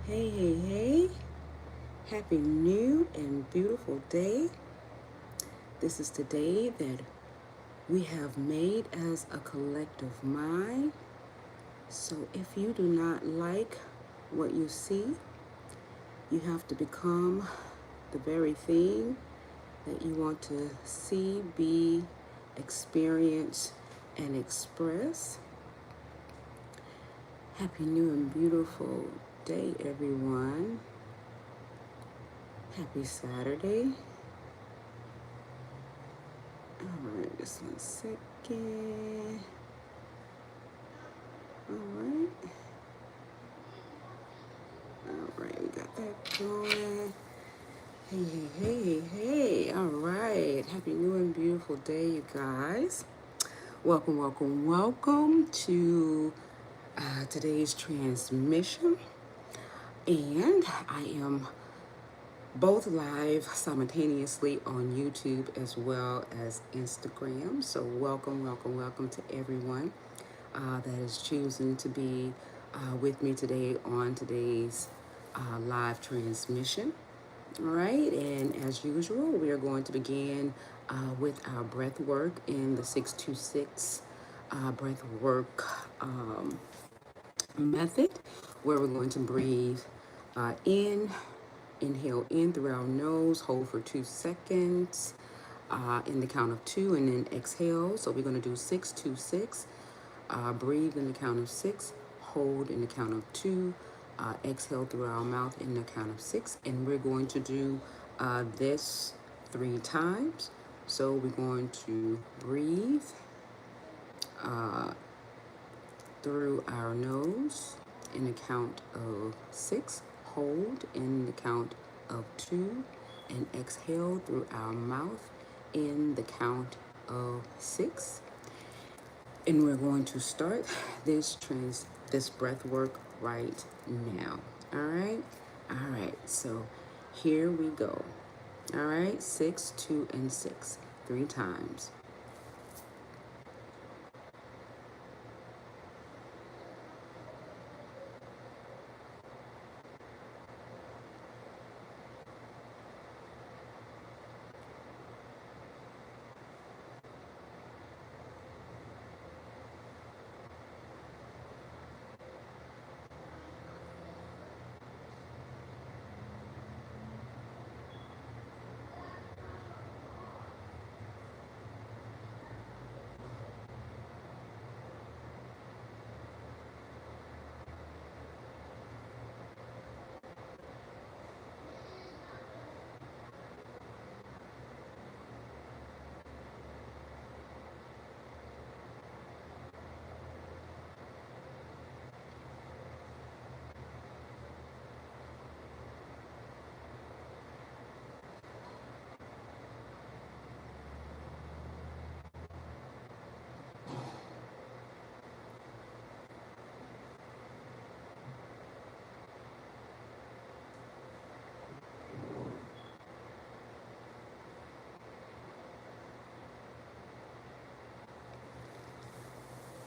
Hey, hey, hey. Happy new and beautiful day. This is the day that we have made as a collective mind. So if you do not like what you see, you have to become the very thing that you want to see, be, experience, and express. Happy new and beautiful day, everyone. Happy Saturday. All right, just 1 second. All right. All right, we got that going. Hey, hey, hey, hey, hey. All right. Happy new and beautiful day, you guys. Welcome, welcome, welcome to today's transmission. And I am both live simultaneously on YouTube as well as Instagram. So welcome, welcome, welcome to everyone that is choosing to be with me today on today's live transmission. All right, and as usual, we are going to begin with our breath work in the 626 breath work method, where we're going to breathe inhale in through our nose, hold for 2 seconds in the count of two, and then exhale. So we're going to do 626. Breathe in the count of six, hold in the count of two, exhale through our mouth in the count of six, and we're going to do this 3 times. So we're going to breathe through our nose in the count of six, hold in the count of two, and exhale through our mouth in the count of six. And we're going to start this breath work right now. All right? All right. So here we go. All right? 6, 2, and 6. 3 times.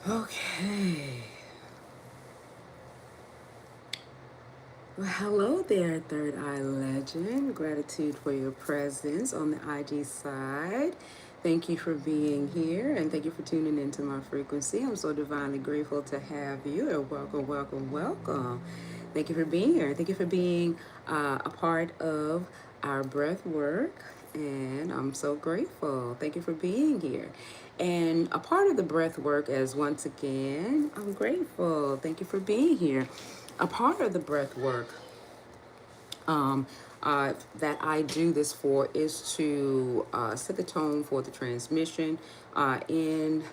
Okay. Well, hello there, Third Eye Legend. Gratitude for your presence on the IG side. Thank you for being here and thank you for tuning into my frequency. I'm so divinely grateful to have you and welcome, welcome, welcome. Thank you for being here. Thank you for being a part of our breath work. And I'm so grateful. Thank you for being here. And a part of the breath work is once again, I'm grateful. Thank you for being here. A part of the breath work that I do this for is to set the tone for the transmission in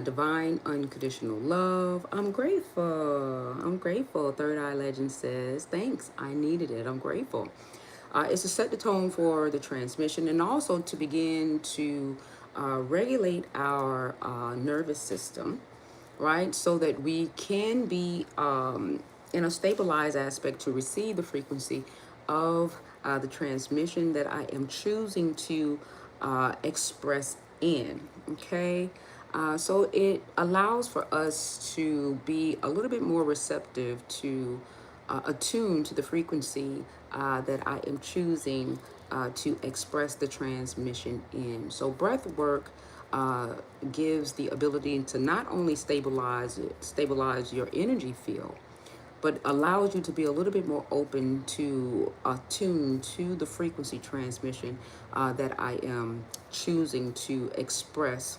divine unconditional love. I'm grateful. I'm grateful. Third Eye Legend says, thanks. I needed it. I'm grateful. It's to set the tone for the transmission and also to begin to regulate our nervous system, right? So that we can be in a stabilized aspect to receive the frequency of the transmission that I am choosing to express in, okay? So it allows for us to be a little bit more receptive to attuned to the frequency that I am choosing to express the transmission in. So breath work gives the ability to not only stabilize your energy field, but allows you to be a little bit more open to attune to the frequency transmission that I am choosing to express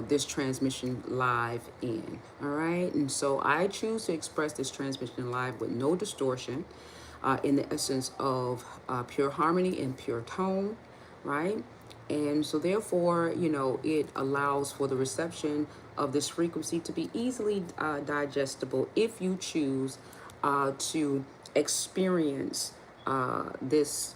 this transmission live in. All right. And so I choose to express this transmission live with no distortion, in the essence of pure harmony and pure tone. Right. And so therefore, it allows for the reception of this frequency to be easily digestible if you choose to experience this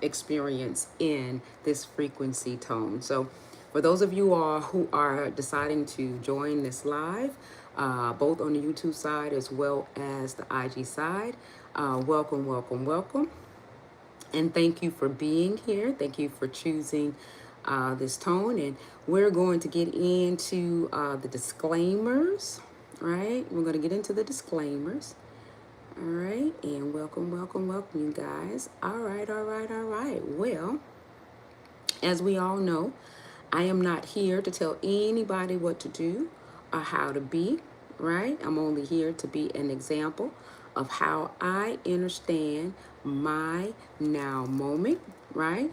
experience in this frequency tone. So for those of you who are deciding to join this live, both on the YouTube side as well as the IG side, welcome, welcome, welcome. And thank you for being here. Thank you for choosing this tone. And we're going to get into the disclaimers, right? We're going to get into the disclaimers. All right. And welcome, welcome, welcome, you guys. All right, all right, all right. Well, as we all know, I am not here to tell anybody what to do or how to be, right? I'm only here to be an example of how I understand my now moment, right?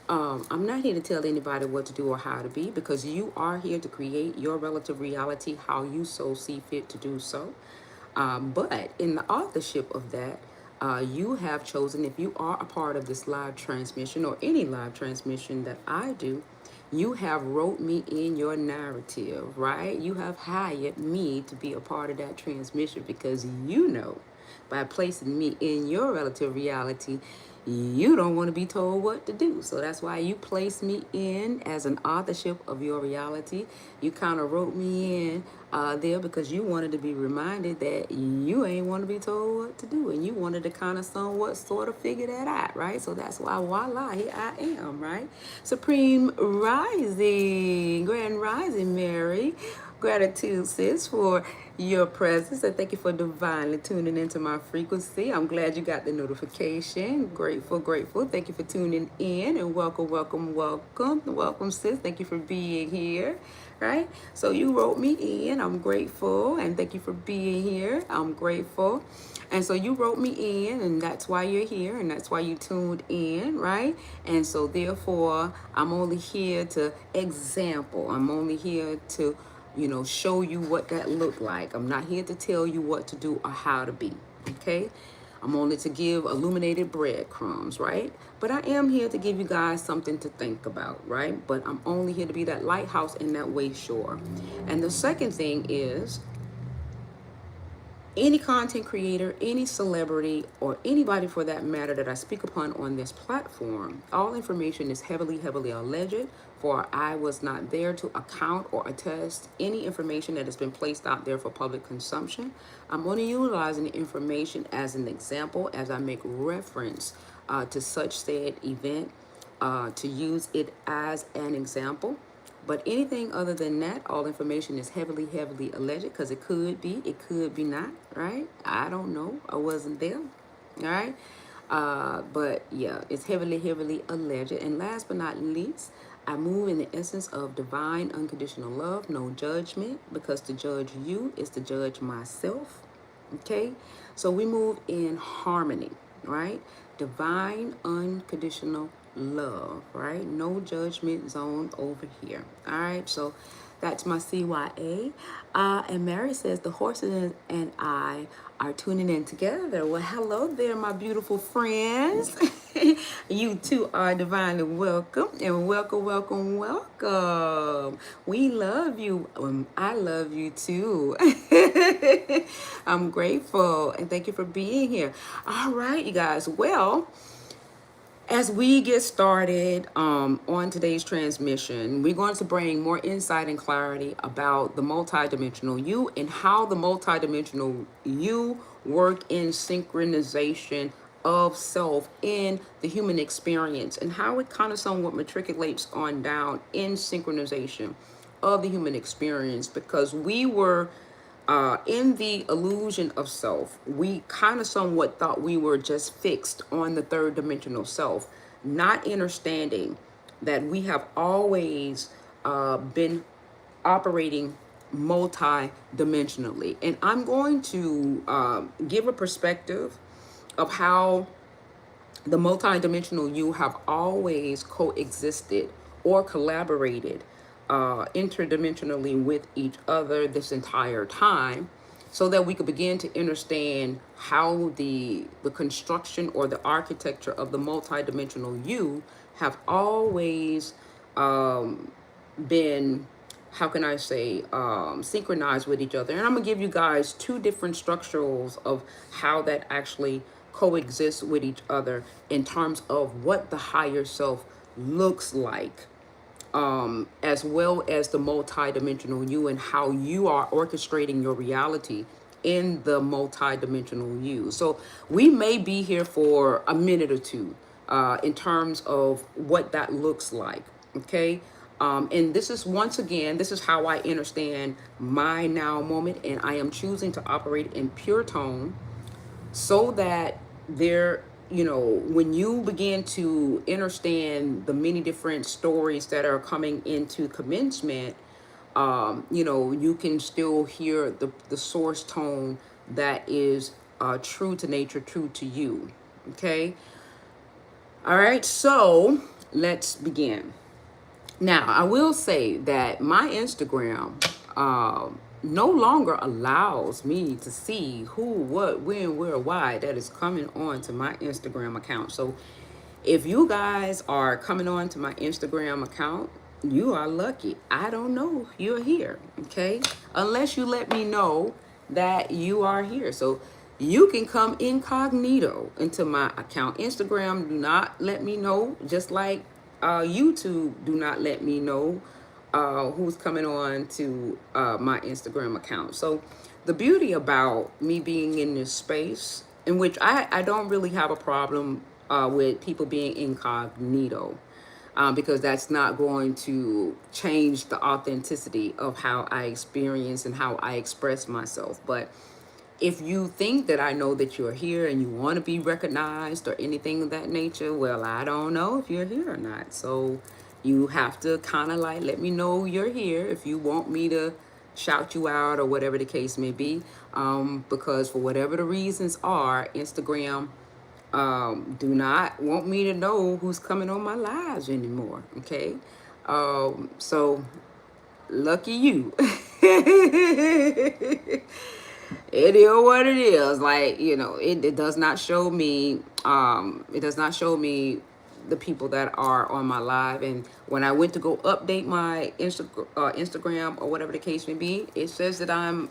I'm not here to tell anybody what to do or how to be, because you are here to create your relative reality how you so see fit to do so. But in the authorship of that, you have chosen, if you are a part of this live transmission or any live transmission that I do, you have wrote me in your narrative, right? You have hired me to be a part of that transmission because by placing me in your relative reality, you don't want to be told what to do. So that's why you placed me in as an authorship of your reality. You kind of wrote me in there because you wanted to be reminded that you ain't want to be told what to do, and you wanted to kind of somewhat sort of figure that out, right? So that's why, voila, here I am, right? Supreme Rising, Grand Rising, Mary. Gratitude, sis, for your presence, and thank you for divinely tuning into my frequency. I'm glad you got the notification. Grateful, grateful. Thank you for tuning in, and welcome, welcome, welcome. Welcome, sis. Thank you for being here, right? So you wrote me in. I'm grateful, and thank you for being here. I'm grateful. And so you wrote me in, and that's why you're here, and that's why you tuned in, right? And so therefore, I'm only here to example. I'm only here to show you what that looked like. I'm not here to tell you what to do or how to be, okay? I'm only to give illuminated breadcrumbs, right? But I am here to give you guys something to think about, right? But I'm only here to be that lighthouse in that way shore. And the second thing is, any content creator, any celebrity, or anybody for that matter that I speak upon on this platform, all information is heavily, heavily alleged, for I was not there to account or attest any information that has been placed out there for public consumption. I'm only utilizing the information as an example as I make reference to such said event, to use it as an example. But anything other than that, all information is heavily, heavily alleged, because it could be not, right? I don't know. I wasn't there, all right? But yeah, it's heavily, heavily alleged. And last but not least, I move in the essence of divine unconditional love, no judgment, because to judge you is to judge myself, okay? So we move in harmony, right? Divine unconditional love, right? No judgment zone over here. All right, so that's my CYA. And Mary says the horses and I are tuning in together. Well, hello there, my beautiful friends. You two are divinely welcome, and welcome, welcome, welcome. We love you. I love you too. I'm grateful, and thank you for being here. All right, you guys. Well, as we get started on today's transmission, we're going to bring more insight and clarity about the multidimensional you and how the multidimensional you work in synchronization of self in the human experience, and how it kind of somewhat matriculates on down in synchronization of the human experience, because we were In the illusion of self, we kind of somewhat thought we were just fixed on the third dimensional self, not understanding that we have always been operating multi-dimensionally. And I'm going to give a perspective of how the multidimensional you have always coexisted or collaborated interdimensionally with each other this entire time, so that we could begin to understand how the construction or the architecture of the multidimensional you have always been, how can I say, synchronized with each other. And I'm gonna give you guys two different structurals of how that actually coexists with each other in terms of what the higher self looks like, as well as the multidimensional you and how you are orchestrating your reality in the multidimensional you. So we may be here for a minute or two in terms of what that looks like. Okay. And this is, once again, this is how I understand my now moment, and I am choosing to operate in pure tone, so that there, when you begin to understand the many different stories that are coming into commencement, you can still hear the source tone that is true to nature, true to you. Okay. All right. So let's begin. Now, I will say that my Instagram no longer allows me to see who, what, when, where, why that is coming on to my Instagram account. So if you guys are coming on to my Instagram account, you are lucky. I don't know you're here, okay? Unless you let me know that you are here. So you can come incognito into my account. Instagram do not let me know, just like YouTube do not let me know who's coming on to my Instagram account. So the beauty about me being in this space, in which I don't really have a problem with people being incognito, because that's not going to change the authenticity of how I experience and how I express myself. But if you think that I know that you're here and you want to be recognized or anything of that nature, well, I don't know if you're here or not. So you have to kind of like let me know you're here if you want me to shout you out or whatever the case may be. Because for whatever the reasons are, Instagram do not want me to know who's coming on my lives anymore. Okay. So lucky you. It is what it is. Like, it does not show me, the people that are on my live. And when I went to go update my Instagram or whatever the case may be, it says that I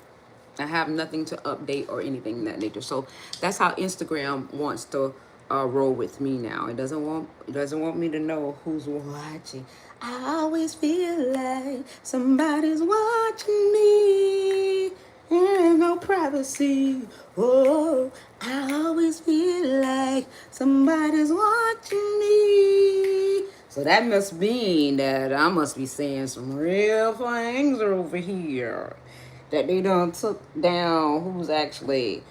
have nothing to update or anything in that nature. So that's how Instagram wants to roll with me now. It doesn't want me to know who's watching. I always feel like somebody's watching me. There's no privacy. Oh, I always feel like somebody's watching me. So that must mean that I must be saying some real things over here, that they done took down who's actually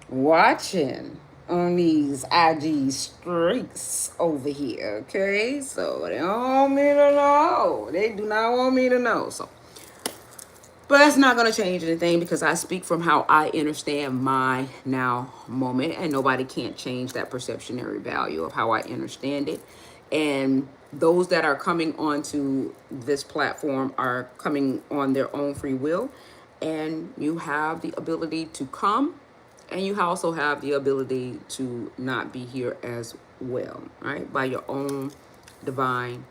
watching on these IG streaks over here. Okay, so they don't want me to know. They do not want me to know. So, but that's not going to change anything, because I speak from how I understand my now moment, and nobody can't change that perceptionary value of how I understand it. And those that are coming onto this platform are coming on their own free will, and you have the ability to come, and you also have the ability to not be here as well, right? By your own divine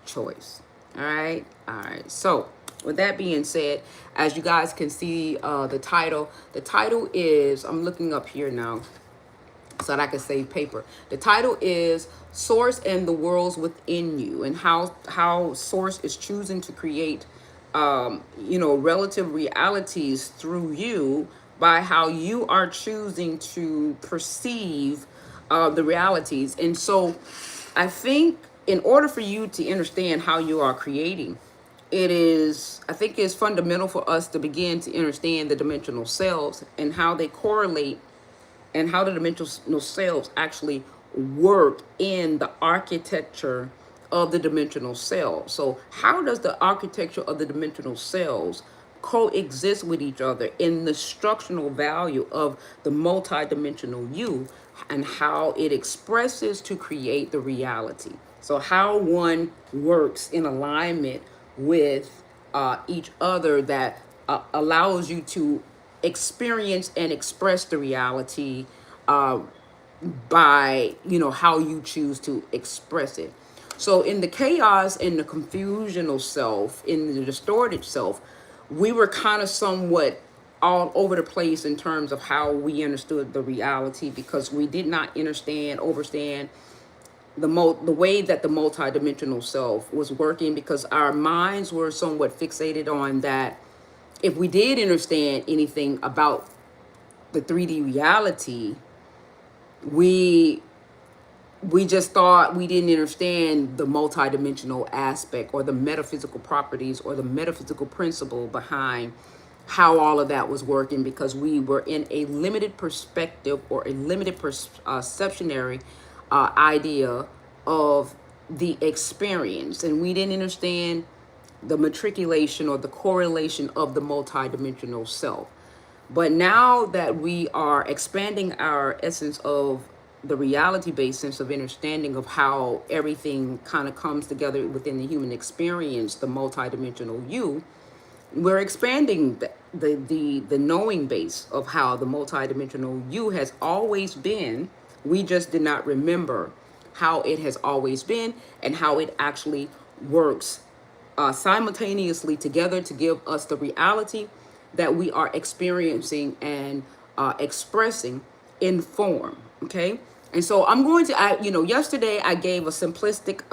choice. All right. So with that being said, as you guys can see, the title is, I'm looking up here now so that I can save paper. The title is Source and the Worlds Within You, and how Source is choosing to create relative realities through you by how you are choosing to perceive the realities. And so I think in order for you to understand how you are creating I think it's fundamental for us to begin to understand the dimensional selves and how they correlate and how the dimensional selves actually work in the architecture of the dimensional cell. So how does the architecture of the dimensional cells coexist with each other in the structural value of the multidimensional you, and how it expresses to create the reality? So how one works in alignment with each other that allows you to experience and express the reality by how you choose to express it. So in the chaos and the confusional self, in the distorted self, we were kind of somewhat all over the place in terms of how we understood the reality, because we did not overstand the way that the multidimensional self was working, because our minds were somewhat fixated on that. If we did understand anything about the 3D reality, we we just thought we didn't understand the multidimensional aspect or the metaphysical properties or the metaphysical principle behind how all of that was working, because we were in a limited perspective or a limited perceptionary idea of the experience, and we didn't understand the matriculation or the correlation of the multidimensional self. But now that we are expanding our essence of the reality-based sense of understanding of how everything kind of comes together within the human experience, the multidimensional you, we're expanding the knowing base of how the multidimensional you has always been. We just did not remember how it has always been and how it actually works simultaneously together to give us the reality that we are experiencing and expressing in form. Okay. And so I'm going to, yesterday I gave a simplistic,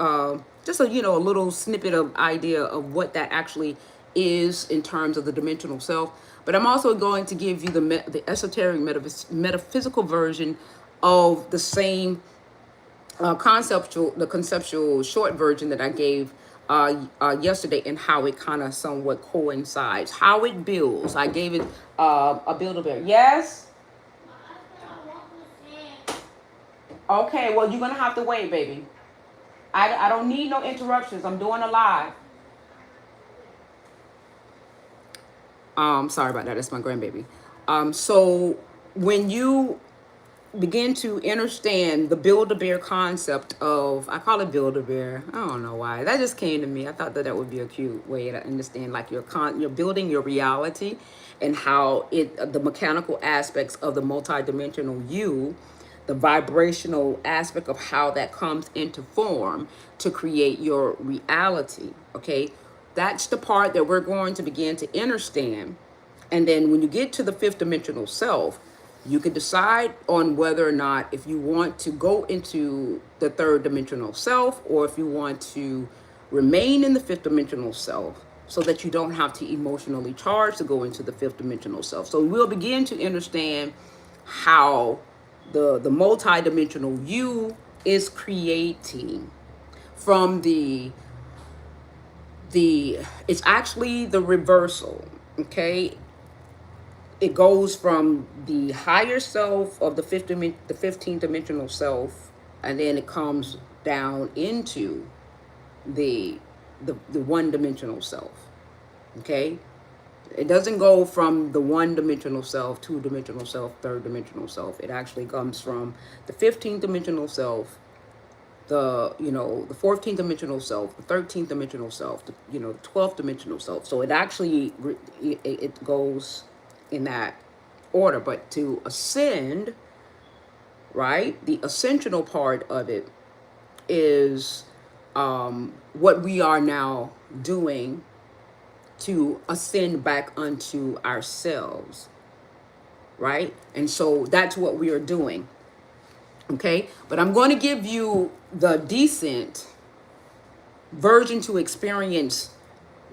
just a little snippet of idea of what that actually is in terms of the dimensional self. But I'm also going to give you the esoteric metaphysical version of the same conceptual short version that I gave yesterday, and how it kind of somewhat coincides, how it builds. I gave it a Build-A-Bear. Yes? Okay, well, you're going to have to wait, baby. I don't need no interruptions. I'm doing a live. Sorry about that. That's my grandbaby. So when you begin to understand the Build-A-Bear concept of, I call it Build-A-Bear. I don't know why. That just came to me. I thought that would be a cute way to understand, like you're building your reality, and how the mechanical aspects of the multidimensional you, the vibrational aspect of how that comes into form to create your reality. Okay. That's the part that we're going to begin to understand. And then when you get to the fifth dimensional self, you can decide on whether or not if you want to go into the third dimensional self, or if you want to remain in the fifth dimensional self, so that you don't have to emotionally charge to go into the fifth dimensional self. So we'll begin to understand how the multidimensional you is creating from it's actually the reversal. Okay. It goes from the higher self of the 15th dimensional self, and then it comes down into the one dimensional self. Okay. It doesn't go from the one dimensional self, two dimensional self, third dimensional self. It actually comes from the 15th dimensional self, the 14th dimensional self, the 13th dimensional self, the 12th dimensional self. So it actually it goes in that order. But to ascend, right, the ascensional part of it is what we are now doing to ascend back unto ourselves, right? And so that's what we are doing. Okay, but I'm going to give you the descent version to experience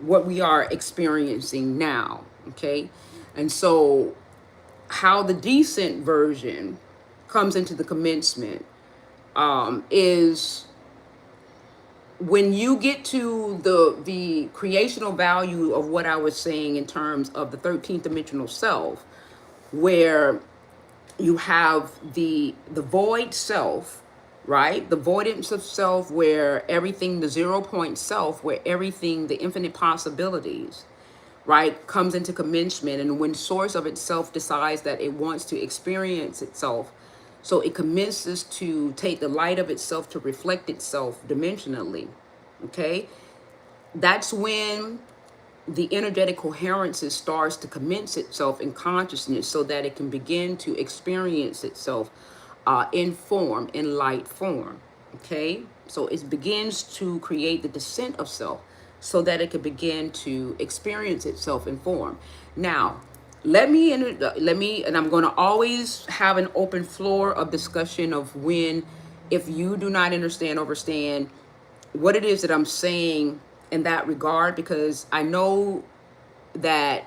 what we are experiencing now. Okay, and so how the descent version comes into the commencement is when you get to the creational value of what I was saying in terms of the 13th dimensional self, where you have the void self, right? The voidance of self, where everything, the 0 point self, where everything, the infinite possibilities, right, comes into commencement. And when source of itself decides that it wants to experience itself, so it commences to take the light of itself to reflect itself dimensionally. Okay, that's when the energetic coherence starts to commence itself in consciousness, so that it can begin to experience itself in form, in light form. Okay, so it begins to create the descent of self, so that it can begin to experience itself in form. Now, and I'm going to always have an open floor of discussion of when, if you do not understand, overstand what it is that I'm saying in that regard, because I know that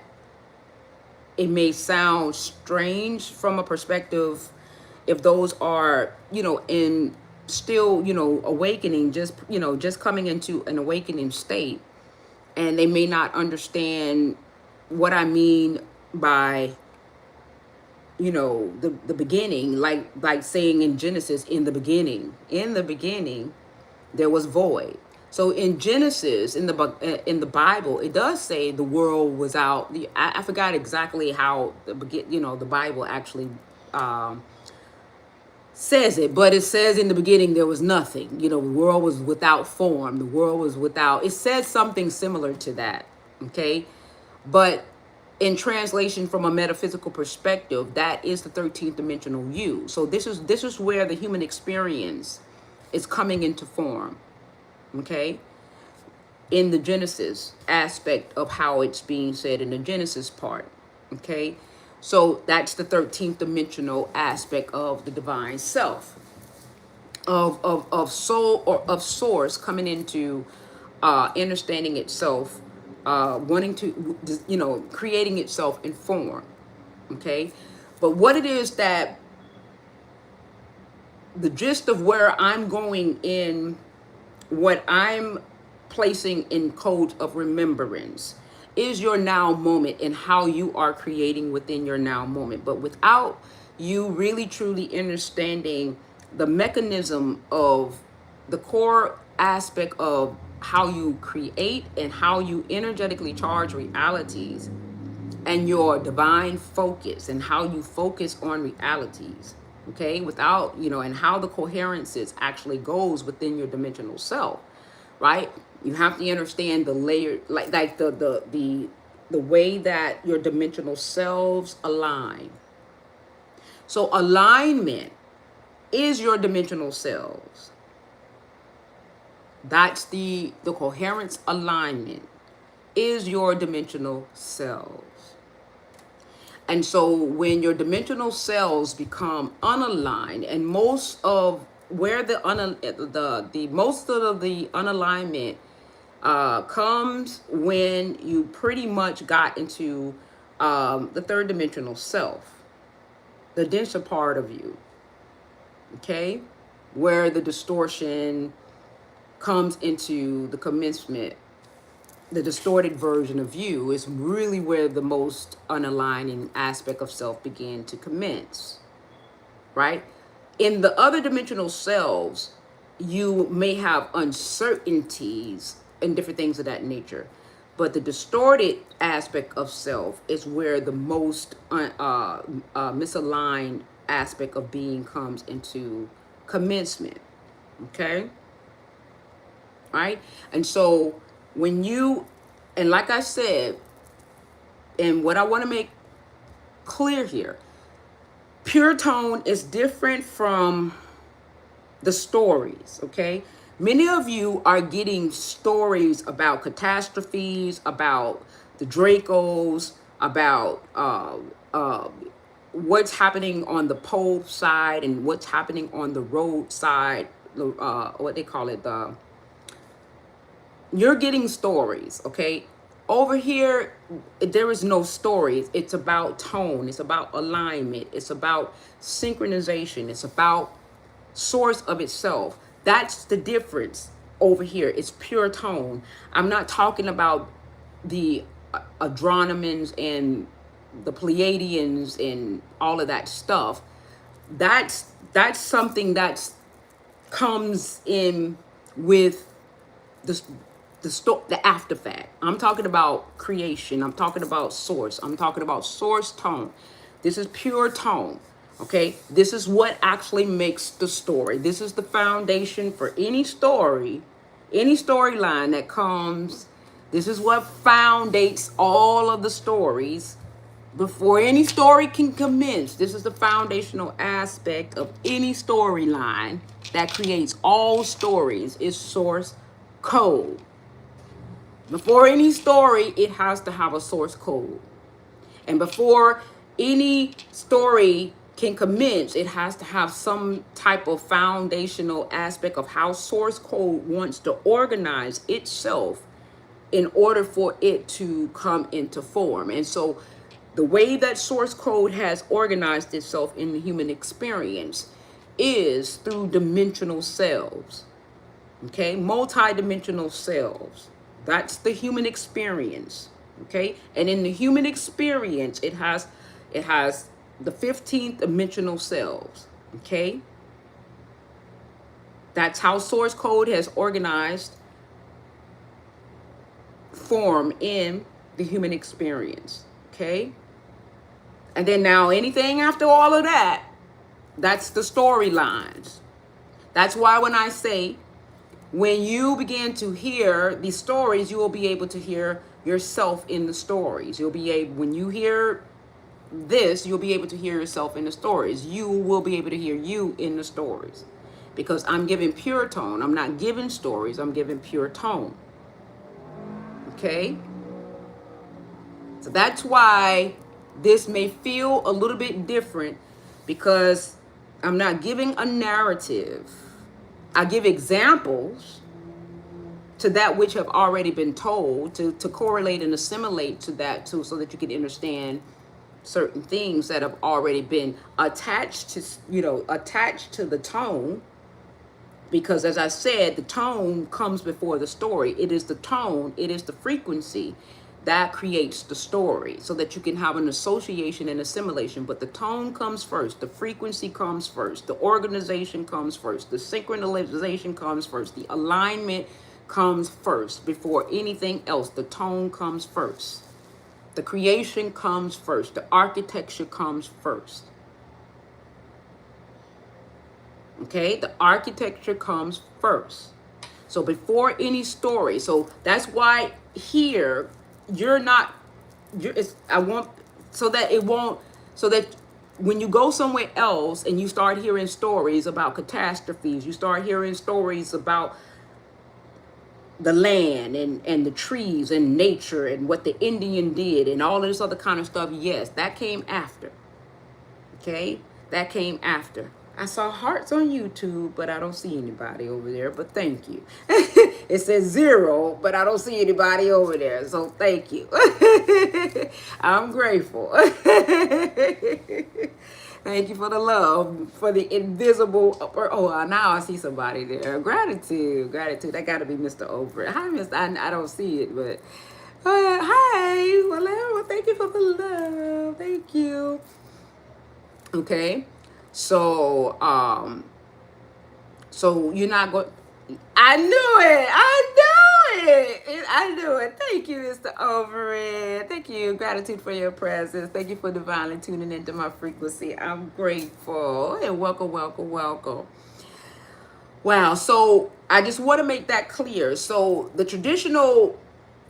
it may sound strange from a perspective, if those are, in still, awakening, just coming into an awakening state, and they may not understand what I mean by, the beginning, like saying in Genesis, in the beginning there was void. So in Genesis, in the Bible, it does say the world was out. I forgot exactly how the Bible actually says it, but it says in the beginning there was nothing. The world was without form. The world was without. It says something similar to that. Okay, but in translation from a metaphysical perspective, that is the 13th dimensional you. So this is where the human experience is coming into form. Okay, in the Genesis aspect of how it's being said in the Genesis part. Okay, so that's the 13th dimensional aspect of the divine self, of soul, or of source, coming into understanding itself, wanting to, creating itself in form. Okay, but what it is that the gist of where I'm going in, what I'm placing in code of remembrance, is your now moment and how you are creating within your now moment. But without you really truly understanding the mechanism of the core aspect of how you create and how you energetically charge realities, and your divine focus and how you focus on realities, okay, without, and how the coherences actually goes within your dimensional self, right? You have to understand the layer, like the way that your dimensional selves align. So alignment is your dimensional selves. That's the coherence. Alignment is your dimensional selves. And so when your dimensional cells become unaligned, and most of where the most of the unalignment comes when you pretty much got into the third dimensional self, the denser part of you, okay, where the distortion comes into the commencement. The distorted version of you is really where the most unaligning aspect of self began to commence, right? In the other dimensional selves, you may have uncertainties and different things of that nature. But the distorted aspect of self is where the most misaligned aspect of being comes into commencement, okay? Right? And so when you, and like I said, and what I want to make clear here, pure tone is different from the stories, okay? Many of you are getting stories about catastrophes, about the Dracos, about what's happening on the pole side and what's happening on the road side, what they call it, you're getting stories, okay? Over here, there is no stories. It's about tone. It's about alignment. It's about synchronization. It's about source of itself. That's the difference over here. It's pure tone. I'm not talking about the Adronomans and the Pleiadians and all of that stuff. That's something that's comes in with the the after fact. I'm talking about creation. I'm talking about source. I'm talking about source tone. This is pure tone. Okay, this is what actually makes the story. This is the foundation for any story, any storyline that comes. This is what foundates all of the stories before any story can commence. This is the foundational aspect of any storyline that creates all stories, is source code. Before any story, it has to have a source code. And before any story can commence, it has to have some type of foundational aspect of how source code wants to organize itself in order for it to come into form. And so the way that source code has organized itself in the human experience is through dimensional selves. Okay, multi-dimensional selves. That's the human experience. Okay, and in the human experience, it has the 15th dimensional selves. Okay, that's how source code has organized form in the human experience. Okay, and then now anything after all of that, that's the storylines. That's why when I say, when you begin to hear these stories, you will be able to hear yourself in the stories. You'll be able, when you hear this, you'll be able to hear yourself in the stories. You will be able to hear you in the stories, because I'm giving pure tone. I'm not giving stories. I'm giving pure tone. Okay? So that's why this may feel a little bit different, because I'm not giving a narrative. I give examples to that which have already been told, to correlate and assimilate to that too, so that you can understand certain things that have already been attached to, attached to the tone. Because as I said, the tone comes before the story. It is the tone, it is the frequency that creates the story, so that you can have an association and assimilation. But the tone comes first, the frequency comes first, the organization comes first, the synchronization comes first, the alignment comes first. Before anything else, the tone comes first. The creation comes first. The architecture comes first. Okay, the architecture comes first. So before any story, so that's why here I want, so that it won't, so that when you go somewhere else and you start hearing stories about catastrophes, you start hearing stories about the land and the trees and nature and what the Indian did and all of this other kind of stuff, yes, that came after. Okay, that came after. I saw hearts on YouTube, but I don't see anybody over there, but thank you. It says 0, but I don't see anybody over there, so thank you. I'm grateful. Thank you for the love, for the invisible. Oh, now I see somebody there. Gratitude. That got to be Mr. Over. Hi, Mr. I don't see it, but hi. Well, thank you for the love. Thank you. Okay. So you're not going. I knew it. Thank you, Mr. Overend. Thank you. Gratitude for your presence. Thank you for divinely tuning into my frequency. I'm grateful. And welcome. Wow. So I just want to make that clear. So the traditional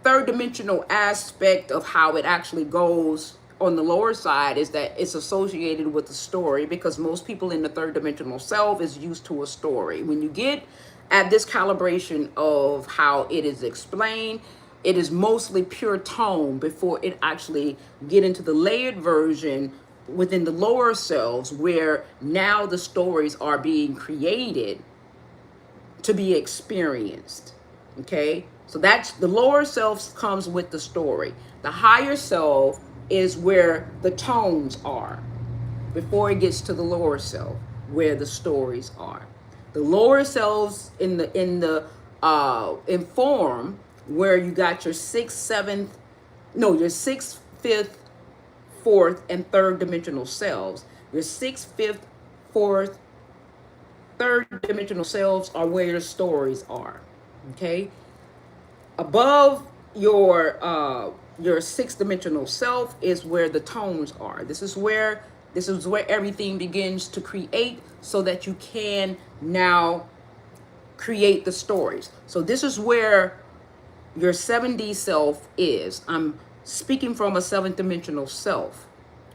third dimensional aspect of how it actually goes on the lower side is that it's associated with the story, because most people in the third dimensional self is used to a story. When you get at this calibration of how it is explained, it is mostly pure tone before it actually get into the layered version within the lower selves, where now the stories are being created to be experienced. Okay, so that's the lower self comes with the story. The higher self is where the tones are before it gets to the lower self, where the stories are. The lower selves in the inform where you got your sixth, seventh, no, your sixth, fifth, fourth, and third dimensional selves. Your sixth, fifth, fourth, third dimensional selves are where your stories are. Okay, above your sixth dimensional self is where the tones are. This is where everything begins to create, so that you can now create the stories. So this is where your 7D self is. I'm speaking from a seventh dimensional self.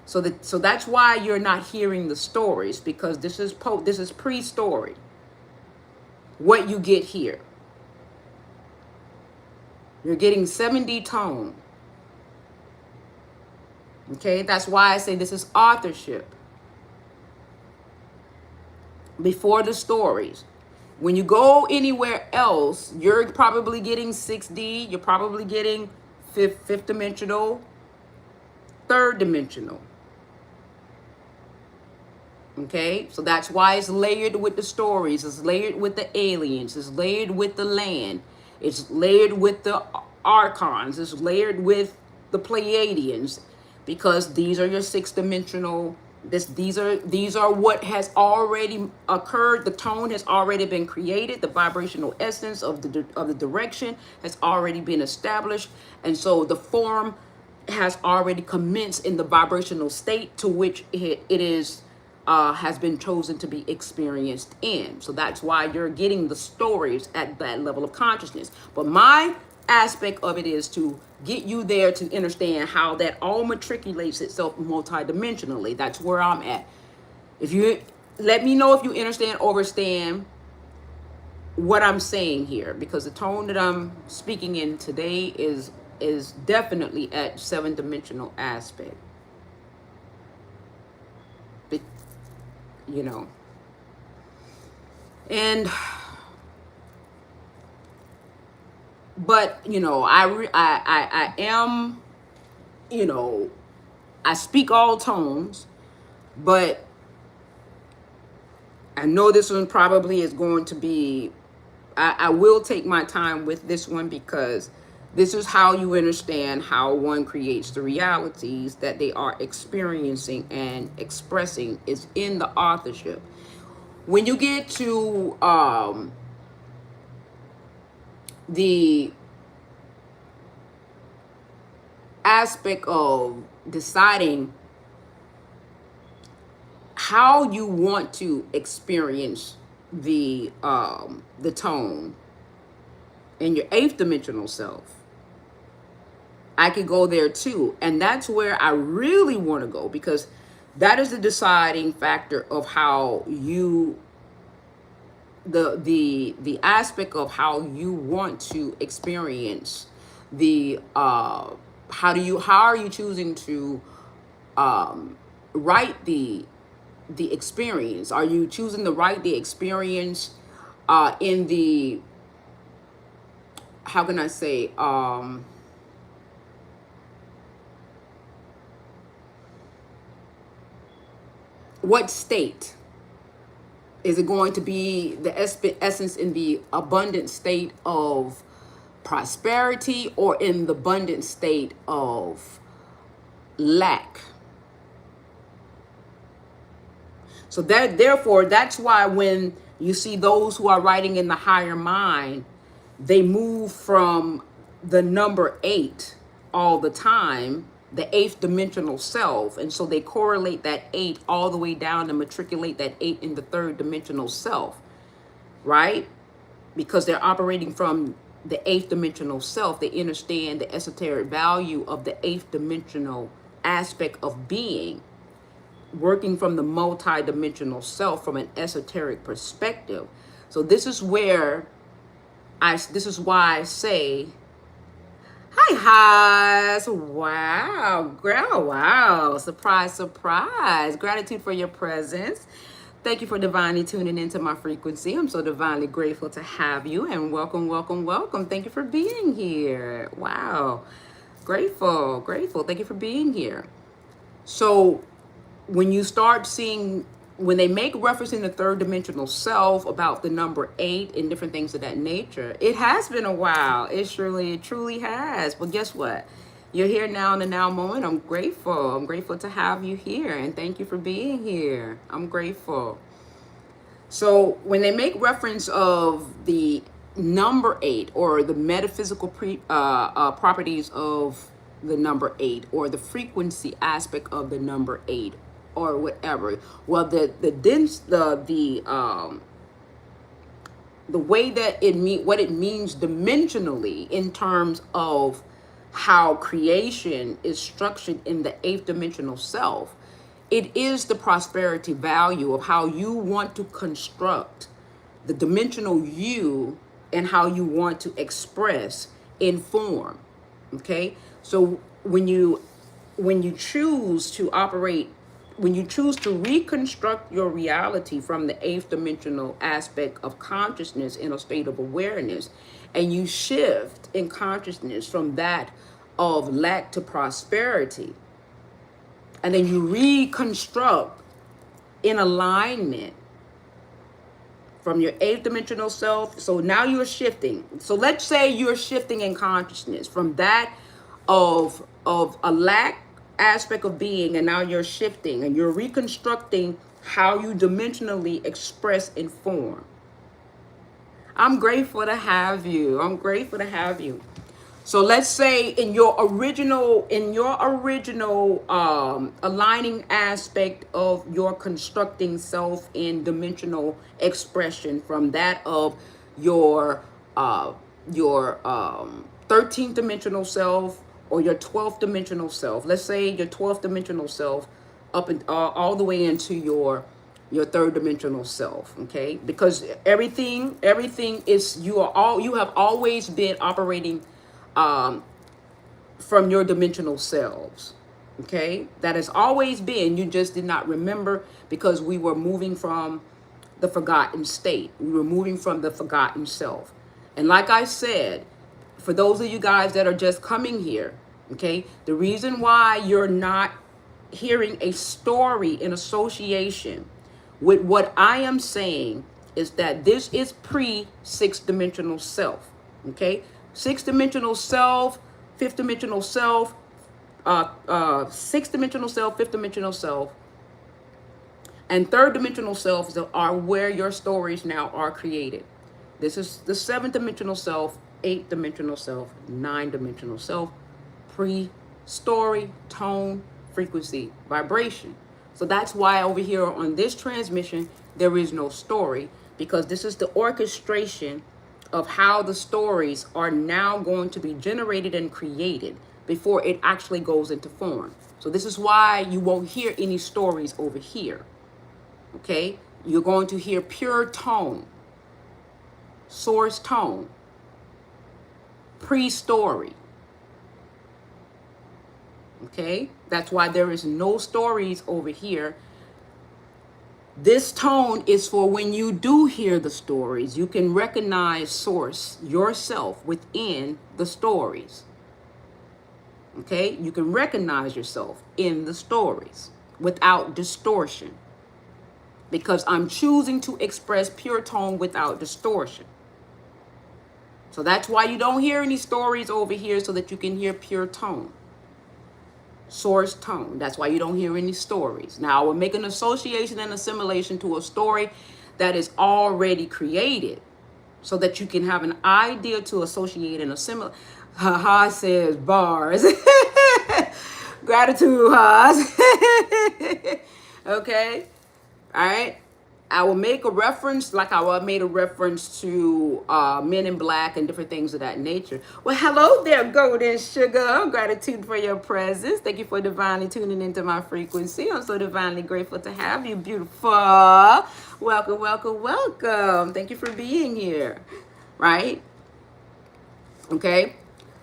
So that's why you're not hearing the stories, because this is pre-story. What you get here. You're getting 7D tone. Okay, that's why I say this is authorship. Before the stories. When you go anywhere else, you're probably getting 6D, you're probably getting fifth dimensional, third dimensional. Okay, so that's why it's layered with the stories, it's layered with the aliens, it's layered with the land, it's layered with the archons, it's layered with the Pleiadians, because these are your sixth dimensional. These are what has already occurred. The tone has already been created. The vibrational essence of the direction has already been established, and so the form has already commenced in the vibrational state to which it is has been chosen to be experienced in. So that's why you're getting the stories at that level of consciousness. But my aspect of it is to get you there to understand how that all matriculates itself multidimensionally. That's where I'm at. If you let me know if you understand what I'm saying here, because the tone that I'm speaking in today is definitely at seven dimensional aspect. You know, and but you know, I am, you know, I speak all tones, but I know this one probably is going to be, I will take my time with this one, because this is how you understand how one creates the realities that they are experiencing and expressing, is in the authorship. When you get to the aspect of deciding how you want to experience the tone in your eighth dimensional self, I could go there too. And that's where I really want to go, because that is the deciding factor of how you, the aspect of how you want to experience the how are you choosing to write the experience? Are you choosing to write the experience in the, how can I say, what state? Is it going to be the essence in the abundant state of prosperity, or in the abundant state of lack? So therefore, that's why when you see those who are writing in the higher mind, they move from the number 8 all the time, the eighth dimensional self. And so they correlate that 8 all the way down and matriculate that 8 in the third dimensional self, right? Because they're operating from the eighth dimensional self. They understand the esoteric value of the eighth dimensional aspect of being, working from the multi-dimensional self from an esoteric perspective. So this is why I say, hi, Haas. Wow, girl, wow. Surprise, surprise. Gratitude for your presence. Thank you for divinely tuning into my frequency. I'm so divinely grateful to have you, and welcome, welcome, welcome. Thank you for being here. Wow. Grateful. Thank you for being here. So when you start seeing when they make reference in the third dimensional self about the number 8 and different things of that nature, it has been a while. It truly has. But guess what? You're here now in the now moment. I'm grateful. I'm grateful to have you here, and thank you for being here. I'm grateful. So when they make reference of the number 8 or the metaphysical properties of the number 8 or the frequency aspect of the number 8 or whatever, well, the way that what it means dimensionally in terms of how creation is structured in the 8th dimensional self, it is the prosperity value of how you want to construct the dimensional you and how you want to express in form. Okay, so when you choose to operate, when you choose to reconstruct your reality from the 8th dimensional aspect of consciousness in a state of awareness, and you shift in consciousness from that of lack to prosperity, and then you reconstruct in alignment from your 8th dimensional self. So now you're shifting. So let's say you're shifting in consciousness from that of a lack aspect of being, and now you're shifting and you're reconstructing how you dimensionally express in form. I'm grateful to have you. I'm grateful to have you. So let's say in your original aligning aspect of your constructing self in dimensional expression from that of your 13th dimensional self or your 12th dimensional self. Let's say your 12th dimensional self up and all the way into your third dimensional self. Okay, because everything is you have always been operating from your dimensional selves. Okay, that has always been. You just did not remember because we were moving from the forgotten state. We were moving from the forgotten self. And like I said, for those of you guys that are just coming here, okay, the reason why you're not hearing a story in association with what I am saying is that this is pre-6th dimensional self. Okay, 6th dimensional self, 5th dimensional self, 6th dimensional self, 5th dimensional self, and 3rd dimensional selves are where your stories now are created. This is the 7th dimensional self, 8th dimensional self, 9th dimensional self, pre-story, tone, frequency, vibration. So that's why over here on this transmission, there is no story, because this is the orchestration of how the stories are now going to be generated and created before it actually goes into form. So this is why you won't hear any stories over here. Okay, you're going to hear pure tone, source tone, pre-story. Okay, that's why there is no stories over here. This tone is for when you do hear the stories, you can recognize source yourself within the stories. Okay, you can recognize yourself in the stories without distortion, because I'm choosing to express pure tone without distortion. So that's why you don't hear any stories over here, so that you can hear pure tone, source tone. That's why you don't hear any stories. Now, I will make an association and assimilation to a story that is already created, so that you can have an idea to associate and assimilate. Ha says bars. Gratitude, Haas. Okay. All right. I will make a reference, like I made a reference to Men in Black and different things of that nature. Well, hello there, golden sugar. Gratitude for your presence. Thank you for divinely tuning into my frequency. I'm so divinely grateful to have you, beautiful. Welcome, welcome, welcome. Thank you for being here. Right? Okay.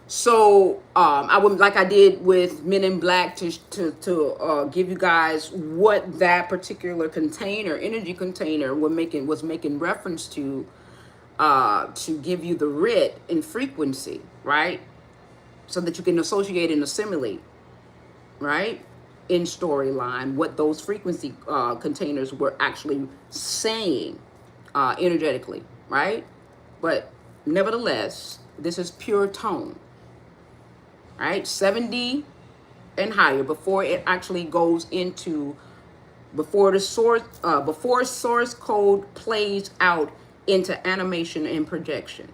So I would, like I did with Men in Black, to give you guys what that particular container, energy container, was making reference to give you the writ and frequency, right? So that you can associate and assimilate, right? in storyline what those frequency containers were actually saying energetically, right? But nevertheless, this is pure tone, right? 7D and higher before it actually goes into, before source code plays out into animation and projection,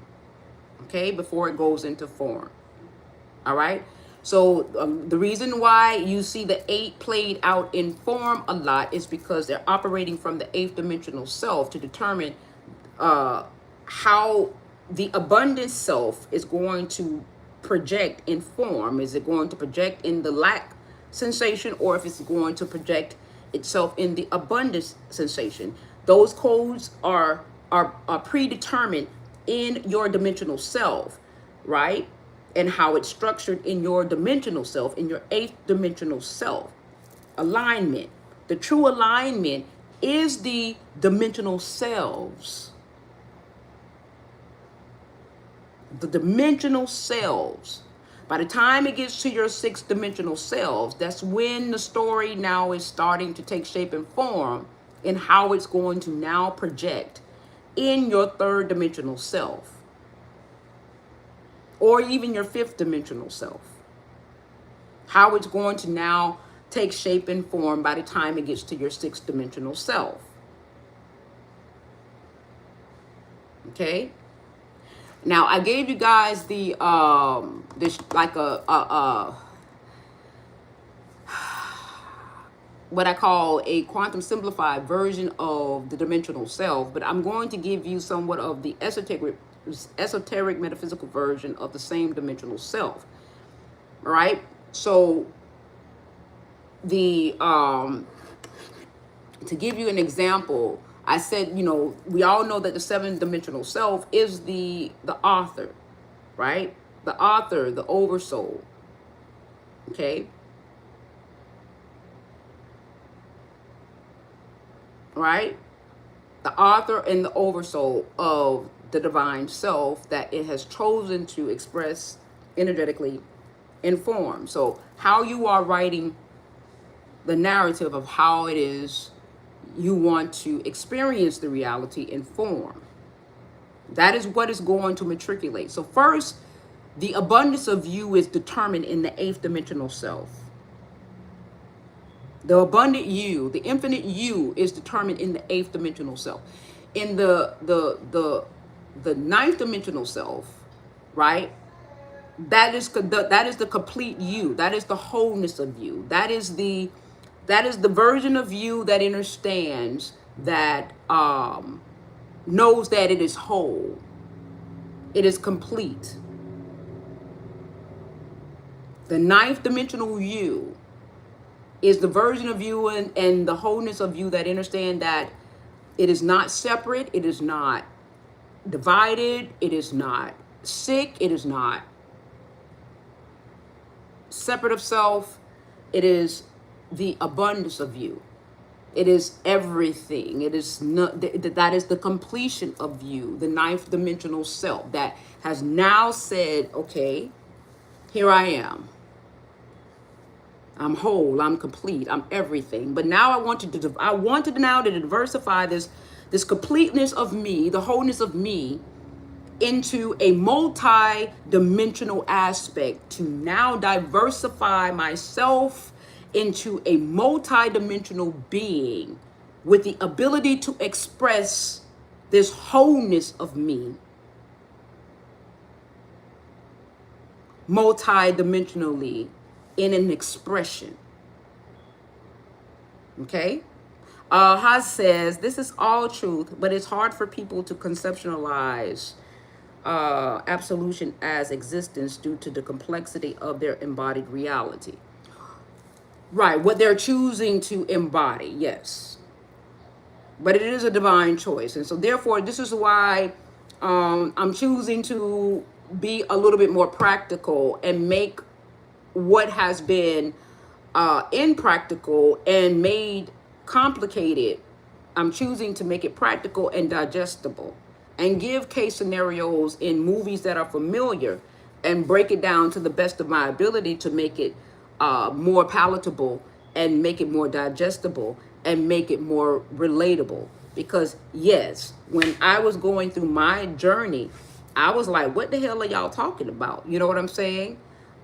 okay, before it goes into form. All right. So the reason why you see the 8 played out in form a lot is because they're operating from the 8th dimensional self to determine how the abundant self is going to project in form. Is it going to project in the lack sensation, or if it's going to project itself in the abundance sensation? Those codes are predetermined in your dimensional self, right? And how it's structured in your dimensional self, in your 8th dimensional self. Alignment. The true alignment is the dimensional selves. The dimensional selves. By the time it gets to your 6th dimensional selves, that's when the story now is starting to take shape and form in how it's going to now project in your 3rd dimensional self. Or even your 5th dimensional self. How it's going to now take shape and form by the time it gets to your 6th dimensional self. Okay? Now, I gave you guys the, this like what I call a quantum simplified version of the dimensional self, but I'm going to give you somewhat of the esoteric metaphysical version of the same dimensional self. All right. So the to give you an example, I said, you know, we all know that the 7th dimensional self is the author, right? The author, the oversoul. Okay. Right? The author and the oversoul of the divine self that it has chosen to express energetically in form. So how you are writing the narrative of how it is you want to experience the reality in form. That is what is going to matriculate. So first, the abundance of you is determined in the 8th dimensional self. The abundant you, the infinite you, is determined in the 8th dimensional self. In the 9th dimensional self, right? That is the complete you. That is the wholeness of you. That is the version of you that understands, that knows that it is whole. It is complete. The 9th dimensional you is the version of you and the wholeness of you that understand that it is not separate, it is not divided, it is not sick, it is not separate of self. It is the abundance of you. It is everything. It is not, that is the completion of you, the 9th dimensional self that has now said, okay, here I am. I'm whole, I'm complete, I'm everything. But now I wanted now to diversify this completeness of me, the wholeness of me, into a multi-dimensional aspect, to now diversify myself into a multi-dimensional being with the ability to express this wholeness of me multi-dimensionally in an expression. Okay? Haas says, this is all truth, but it's hard for people to conceptualize absolution as existence due to the complexity of their embodied reality. Right, what they're choosing to embody, yes. But it is a divine choice. And so therefore, this is why I'm choosing to be a little bit more practical and make what has been impractical and made complicated. I'm choosing to make it practical and digestible and give case scenarios in movies that are familiar and break it down to the best of my ability to make it more palatable and make it more digestible and make it more relatable. Because yes, when I was going through my journey, I was like, what the hell are y'all talking about? You know what I'm saying?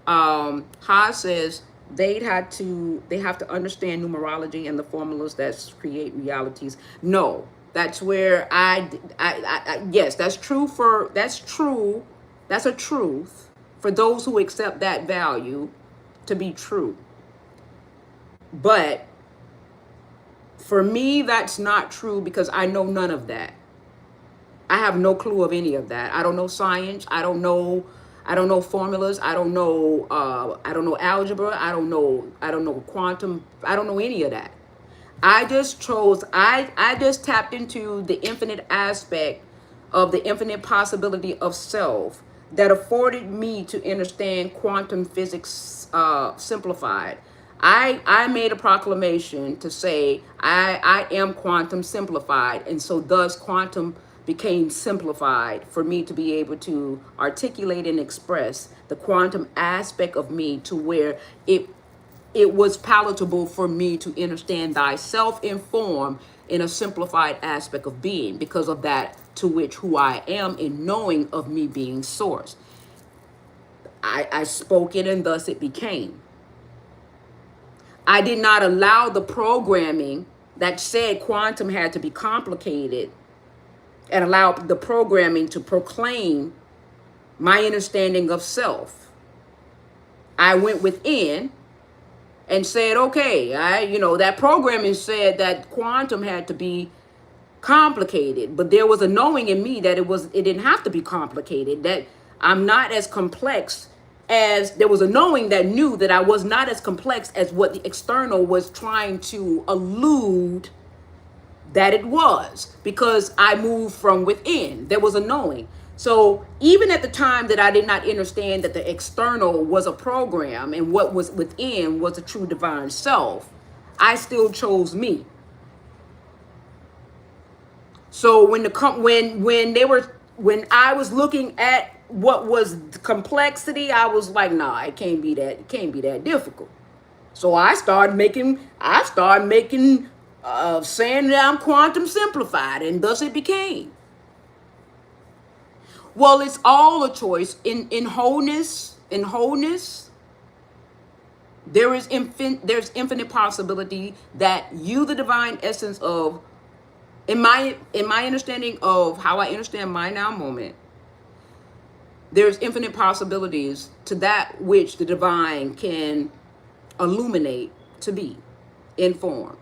Ha says they have to understand numerology and the formulas that create realities. No, that's where yes, that's true for, that's true. That's a truth for those who accept that value to be true. But for me, that's not true because I know none of that. I have no clue of any of that. I don't know science. I don't know formulas. I don't know algebra. I don't know quantum. I don't know any of that. I just tapped into the infinite aspect of the infinite possibility of self that afforded me to understand quantum physics simplified. I made a proclamation to say I am quantum simplified, and so thus quantum became simplified for me to be able to articulate and express the quantum aspect of me to where it was palatable for me to understand thyself in form in a simplified aspect of being, because of that to which who I am in knowing of me being source. I spoke it and thus it became. I did not allow the programming that said quantum had to be complicated and allow the programming to proclaim my understanding of self. I went within and said, okay, that programming said that quantum had to be complicated, but there was a knowing in me that it didn't have to be complicated, that I'm not as complex as, there was a knowing that knew that I was not as complex as what the external was trying to allude that it was, because I moved from within. There was a knowing. So even at the time that I did not understand that the external was a program and what was within was a true divine self, I still chose me. So when I was looking at what was complexity, I was like, nah, it can't be that difficult. So I started making saying that I'm quantum simplified, and thus it became. Well, it's all a choice. In wholeness, there's infinite possibility that you, the divine essence of, in my understanding of how I understand my now moment, there's infinite possibilities to that which the divine can illuminate to be in form.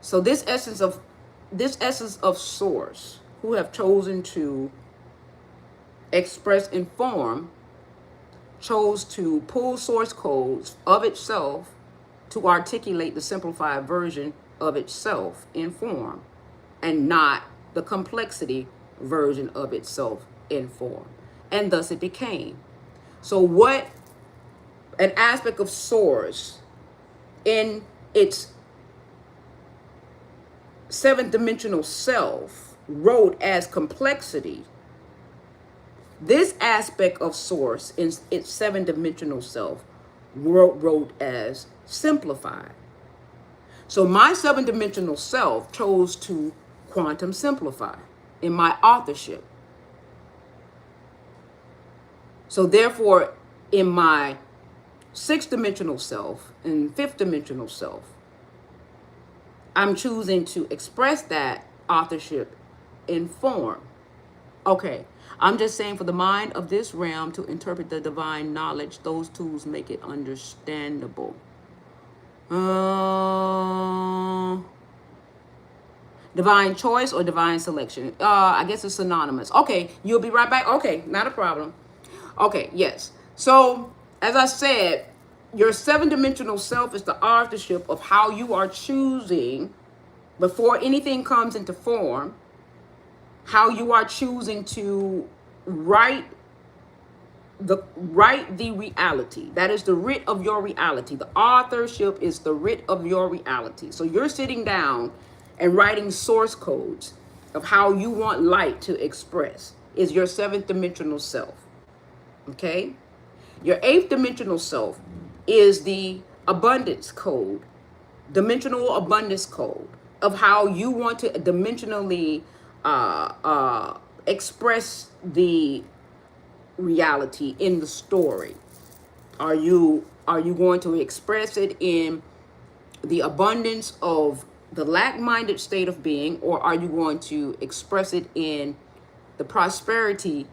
So this essence of source, who have chosen to express in form, chose to pull source codes of itself to articulate the simplified version of itself in form, and not the complexity version of itself in form. And thus it became. So what an aspect of source in its seventh dimensional self wrote as complexity, this aspect of source in its seven dimensional self wrote as simplified. So my seven dimensional self chose to quantum simplify in my authorship. So therefore, in my sixth dimensional self and fifth dimensional self, I'm choosing to express that authorship in form. Okay, I'm just saying, for the mind of this realm to interpret the divine knowledge, those tools make it understandable. Divine choice or divine selection? I guess it's synonymous. Okay, you'll be right back. Okay, not a problem. Okay, yes. So, as I said, your seven-dimensional self is the authorship of how you are choosing, before anything comes into form, how you are choosing to write the reality. That is the writ of your reality. The authorship is the writ of your reality. So you're sitting down and writing source codes of how you want light to express, is your seventh dimensional self. Okay? Your eighth dimensional self is the abundance code, dimensional abundance code of how you want to dimensionally express the reality in the story. Are you going to express it in the abundance of the lack-minded state of being, or are you going to express it in the prosperity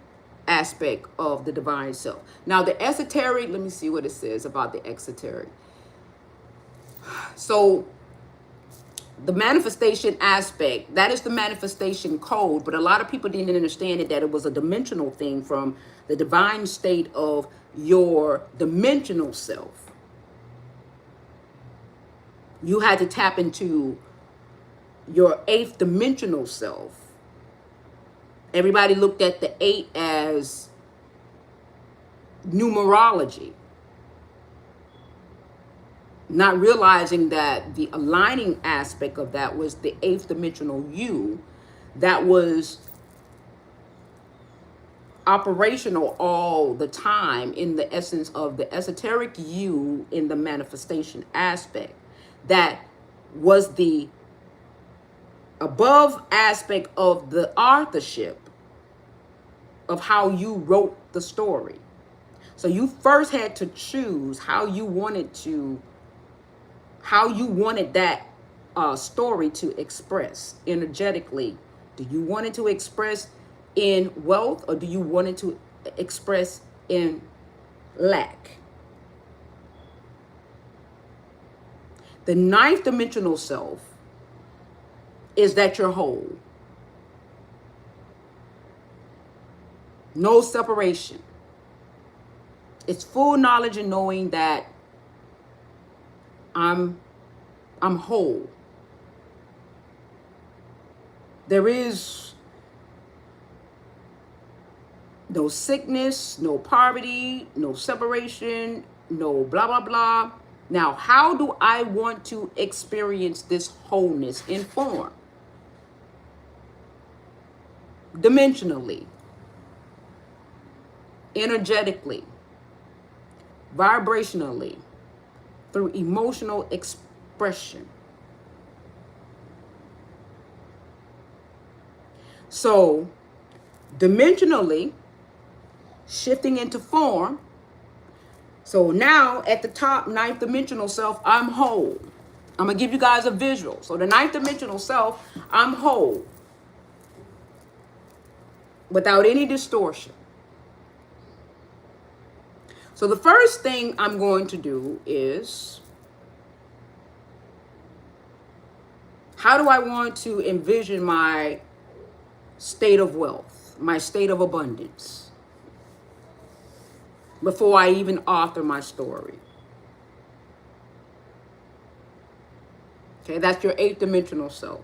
aspect of the divine self? Now, the esoteric, let me see what it says about the esoteric. So the manifestation aspect, that is the manifestation code, but a lot of people didn't understand it, that it was a dimensional thing from the divine state of your dimensional self. You had to tap into your eighth dimensional self. Everybody looked at the 8 as numerology, not realizing that the aligning aspect of that was the 8th dimensional you that was operational all the time in the essence of the esoteric you in the manifestation aspect. That was the above aspect of the authorship of how you wrote the story. So you first had to choose how you wanted that story to express energetically. Do you want it to express in wealth, or do you want it to express in lack? The 9th dimensional self is that you're whole. No separation. It's full knowledge and knowing that I'm whole. There is no sickness, no poverty, no separation, no blah, blah, blah. Now, how do I want to experience this wholeness in form? Dimensionally, energetically, vibrationally, through emotional expression. So, dimensionally, shifting into form. So now at the top, 9th dimensional self, I'm whole. I'm going to give you guys a visual. So the 9th dimensional self, I'm whole. Without any distortion. So the first thing I'm going to do is, how do I want to envision my state of wealth, my state of abundance, before I even author my story? Okay, that's your 8th dimensional self.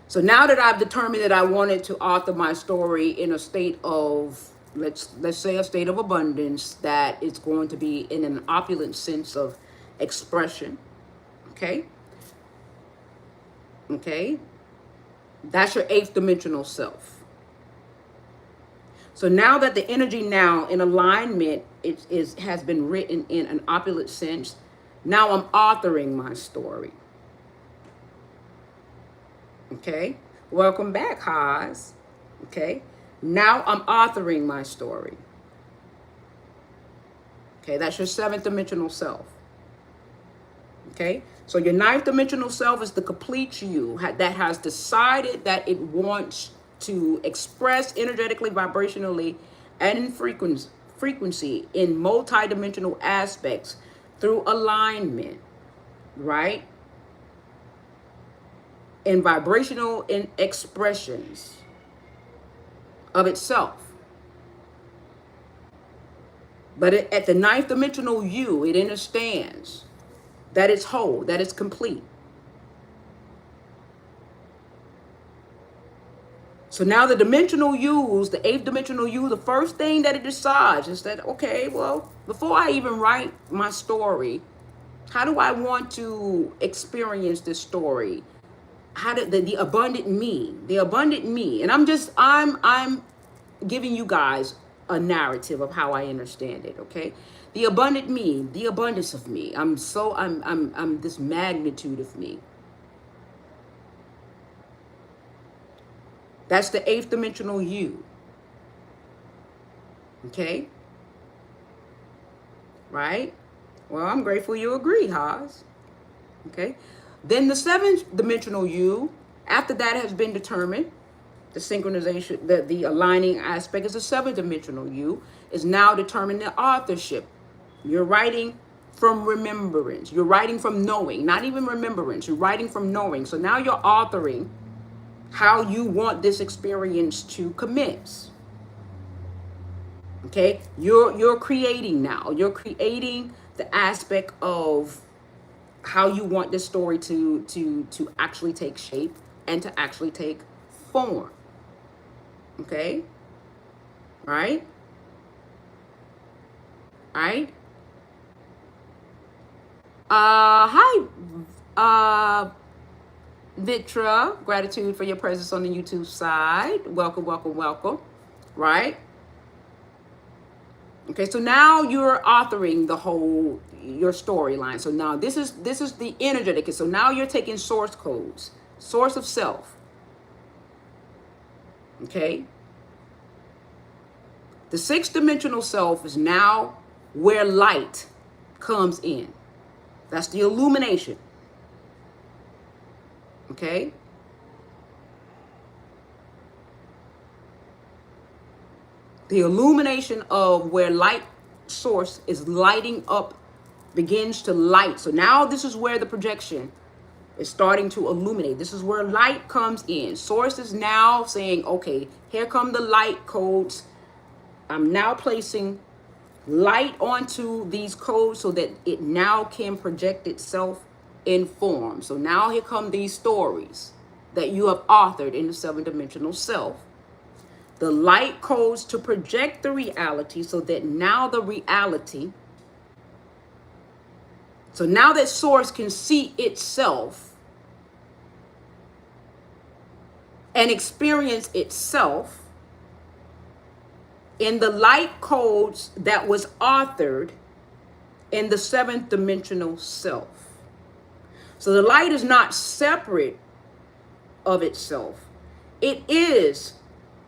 So now that I've determined that I wanted to author my story in a state of, let's say a state of abundance, that it's going to be in an opulent sense of expression. Okay. Okay. That's your 8th dimensional self. So now that the energy now in alignment has been written in an opulent sense, now I'm authoring my story. Okay, welcome back, Haas. Okay, now I'm authoring my story. Okay, that's your 7th dimensional self. Okay, so your 9th dimensional self is the complete you that has decided that it wants to express energetically, vibrationally, and in frequency in multi-dimensional aspects through alignment, right? In vibrational in expressions of itself. But at the 9th dimensional you, it understands that it's whole, that it's complete. So now the dimensional use, the 8th dimensional you, the first thing that it decides is that, okay, well, before I even write my story, how do I want to experience this story? How did the abundant me, and I'm giving you guys a narrative of how I understand it. Okay, The abundant me, the abundance of me. I'm this magnitude of me. That's the eighth dimensional you. Okay? Right? Well, I'm grateful you agree, Haas. Okay? Then the seventh dimensional you, after that has been determined, the synchronization, the aligning aspect is the seventh dimensional you, is now determining the authorship. You're writing from remembrance. You're writing from knowing, not even remembrance. You're writing from knowing. So now you're authoring how you want this experience to commence. Okay? You're creating now. You're creating the aspect of how you want this story to actually take shape and to actually take form. Okay? Right? Right? Hi, Vitra. Gratitude for your presence on the YouTube side. Welcome, welcome, welcome. Right? Okay, so now you're authoring the whole your storyline. So now this is the energetic. So now you're taking source codes, source of self. Okay. The sixth dimensional self is now where light comes in. That's the illumination. Okay. The illumination of where light source is lighting up, begins to light. So now this is where the projection is starting to illuminate. This is where light comes in. Source is now saying, okay, here come the light codes. I'm now placing light onto these codes so that it now can project itself in form. So now here come these stories that you have authored in the seven dimensional self. The light codes to project the reality so that now the reality, so now that source can see itself and experience itself in the light codes that was authored in the seventh dimensional self. So the light is not separate of itself. It is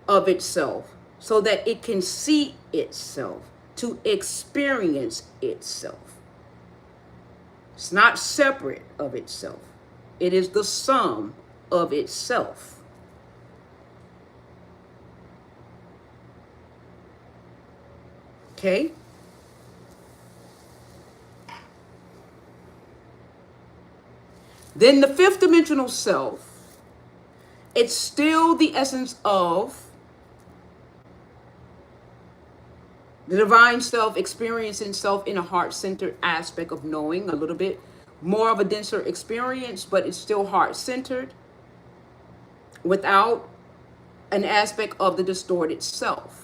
of itself so that it can see itself, to experience itself. It's not separate of itself. It is the sum of itself. Okay? Then the fifth dimensional self, it's still the essence of the divine self experiencing self in a heart-centered aspect of knowing, a little bit more of a denser experience, but it's still heart-centered without an aspect of the distorted self.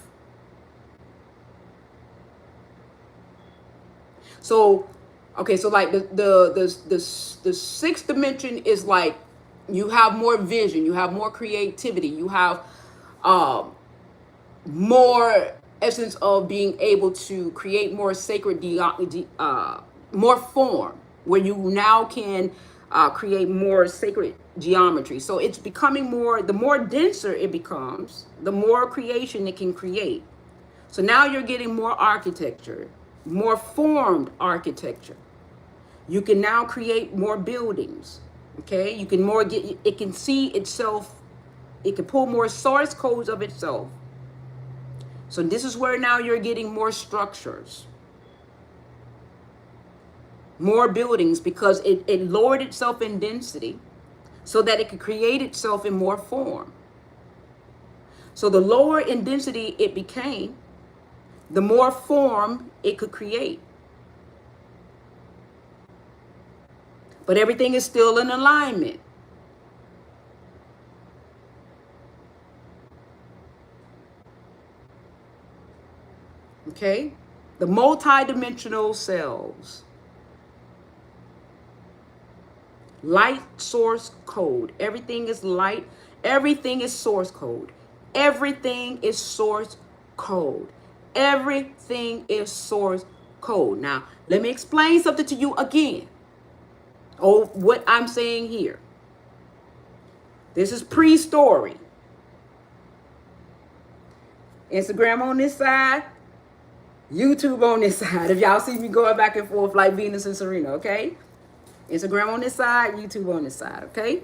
So, okay, so like the sixth dimension is like you have more vision, you have more creativity, you have more essence of being able to create more sacred, more form, where you now can create more sacred geometry. So it's becoming more, the more denser it becomes, the more creation it can create. So now you're getting more architecture, more formed architecture. You can now create more buildings. Okay, you can more get, it can see itself, it can pull more source codes of itself. So this is where now you're getting more structures, more buildings, because it lowered itself in density so that it could create itself in more form. So the lower in density it became, the more form it could create. But everything is still in alignment. Okay? The multi-dimensional selves. Light source code. Everything is light. Everything is source code. Everything is source code. Everything is source code. Now, let me explain something to you again. Oh, what I'm saying here. This is pre-story. Instagram on this side, YouTube on this side. If y'all see me going back and forth like Venus and Serena, okay? Instagram on this side, YouTube on this side, okay?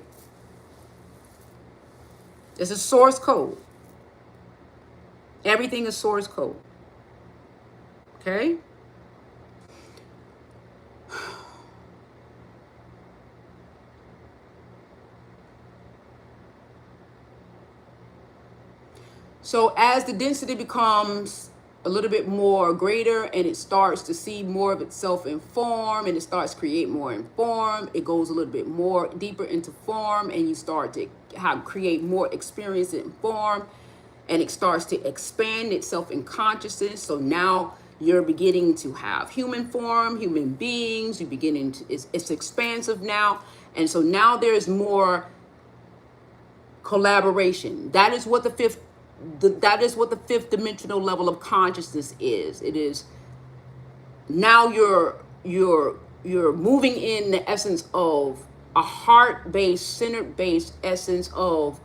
This is source code. Everything is source code. Okay? So as the density becomes a little bit more greater and it starts to see more of itself in form and it starts to create more in form, it goes a little bit more deeper into form and you start to create more experience in form and it starts to expand itself in consciousness. So now you're beginning to have human form, human beings, you're beginning to, it's expansive now. And so now there's more collaboration. That is what the fifth dimensional level of consciousness is. It is now you're moving in the essence of a heart-based, centered-based essence of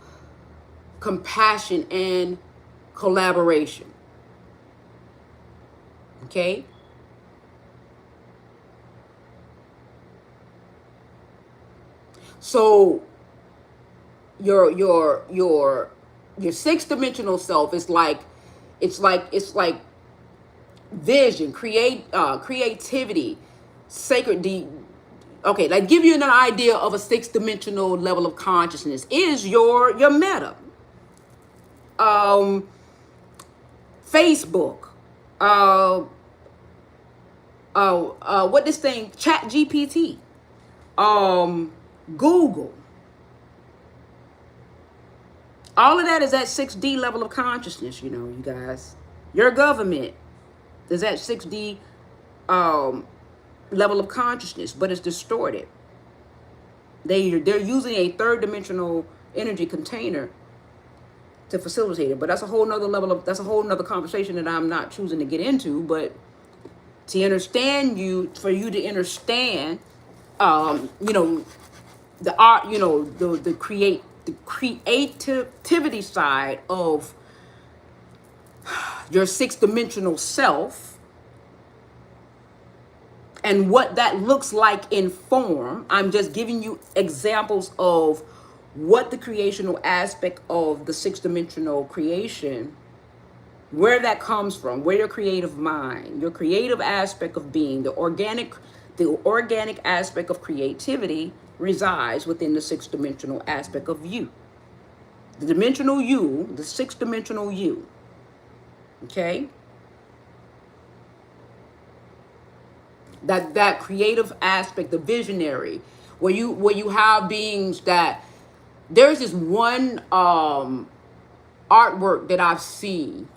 compassion and collaboration. Okay? So your sixth dimensional self is like vision, creativity, sacred okay, like give you an idea of a sixth dimensional level of consciousness is your meta. Facebook, what this thing, Chat GPT, Google. All of that is at 6D level of consciousness, you know, you guys. Your government is at 6D level of consciousness, but it's distorted. They're using a third dimensional energy container to facilitate it, but that's a whole nother that's a whole nother conversation that I'm not choosing to get into. But to understand for you to understand, you know, the art, you know, the creativity side of your sixth dimensional self and what that looks like in form. I'm just giving you examples of what the creational aspect of the sixth dimensional creation, where that comes from, where your creative mind, your creative aspect of being, the organic aspect of creativity resides within the sixth dimensional aspect of you. The dimensional you, the sixth dimensional you. Okay? That creative aspect, the visionary, where you have beings that there's this one artwork that I've seen,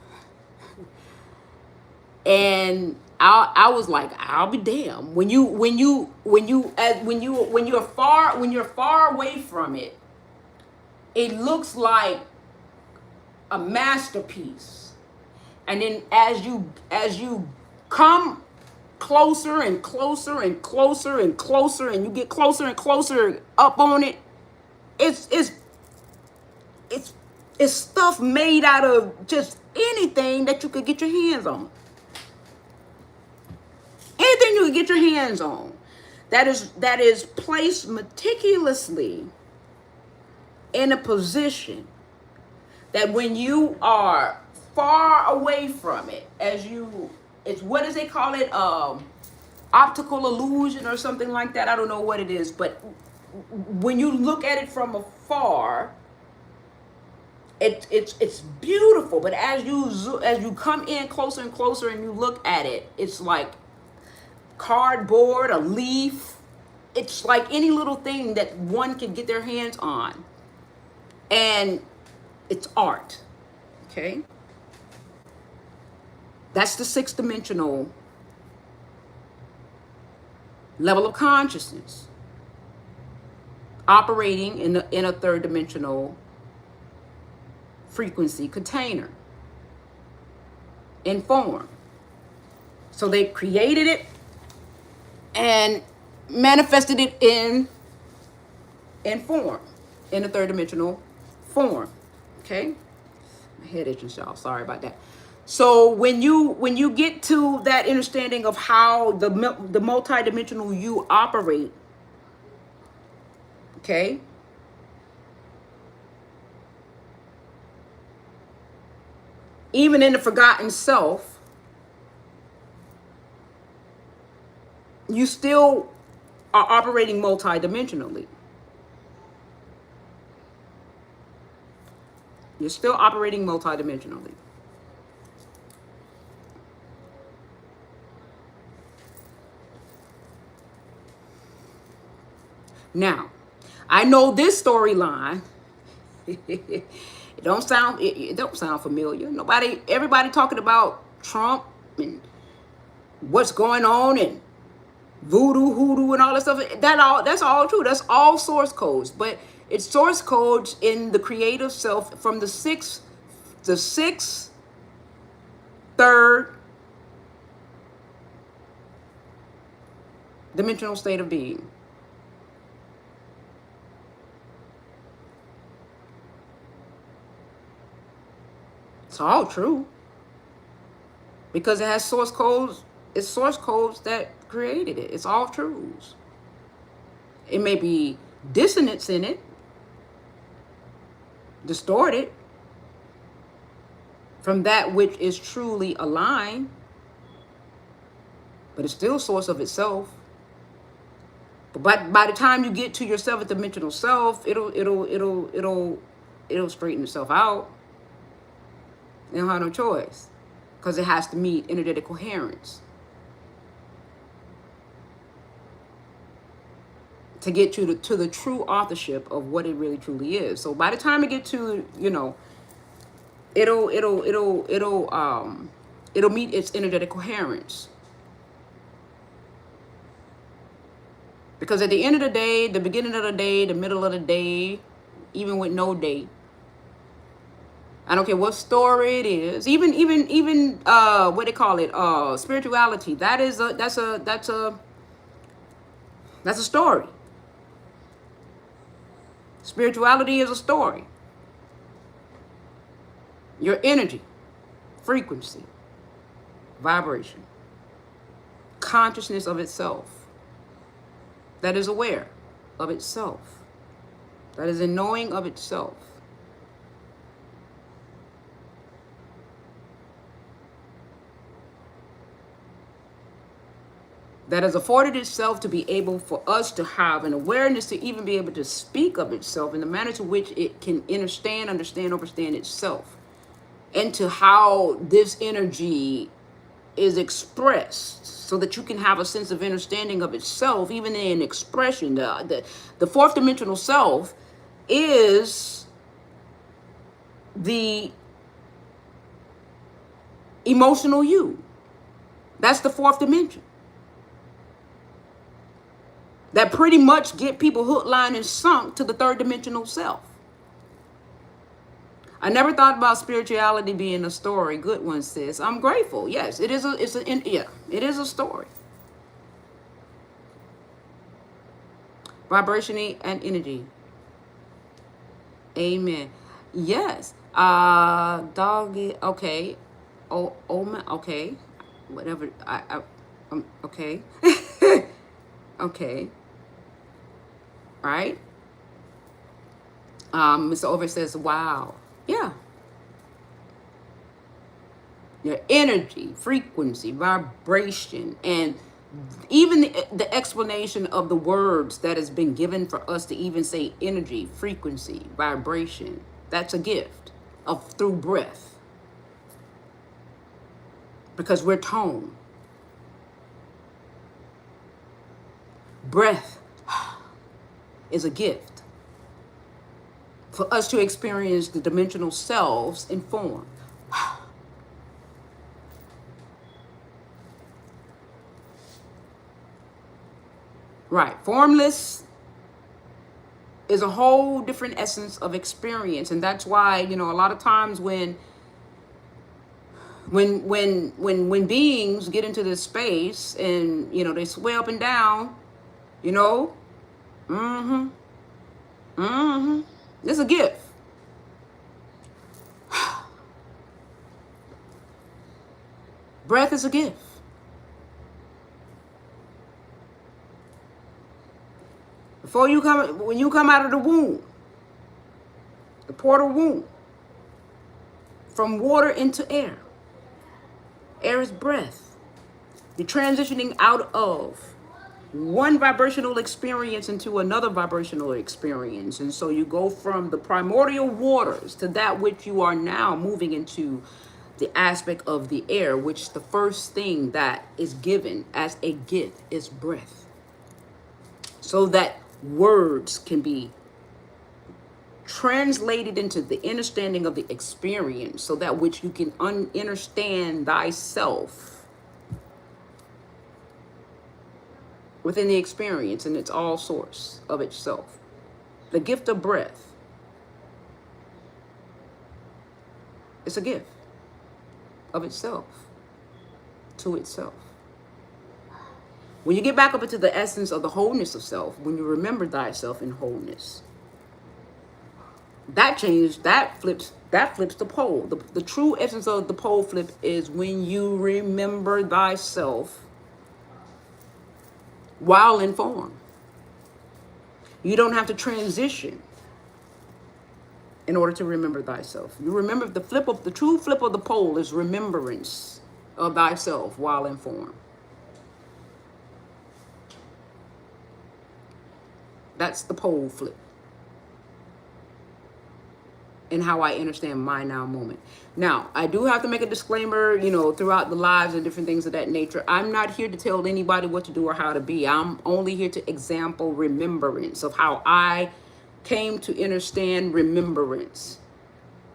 and I was like, I'll be damned. When you're far away from it, it looks like a masterpiece, and then as you come closer and closer and closer and closer, and you get closer and closer up on it, it's stuff made out of just anything that you could get your hands on. Anything you can get your hands on that is placed meticulously in a position that when you are far away from it, it's what does they call it? Optical illusion or something like that. I don't know what it is, but when you look at it from afar, it's beautiful. But as you come in closer and closer and you look at it, it's like cardboard, a leaf. It's like any little thing that one can get their hands on, and it's art. Okay, that's the sixth dimensional level of consciousness, operating in a third dimensional frequency container in form. So they created it and manifested it in form, in a third dimensional form. Okay, my head itching, y'all. Sorry about that. So when you get to that understanding of how the multi-dimensional you operate, okay, even in the forgotten self, you still are operating multi-dimensionally. You're still operating multi-dimensionally. Now, I know this storyline. It don't sound familiar. Everybody talking about Trump and what's going on and voodoo, hoodoo, and all that stuff. That's all true. That's all source codes, but it's source codes in the creative self from the sixth, third dimensional state of being. It's all true because it has source codes. It's source codes that created it. It's all truths. It may be dissonance in it, distorted from that which is truly aligned, but it's still source of itself. But by the time you get to your seventh dimensional self, it'll straighten itself out. You don't have no choice because it has to meet energetic coherence to get to the true authorship of what it really truly is. So by the time it get to, it'll meet its energetic coherence. Because at the end of the day, the beginning of the day, the middle of the day, even with no day, I don't care what story it is, even what they call it, spirituality. That's a story. Spirituality is a story. Your energy, frequency, vibration, consciousness of itself, that is aware of itself, that is in knowing of itself. That has afforded itself to be able for us to have an awareness to even be able to speak of itself in the manner to which it can understand, overstand itself, and to how this energy is expressed so that you can have a sense of understanding of itself, even in expression. The fourth dimensional self is the emotional you. That's the fourth dimension. That pretty much get people hook, line, and sunk to the third dimensional self. I never thought about spirituality being a story. Good one, sis. I'm grateful. Yes, it is. It is a story. Vibration and energy. Amen. Yes. Doggy. Okay. Man. Okay. Whatever. Okay. Okay. Right? Mr. Over says, wow. Yeah. Your energy, frequency, vibration, and even the explanation of the words that has been given for us to even say energy, frequency, vibration. That's a gift through breath. Because we're tone. Breath is a gift for us to experience the dimensional selves in form. Right. Formless is a whole different essence of experience. And that's why, a lot of times when When beings get into this space and they sway up and down, you know, mm-hmm, mm-hmm, it's a gift. Breath is a gift. When you come out of the womb, the portal womb, from water into air. Air is breath. You're transitioning out of one vibrational experience into another vibrational experience. And so you go from the primordial waters to that which you are now moving into the aspect of the air, which the first thing that is given as a gift is breath. So that words can be translated into the understanding of the experience, so that which you can understand thyself within the experience and its all source of itself. The gift of breath. It's a gift of itself to itself. When you get back up into the essence of the wholeness of self, when you remember thyself in wholeness, that flips the pole. The true essence of the pole flip is when you remember thyself while in form. You don't have to transition in order to remember thyself. You remember the true flip of the pole is remembrance of thyself while in form. That's the pole flip. And how I understand my now moment. Now, I do have to make a disclaimer, throughout the lives and different things of that nature. I'm not here to tell anybody what to do or how to be. I'm only here to example remembrance of how I came to understand remembrance.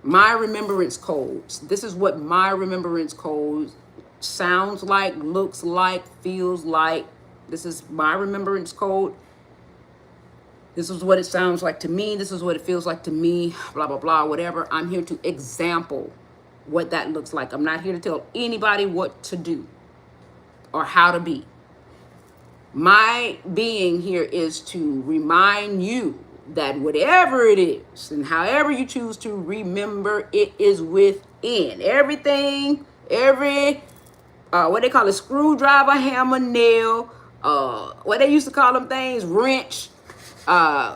My remembrance codes. This is what my remembrance code sounds like, looks like, feels like. This is my remembrance code. This is what it sounds like to me. This is what it feels like to me, blah, blah, blah, whatever. I'm here to example what that looks like. I'm not here to tell anybody what to do or how to be. My being here is to remind you that whatever it is and however you choose to remember, it is within. Everything, what they call a screwdriver, hammer, nail, what they used to call them things, wrench,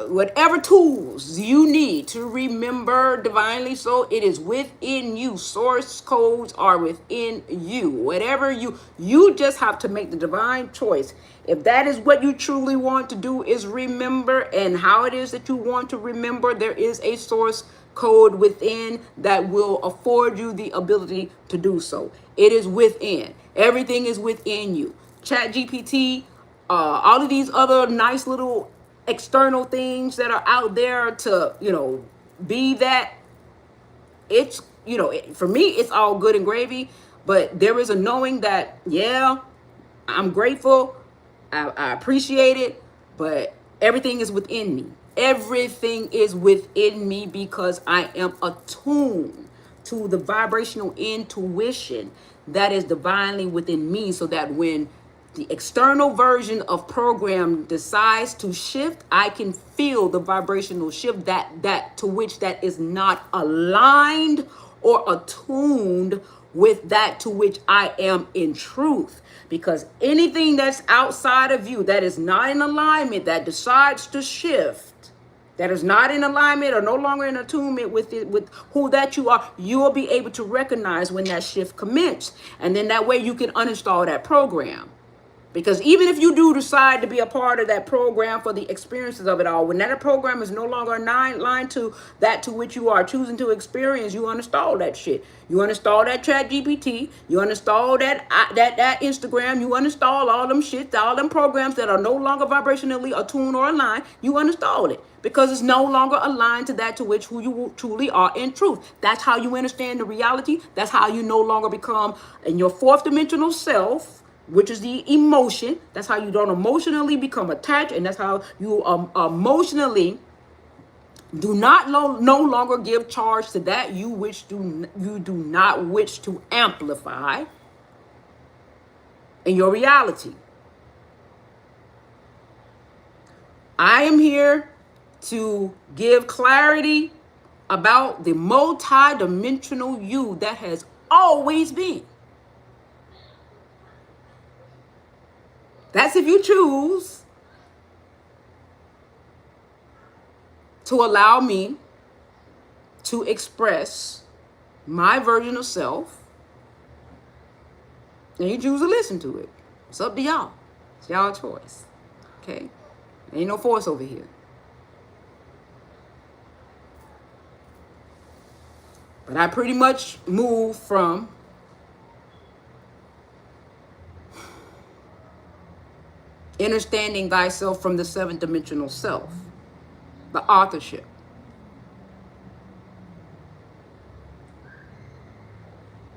whatever tools you need to remember divinely, so it is within you. Source codes are within you. Whatever you just have to make the divine choice. If that is what you truly want to do, is remember, and how it is that you want to remember, there is a source code within that will afford you the ability to do so. It is within. Everything is within you. Chat GPT, all of these other nice little external things that are out there to be that, it's for me it's all good and gravy, but there is a knowing that I'm grateful, I appreciate it, but everything is within me. Everything is within me because I am attuned to the vibrational intuition that is divinely within me, so that when the external version of program decides to shift, I can feel the vibrational shift that to which that is not aligned or attuned with that to which I am in truth. Because anything that's outside of you that is not in alignment, that decides to shift, that is not in alignment or no longer in attunement with who that you are, you will be able to recognize when that shift commenced. And then that way you can uninstall that program. Because even if you do decide to be a part of that program for the experiences of it all, when that program is no longer aligned to that to which you are choosing to experience, you uninstall that shit. You uninstall that Chat GPT. You uninstall that Instagram. You uninstall all them shit, all them programs that are no longer vibrationally attuned or aligned. You uninstall it because it's no longer aligned to that to which who you truly are in truth. That's how you understand the reality. That's how you no longer become in your fourth dimensional self, which is the emotion. That's how you don't emotionally become attached, and that's how you emotionally Do not no longer give charge to that you do not wish to amplify in your reality. I am here to give clarity about the multi-dimensional you that has always been. That's if you choose to allow me to express my version of self, and you choose to listen to it. It's up to y'all. It's y'all choice. Okay? Ain't no force over here. But I pretty much move from understanding thyself from the seventh dimensional self, the authorship.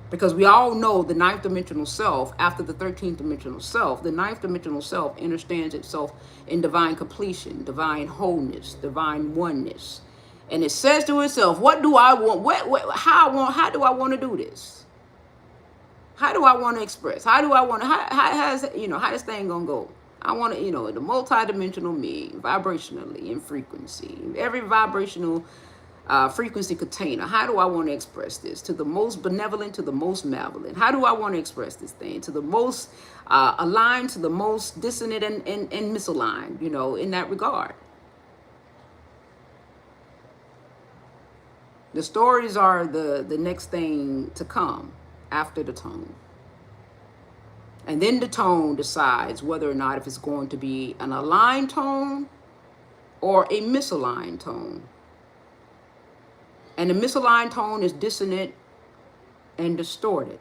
Because we all know the ninth dimensional self, after the 13th dimensional self, the ninth dimensional self understands itself in divine completion, divine wholeness, divine oneness. And it says to itself, what do I want? How do I want to do this? How do I want to express? How do I want to, how this thing going to go? I want to, the multidimensional me, vibrationally in frequency, every vibrational frequency container. How do I want to express this? To the most benevolent, to the most malevolent. How do I want to express this thing? To the most aligned, to the most dissonant and misaligned, in that regard. The stories are the next thing to come after the tone. And then the tone decides whether or not if it's going to be an aligned tone or a misaligned tone. And the misaligned tone is dissonant and distorted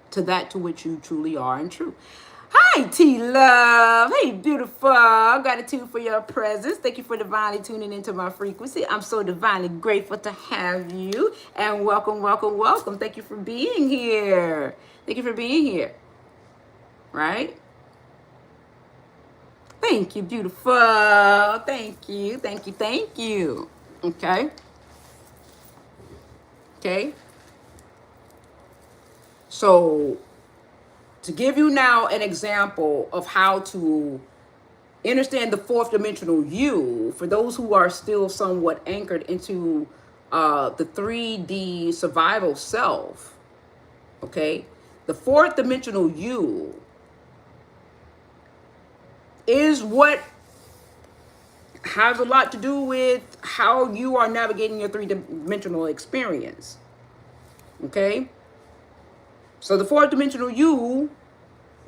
to that to which you truly are and true. Hi, T-Love. Hey, beautiful. Gratitude for your presence. Thank you for divinely tuning into my frequency. I'm so divinely grateful to have you. And welcome, welcome, welcome. Thank you for being here. Thank you for being here. Right? Thank you, beautiful. Thank you, thank you, thank you. Okay. Okay. So, to give you now an example of how to understand the fourth dimensional you, for those who are still somewhat anchored into the 3D survival self, okay, the fourth dimensional you is what has a lot to do with how you are navigating your three-dimensional experience. Okay? So the fourth dimensional you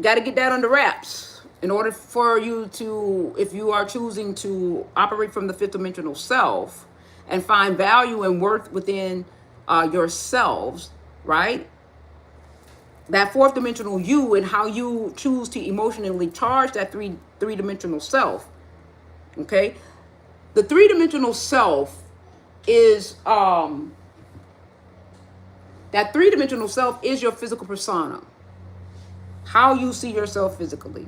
got to get that under wraps in order for you to, if you are choosing to operate from the fifth dimensional self and find value and worth within yourselves, right? That fourth dimensional you and how you choose to emotionally charge that three-dimensional self. Okay, the three-dimensional self is that three-dimensional self is your physical persona, how you see yourself physically.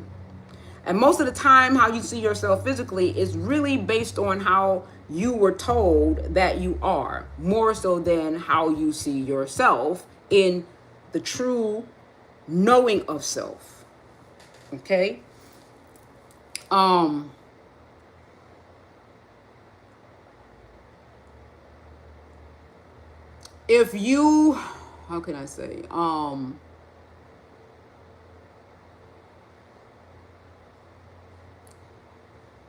And most of the time, how you see yourself physically is really based on how you were told that you are, more so than how you see yourself in the true knowing of self. Okay. If you, how can I say,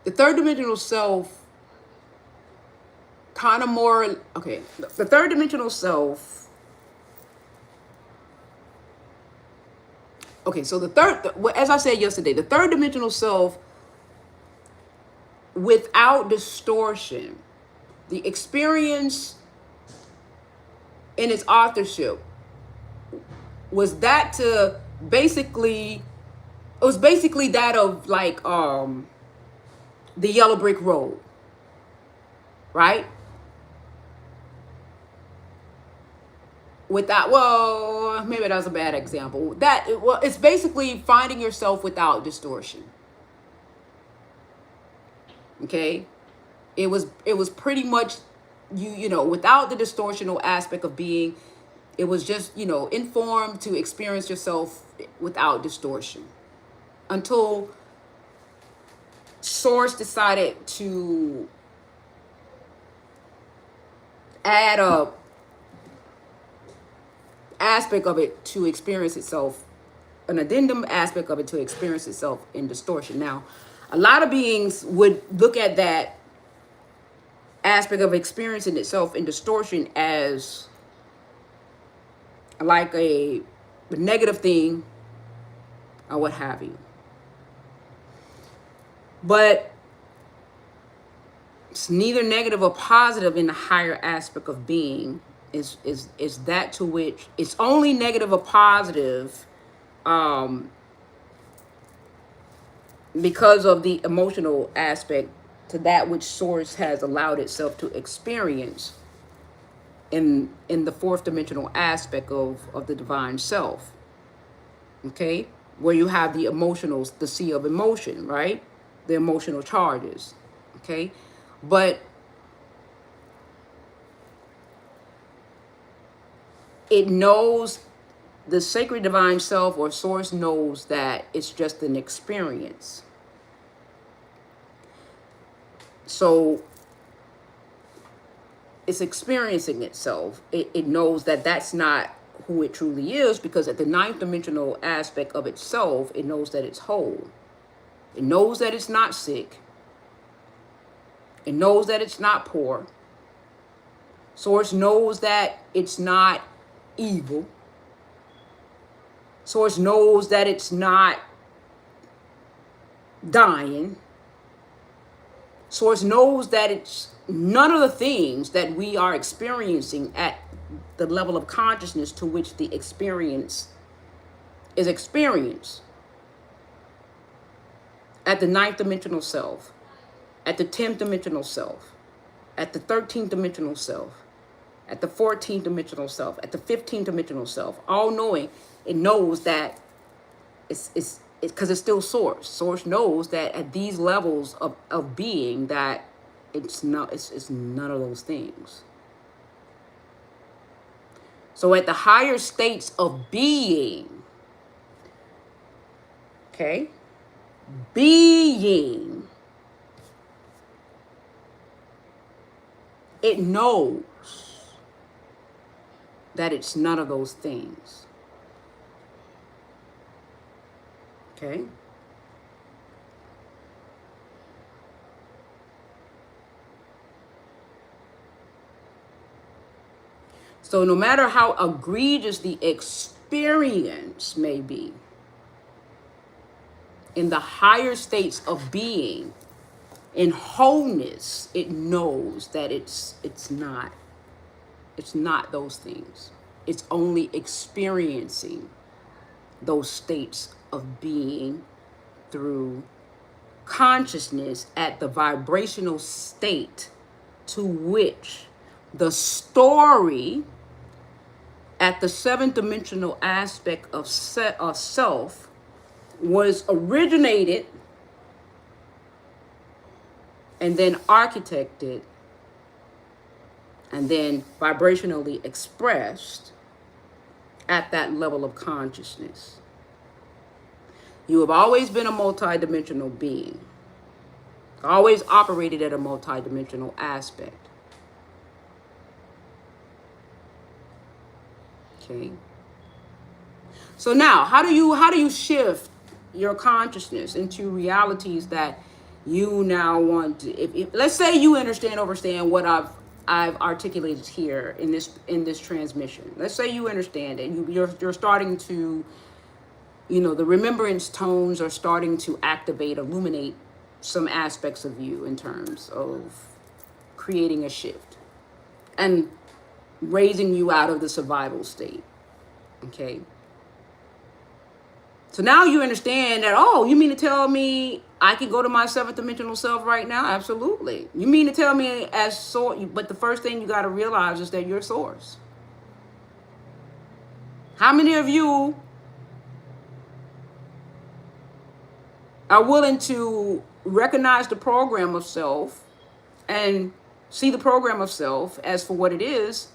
the third dimensional self kind of more, okay, the third dimensional self, okay, so as I said yesterday, the third dimensional self, without distortion, the experience in its authorship was that to basically, it was basically that of like the yellow brick road, right? Without, well, maybe that was a bad example. It's basically finding yourself without distortion. Okay, it was pretty much without the distortional aspect of being, it was just, informed to experience yourself without distortion until Source decided to add a aspect of it to experience itself, an addendum aspect of it to experience itself in distortion. Now, a lot of beings would look at that aspect of experiencing itself in distortion as like a negative thing or what have you. But it's neither negative or positive in the higher aspect of being. Is that to which it's only negative or positive because of the emotional aspect to that which Source has allowed itself to experience in the fourth dimensional aspect of the divine self. Okay, where you have the emotionals, the sea of emotion, right? The emotional charges. Okay, but it knows, the sacred divine self or Source knows that it's just an experience. So it's experiencing itself. It knows that that's not who it truly is, because at the ninth dimensional aspect of itself, it knows that it's whole. It knows that it's not sick. It knows that it's not poor. Source knows that it's not evil. Source knows that it's not dying. Source knows that it's none of the things that we are experiencing at the level of consciousness to which the experience is experienced. At the ninth dimensional self, at the 10th dimensional self, at the 13th dimensional self, at the 14th dimensional self, at the 15th dimensional self, all knowing, it knows that it's because it's still Source. Source knows that at these levels of being that it's none of those things. So at the higher states of being, okay, being, it knows that it's none of those things. Okay? So no matter how egregious the experience may be, in the higher states of being, in wholeness, it knows that it's not those things. It's only experiencing those states of being through consciousness at the vibrational state to which the story at the seventh dimensional aspect of self was originated and then architected and then vibrationally expressed at that level of consciousness. You have always been a multidimensional being, always operated at a multidimensional aspect. Okay. So now, how do you shift your consciousness into realities that you now want to? If let's say you understand what I've articulated here in this transmission. Let's say you understand it. You're starting to, the remembrance tones are starting to activate, illuminate some aspects of you in terms of creating a shift and raising you out of the survival state. Okay. So now you understand that, oh, you mean to tell me I can go to my seventh dimensional self right now? Absolutely. You mean to tell me as Source, but the first thing you got to realize is that you're Source. How many of you are willing to recognize the program of self and see the program of self as for what it is,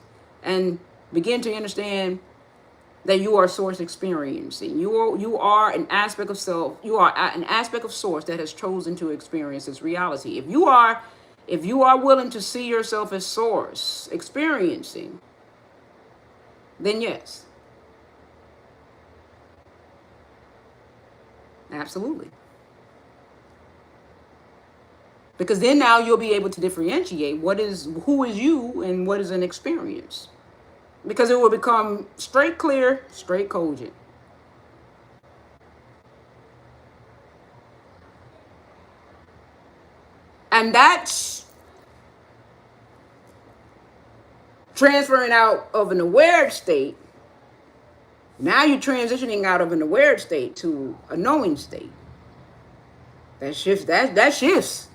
and begin to understand that you are source experiencing. You are an aspect of self. You are an aspect of source that has chosen to experience this reality. If you are willing to see yourself as source experiencing, then yes, absolutely. Because then now you'll be able to differentiate who is you and what is an experience. Because it will become straight clear, straight cogent. And that's transferring out of an aware state. Now you're transitioning out of an aware state to a knowing state. That shifts. That shifts.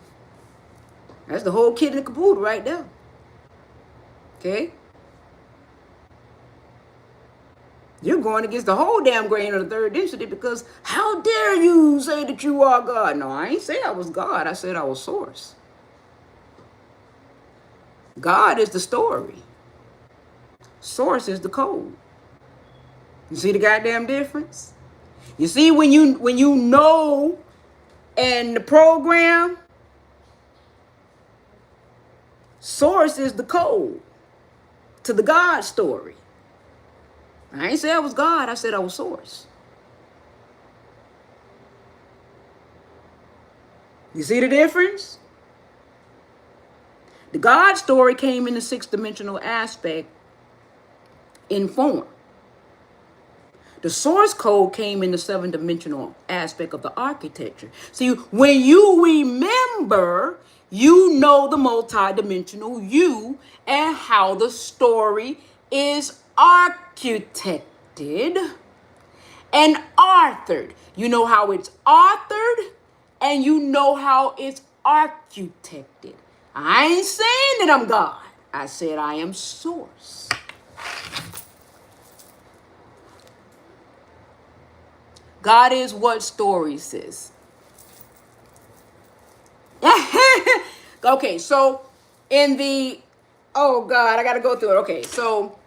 That's the whole kid in the caboodle right there. Okay? You're going against the whole damn grain of the third density, because how dare you say that you are God? No, I ain't say I was God. I said I was source. God is the story. Source is the code. You see the goddamn difference? You see when you know and the program, source is the code to the God story. I ain't say I was God, I said I was source. You see the difference? The God story came in the sixth dimensional aspect in form. The source code came in the seven dimensional aspect of the architecture. See, when you remember, you know the multi-dimensional you and how the story is architected and authored. You know how it's authored and you know how it's architected. I ain't saying that I'm God. I said I am source. God is what story says. Okay, so in the, oh God, I gotta go through it. Okay, so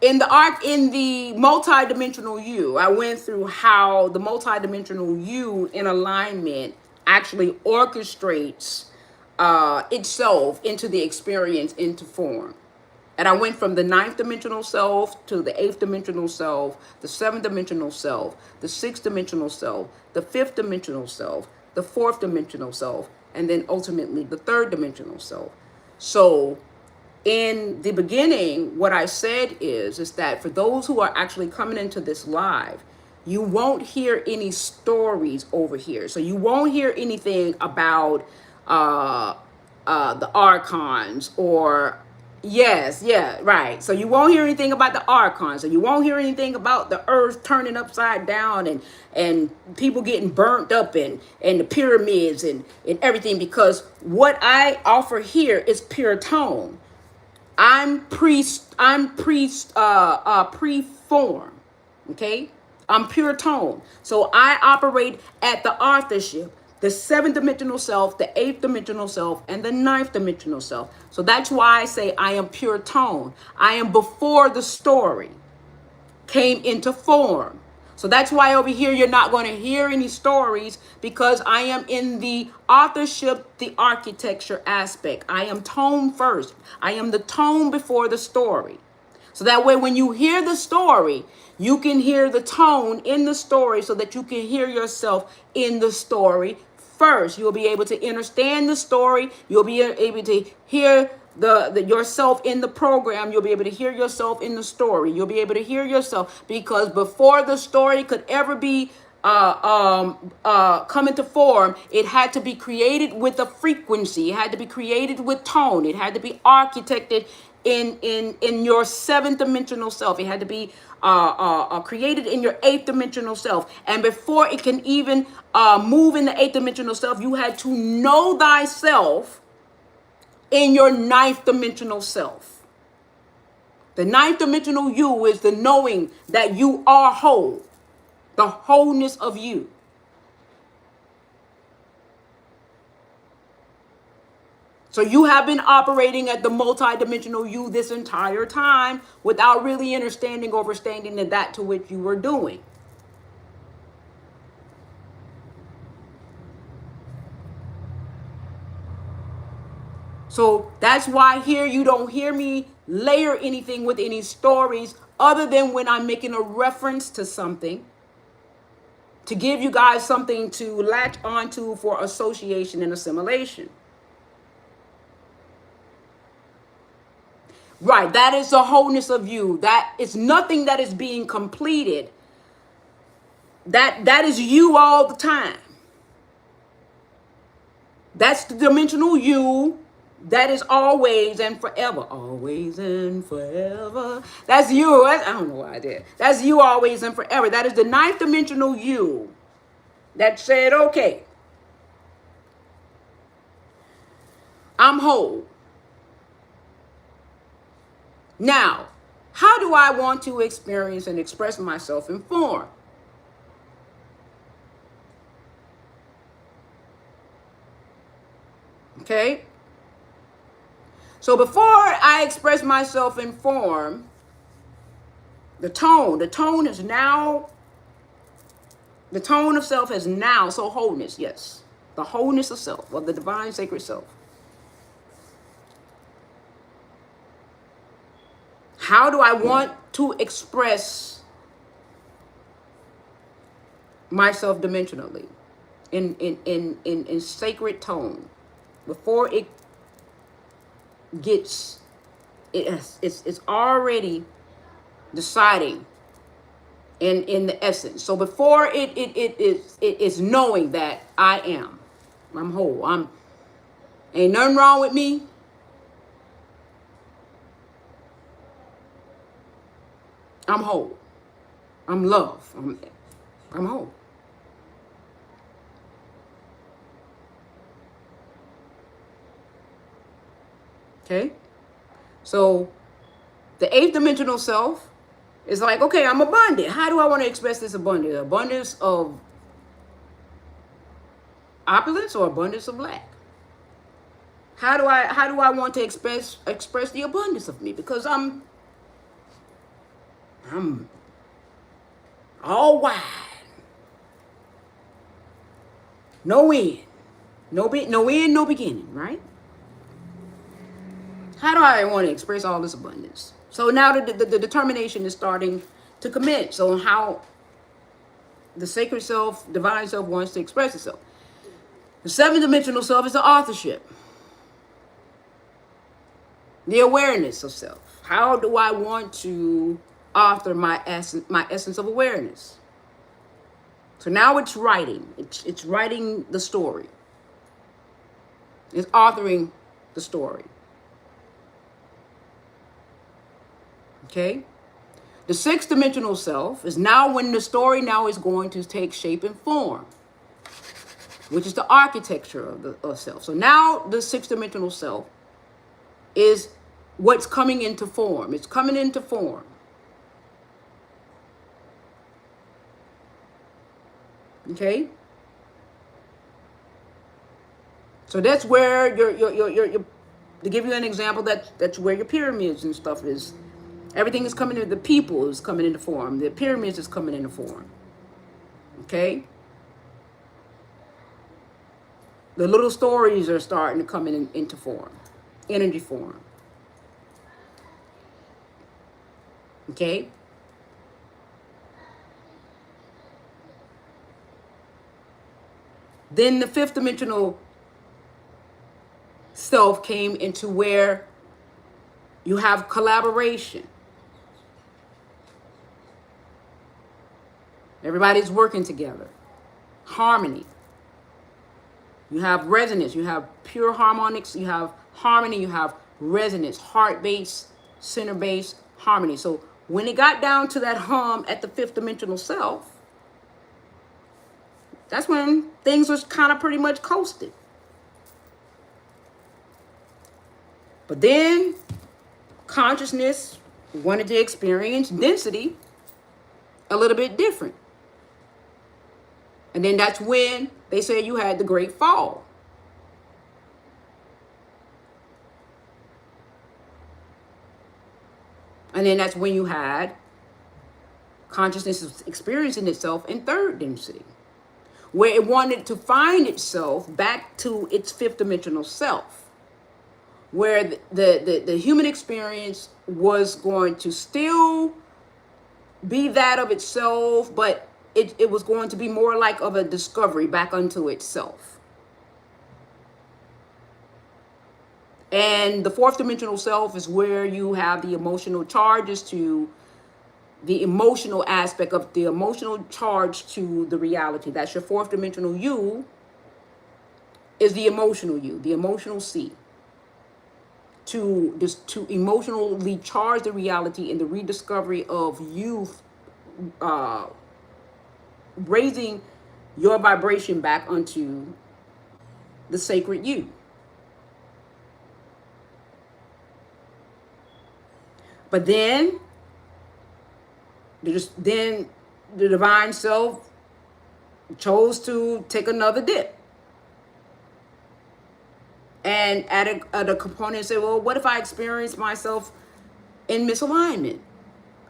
in the multi-dimensional you, I went through how the multi-dimensional you in alignment actually orchestrates itself into the experience, into form. And I went from the ninth dimensional self to the eighth dimensional self, the seventh dimensional self, the sixth dimensional self, the fifth dimensional self, the fourth dimensional self, and then ultimately the third dimensional self. So in the beginning, what I said is that for those who are actually coming into this live, you won't hear any stories over here. So you won't hear anything about the archons or yes, yeah, right. So you won't hear anything about the archons. So you won't hear anything about the earth turning upside down and people getting burnt up and the pyramids and everything, because what I offer here is pure tone. I'm preform. Okay? I'm pure tone. So I operate at the authorship, the seventh dimensional self, the eighth dimensional self, and the ninth dimensional self. So that's why I say I am pure tone. I am before the story came into form. So that's why over here you're not going to hear any stories, because I am in the authorship, the architecture aspect. I am tone first. I am the tone before the story. So that way when you hear the story, you can hear the tone in the story so that you can hear yourself in the story first. You'll be able to understand the story. You'll be able to hear the yourself in the program. You'll be able to hear yourself in the story. You'll be able to hear yourself, because before the story could ever be come into form, it had to be created with a frequency. It had to be created with tone. It had to be architected in your seventh dimensional self. It had to be created in your eighth dimensional self. And before it can even move in the eighth dimensional self, you had to know thyself in your ninth dimensional self. The ninth dimensional you is the knowing that you are whole, the wholeness of you. So you have been operating at the multidimensional you this entire time without really understanding, overstanding that to which you were doing. So that's why here you don't hear me layer anything with any stories other than when I'm making a reference to something to give you guys something to latch onto for association and assimilation. Right, that is the wholeness of you. That is nothing that is being completed. That is you all the time. That's the dimensional you that is always and forever. Always and forever. That's you. I don't know why I did. That's you always and forever. That is the ninth dimensional you that said, okay, I'm whole. Now, how do I want to experience and express myself in form? Okay? So before I express myself in form, the tone is now, the tone of self is now, so wholeness, yes. The wholeness of self, of the divine sacred self. How do I want to express myself dimensionally in sacred tone before it gets it's already deciding in the essence. So before it is knowing that I'm whole, ain't nothing wrong with me. I'm whole. I'm love. I'm whole. Okay? So the eighth dimensional self is like, okay, I'm abundant. How do I want to express this abundance? Abundance of opulence or abundance of lack? How do I want to express the abundance of me? Because I'm all wide. No end. No end, no beginning, right? How do I want to express all this abundance? So now the determination is starting to commence. So how the sacred self, divine self wants to express itself. The seventh dimensional self is the authorship. The awareness of self. How do I want to author my essence of awareness? So now it's writing. It's writing the story. It's authoring the story. Okay? The sixth dimensional self is now when the story now is going to take shape and form, which is the architecture of self. So now the sixth dimensional self is what's coming into form. It's coming into form. Okay? So that's where your to give you an example, that's where your pyramids and stuff is. Everything is coming into, the people is coming into form. The pyramids is coming into form. Okay? The little stories are starting to come into form. Energy form. Okay? Then the fifth dimensional self came into where you have collaboration. Everybody's working together. Harmony. You have resonance. You have pure harmonics. You have harmony. You have resonance. Heart base, center base, harmony. So when it got down to that hum at the fifth dimensional self, that's when things was kind of pretty much coasted. But then consciousness wanted to experience density a little bit different. And then that's when they said you had the great fall. And then that's when you had consciousness experiencing itself in third density, where it wanted to find itself back to its fifth dimensional self, where the human experience was going to still be that of itself, but it was going to be more like of a discovery back unto itself. And the fourth dimensional self is where you have the emotional charges to the emotional aspect of the emotional charge to the reality. That's your fourth dimensional you, is the emotional you, the emotional C. To emotionally charge the reality in the rediscovery of youth, raising your vibration back onto the sacred you. But then the divine self chose to take another dip and add a component and say, well, what if I experience myself in misalignment?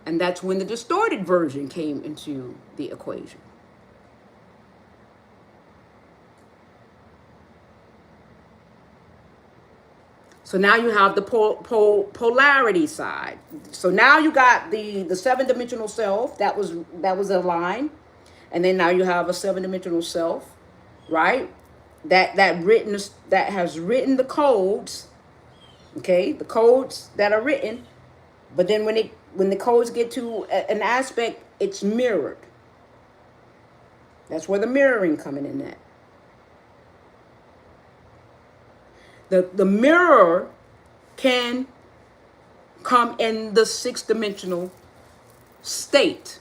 And that's when the distorted version came into the equation. So now you have the polarity side. So now you got the seven dimensional self that was aligned, and then now you have a seven dimensional self, right? That has written the codes, okay, the codes that are written, but then when the codes get to an aspect, it's mirrored. That's where the mirroring coming in at. The mirror can come in the sixth dimensional state.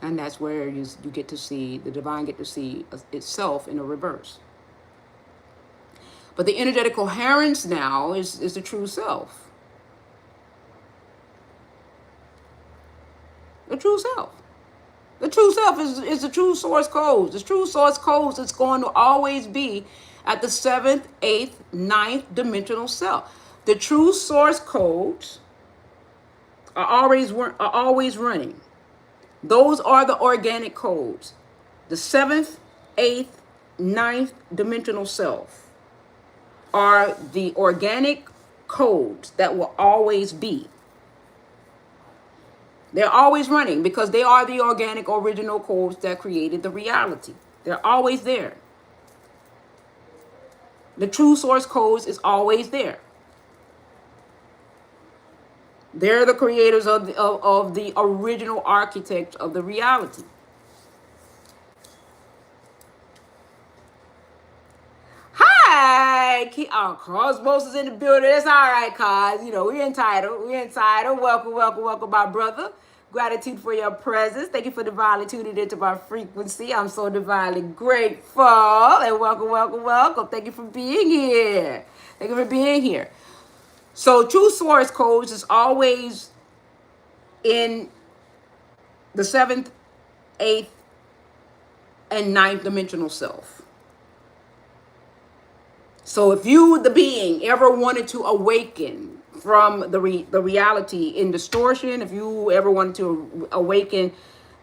And that's where you get to see, the divine get to see itself in a reverse. But the energetic coherence now is the true self. The true self. The true self is the true source codes. The true source codes is going to always be at the seventh, eighth, ninth dimensional self. The true source codes are always running. Those are the organic codes. The seventh, eighth, ninth dimensional self are the organic codes that will always be. They're always running because they are the organic original codes that created the reality. They're always there. The true source codes is always there. They're the creators of the original architect of the reality. Hi, Cosmos is in the building. It's all right, Cos. You know, we're entitled. Welcome, welcome, welcome, my brother. Gratitude for your presence. Thank you for divinely tuning into my frequency. I'm so divinely grateful. And welcome, welcome, welcome. Thank you for being here. Thank you for being here. So true source codes is always in the seventh, eighth, and ninth dimensional self. So if you, the being, ever wanted to awaken from the reality in distortion, if you ever wanted to awaken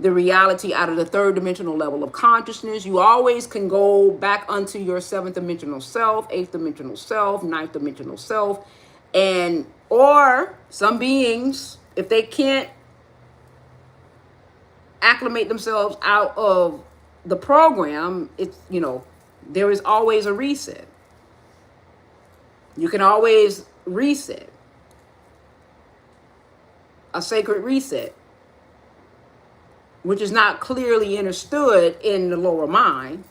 the reality out of the third dimensional level of consciousness, you always can go back unto your seventh dimensional self, eighth dimensional self, ninth dimensional self, and or some beings, if they can't acclimate themselves out of the program, it's, you know, there is always a reset. You can always reset. A sacred reset, which is not clearly understood in the lower mind.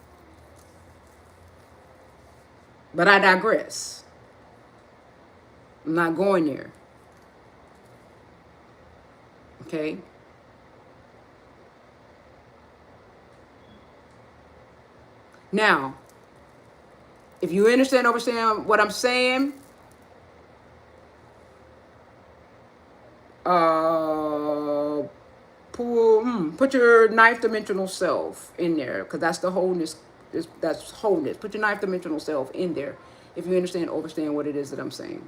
But I digress. I'm not going there. Okay? Now, if you understand what I'm saying, put your ninth dimensional self in there, because that's the wholeness that's wholeness. Put your ninth dimensional self in there if you understand what it is that I'm saying.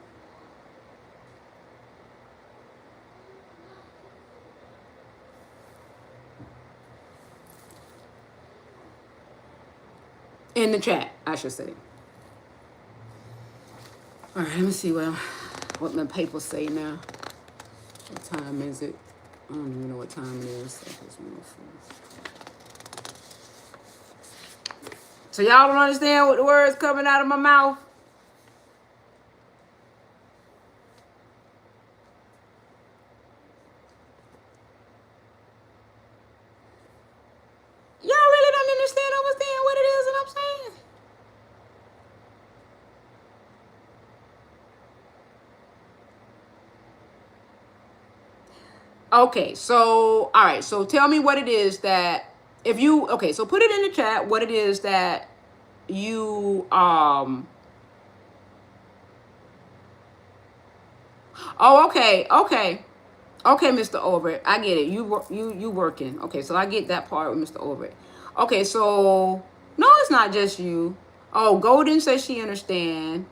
In the chat, I should say. All right, let me see what my papers say now. What time is it? I don't even know what time it is. So y'all don't understand what the words coming out of my mouth? Y'all really don't understand what it is that I'm saying? Okay, so, all right, so tell me what it is that, okay, so put it in the chat, what it is that you, oh, okay, Mr. Overett, I get it, you working, okay, so I get that part with Mr. Overett. Okay, so, no, it's not just you. Oh, Golden says she understand.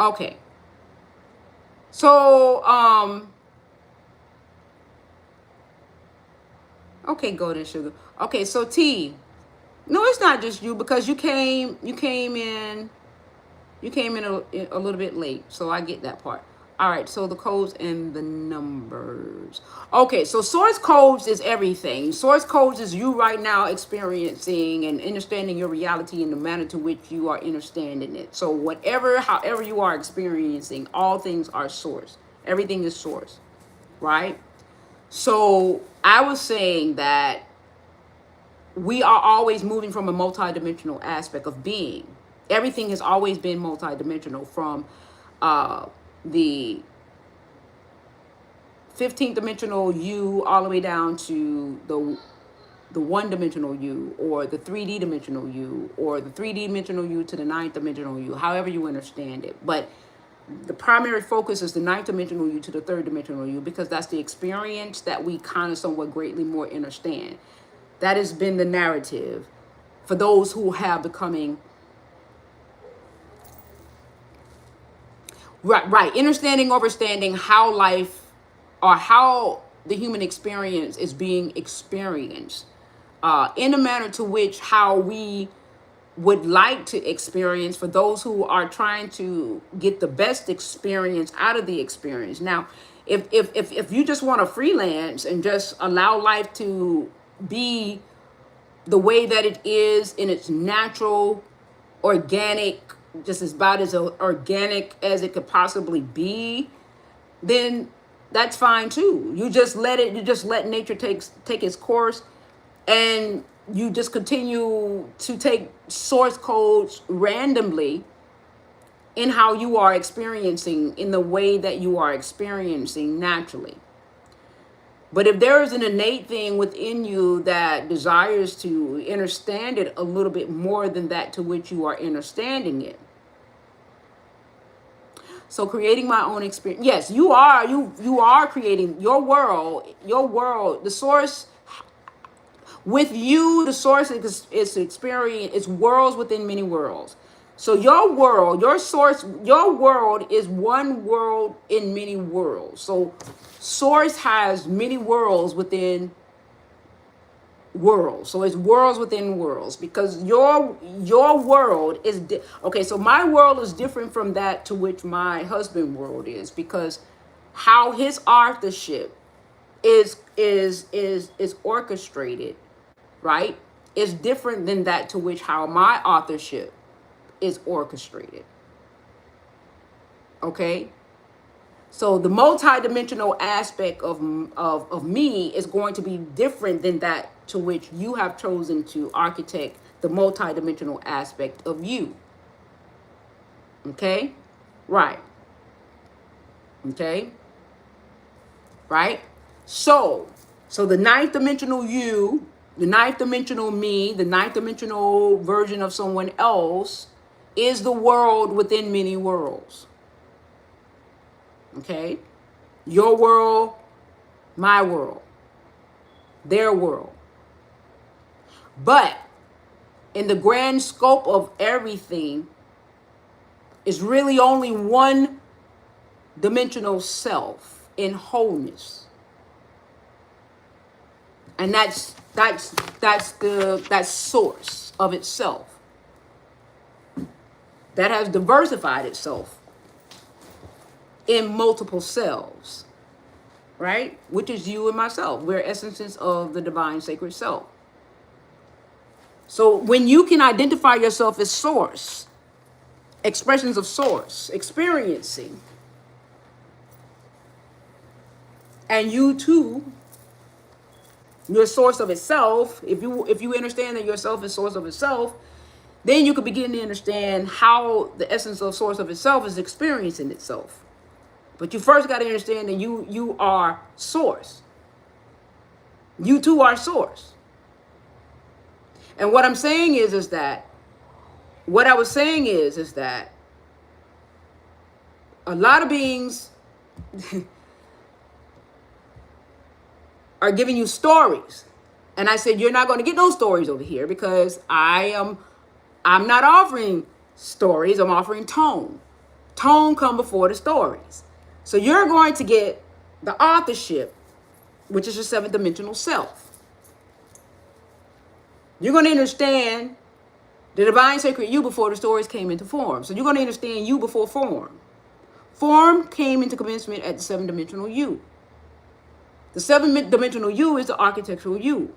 Okay. So, okay, Golden Sugar. Okay, so T, no, it's not just you because you came in a little bit late, so I get that part. All right, so the codes and the numbers. Okay, so source codes is everything. Source codes is you right now experiencing and understanding your reality in the manner to which you are understanding it. So however you are experiencing, all things are source. Everything is source, right? So I was saying that we are always moving from a multidimensional aspect of being. Everything has always been multidimensional, from the 15th dimensional you all the way down to the one-dimensional you, or the 3D dimensional you, or the 3D dimensional you to the ninth dimensional you, however you understand it. But the primary focus is the ninth dimensional you to the third dimensional you, because that's the experience that we kind of somewhat greatly more understand. That has been the narrative for those who have becoming right, understanding, understanding how life, or how the human experience is being experienced, in a manner to which how we would like to experience, for those who are trying to get the best experience out of the experience. Now, if you just want to freelance and just allow life to be the way that it is in its natural, organic, just as about as organic as it could possibly be, then that's fine too. You just let nature take its course, and you just continue to take source codes randomly in how you are experiencing, in the way that you are experiencing naturally. But if there is an innate thing within you that desires to understand it a little bit more than that to which you are understanding it. So creating my own experience. Yes, you are creating your world, the source. With you, the source is experience, it's worlds within many worlds. So your world, your source, your world is one world in many worlds. So source has many worlds within worlds. So it's worlds within worlds, because your world is okay. So my world is different from that to which my husband world is, because how his authorship is orchestrated, right, is different than that to which how my authorship is orchestrated. Okay, so the multidimensional aspect of me is going to be different than that to which you have chosen to architect the multidimensional aspect of you. Okay, right. Okay, right. So the ninth dimensional you, the ninth dimensional me, the ninth dimensional version of someone else is the world within many worlds. Okay? Your world, my world, their world. But in the grand scope of everything, it's really only one dimensional self in wholeness. And that's source of itself. That has diversified itself in multiple selves, right? Which is you and myself. We're essences of the divine sacred self. So when you can identify yourself as source, expressions of source, experiencing, and you too, your source of itself, if you understand that yourself is source of itself, then you can begin to understand how the essence of source of itself is experiencing itself. But you first got to understand that you are source. You too are source. And what I'm saying is that what I was saying is that a lot of beings are giving you stories. And I said, you're not going to get no stories over here because I'm not offering stories. I'm offering tone. Tone come before the stories. So you're going to get the authorship, which is your seventh dimensional self. You're going to understand the divine sacred you before the stories came into form. So you're going to understand you before form. Form came into commencement at the seventh dimensional you. The seventh dimensional you is the architectural you.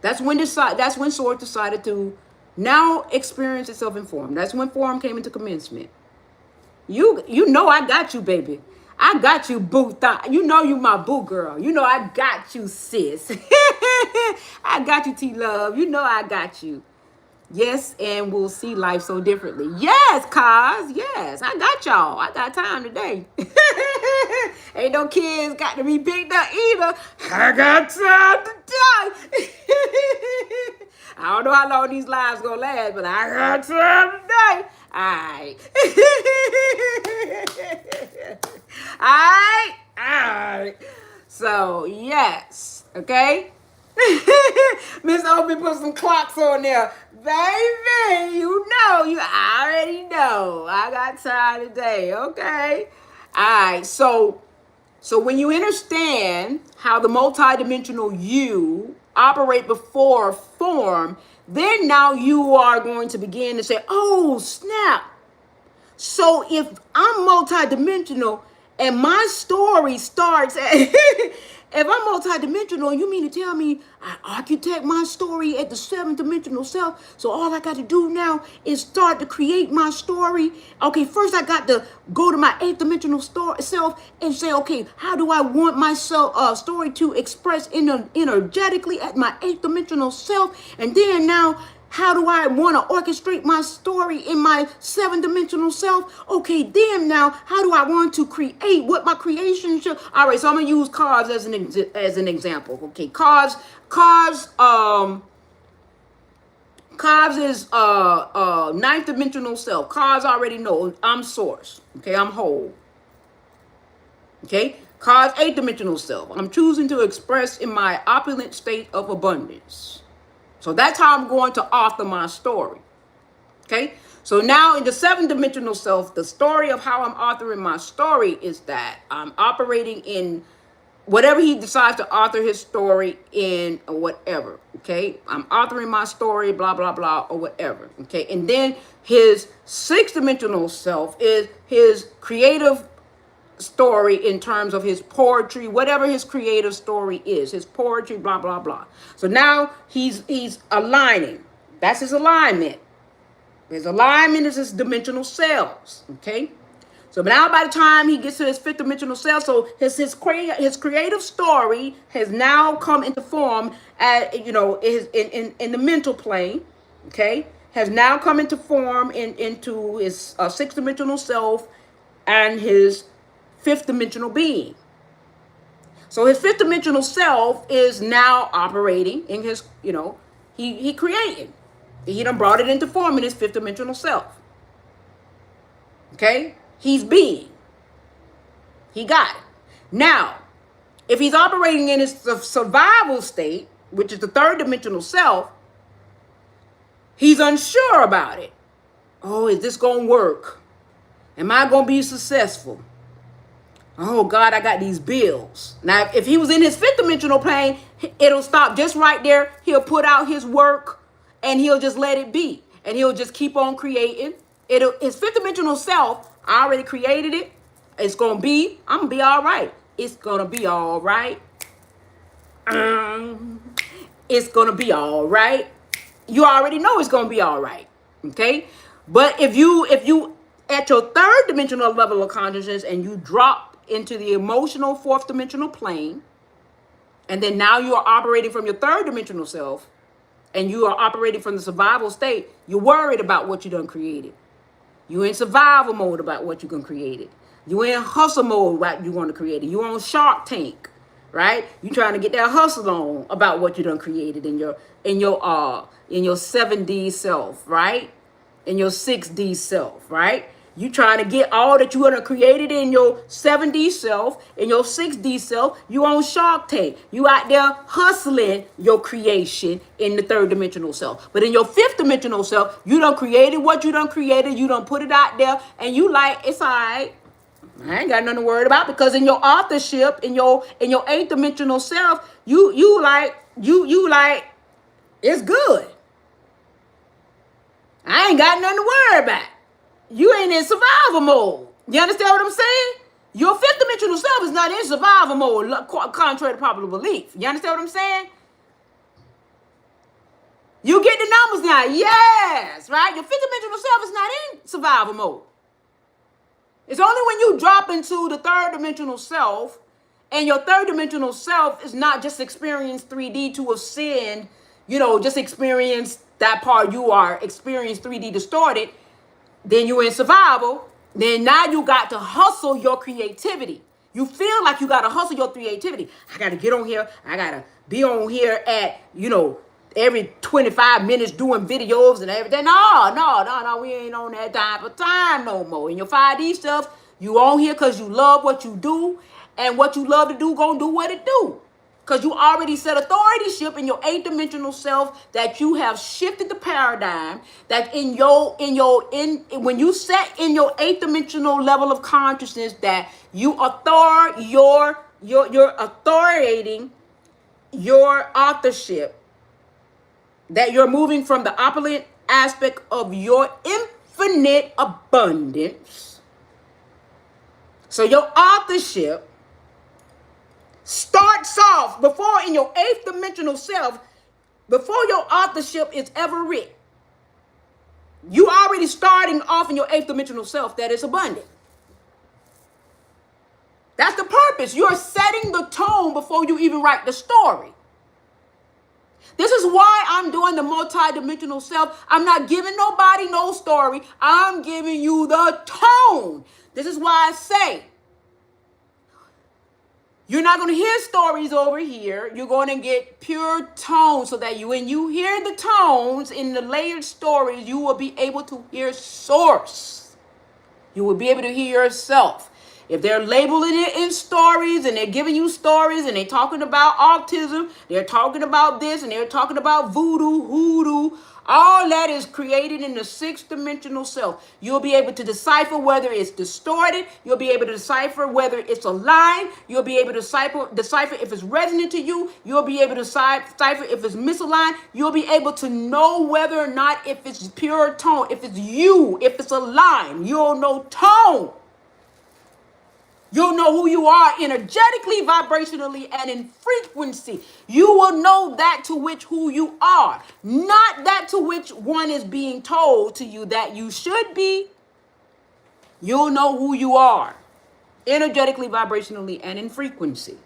That's when Source decided to now experience itself in form. That's when form came into commencement. You know I got you, baby. I got you, boo. You know you my boo girl. You know I got you, sis. I got you, T-Love. You know I got you. Yes, and we'll see life so differently. Yes, cuz. Yes, I got y'all. I got time today. Ain't no kids got to be picked up either. I got time today. I don't know how long these lives gonna last, but I got time today. Alright. Alright. So, yes. Okay? Miss Opie put some clocks on there. Baby, you already know. I got time today, okay? Alright, so when you understand how the multidimensional you operate before form, then now you are going to begin to say, oh, snap. So if I'm multidimensional and my story starts at, if I'm multidimensional, you mean to tell me I architect my story at the seventh dimensional self? So all I got to do now is start to create my story. Okay, first I got to go to my eighth dimensional self and say, okay, how do I want my story to express energetically at my eighth dimensional self? And then now, how do I want to orchestrate my story in my seven dimensional self? Okay, then now, how do I want to create what my creation should? All right, so I'm gonna use cards as an example. Okay, cards is ninth dimensional self. Cards already know I'm source. Okay, I'm whole. Okay, cards eighth dimensional self. I'm choosing to express in my opulent state of abundance. So that's how I'm going to author my story. Okay. So now in the seventh dimensional self, the story of how I'm authoring my story is that I'm operating in whatever he decides to author his story in or whatever. Okay. I'm authoring my story, blah, blah, blah, or whatever. Okay. And then his sixth dimensional self is his creative story in terms of his poetry, whatever his creative story is, his poetry, blah, blah, blah. So now he's aligning. That's his alignment. His alignment is his dimensional selves. Okay. So now by the time he gets to his fifth dimensional self, so his creative story has now come into form at, in the mental plane. Okay. Has now come into form into his sixth dimensional self and his fifth dimensional being. So his fifth dimensional self is now operating in his, he created. He done brought it into form in his fifth dimensional self. Okay? He's being. He got it. Now, if he's operating in his survival state, which is the third dimensional self, he's unsure about it. Oh, is this going to work? Am I going to be successful? Oh, God, I got these bills. Now, if he was in his fifth dimensional plane, it'll stop just right there. He'll put out his work and he'll just let it be. And he'll just keep on creating. His fifth dimensional self, I already created it. It's going to be, I'm going to be all right. It's going to be all right. It's going to be all right. You already know it's going to be all right. Okay? But if you at your third dimensional level of consciousness and you drop into the emotional fourth dimensional plane, and then now you are operating from your third dimensional self, and you are operating from the survival state, you're worried about what you done created. You're in survival mode about what you done created. You're in hustle mode about you want to create it. You're on Shark Tank, right? You're trying to get that hustle on about what you done created in your 7D self, right? In your 6D self, right? You trying to get all that you have created in your 7D self, in your 6D self. You on Shark Tank. You out there hustling your creation in the third dimensional self. But in your fifth dimensional self, you done created what you done created. You done put it out there, and you like, it's all right. I ain't got nothing to worry about, because in your authorship, in your eighth dimensional self, you like, it's good. I ain't got nothing to worry about. You ain't in survival mode. You understand what I'm saying? Your fifth dimensional self is not in survival mode, contrary to popular belief. You understand what I'm saying? You get the numbers now. Yes, right? Your fifth dimensional self is not in survival mode. It's only when you drop into the third dimensional self, and your third dimensional self is not just experience 3D to ascend, just experience that part you are, experience 3D distorted. Then you're in survival. Then now you got to hustle your creativity. You feel like you got to hustle your creativity. I got to get on here. I got to be on here at, every 25 minutes doing videos and everything. No. We ain't on that type of time no more. In your 5D stuff, you on here because you love what you do. And what you love to do, gonna do what it do. Because you already set authorship in your eighth dimensional self, that you have shifted the paradigm, that when you set in your eighth dimensional level of consciousness, that you're authoritating your authorship, that you're moving from the opulent aspect of your infinite abundance. So your authorship starts off before, in your eighth dimensional self, before your authorship is ever written. You already starting off in your eighth dimensional self that is abundant. That's the purpose. You're setting the tone before you even write the story. This is why I'm doing the multi-dimensional self. I'm not giving nobody no story. I'm giving you the tone. This is why I say, you're not going to hear stories over here. You're going to get pure tones, so that when you hear the tones in the layered stories, you will be able to hear source. You will be able to hear yourself. If they're labeling it in stories, and they're giving you stories, and they're talking about autism, they're talking about this, and they're talking about voodoo, hoodoo, all that is created in the sixth dimensional self. You'll be able to decipher whether it's distorted. You'll be able to decipher whether it's aligned. You'll be able to decipher if it's resonant to you. You'll be able to decipher if it's misaligned. You'll be able to know whether or not, if it's pure tone, if it's you, if it's aligned. You'll know tone. You'll know who you are energetically, vibrationally, and in frequency. You will know that to which who you are, not that to which one is being told to you that you should be. You'll know who you are, energetically, vibrationally, and in frequency.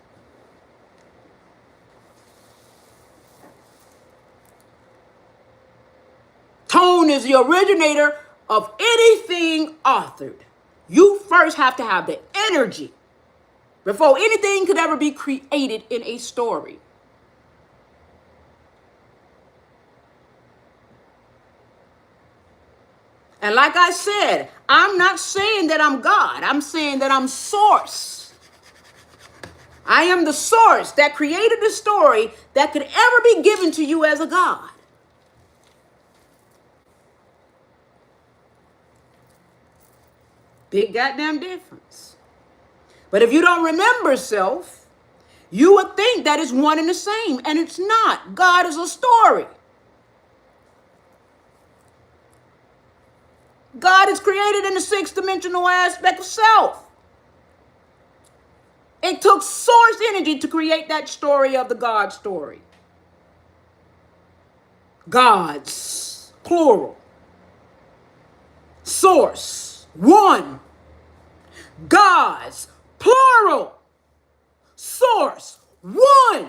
Tone is the originator of anything authored. You first have to have the energy before anything could ever be created in a story. And like I said, I'm not saying that I'm God. I'm saying that I'm source. I am the source that created the story that could ever be given to you as a God. Big goddamn difference. But if you don't remember self, you would think that it's one and the same, and it's not. God is a story. God is created in the sixth dimensional aspect of self. It took source energy to create that story of the God story. Gods, plural. Source, one. Gods, plural. Source, one.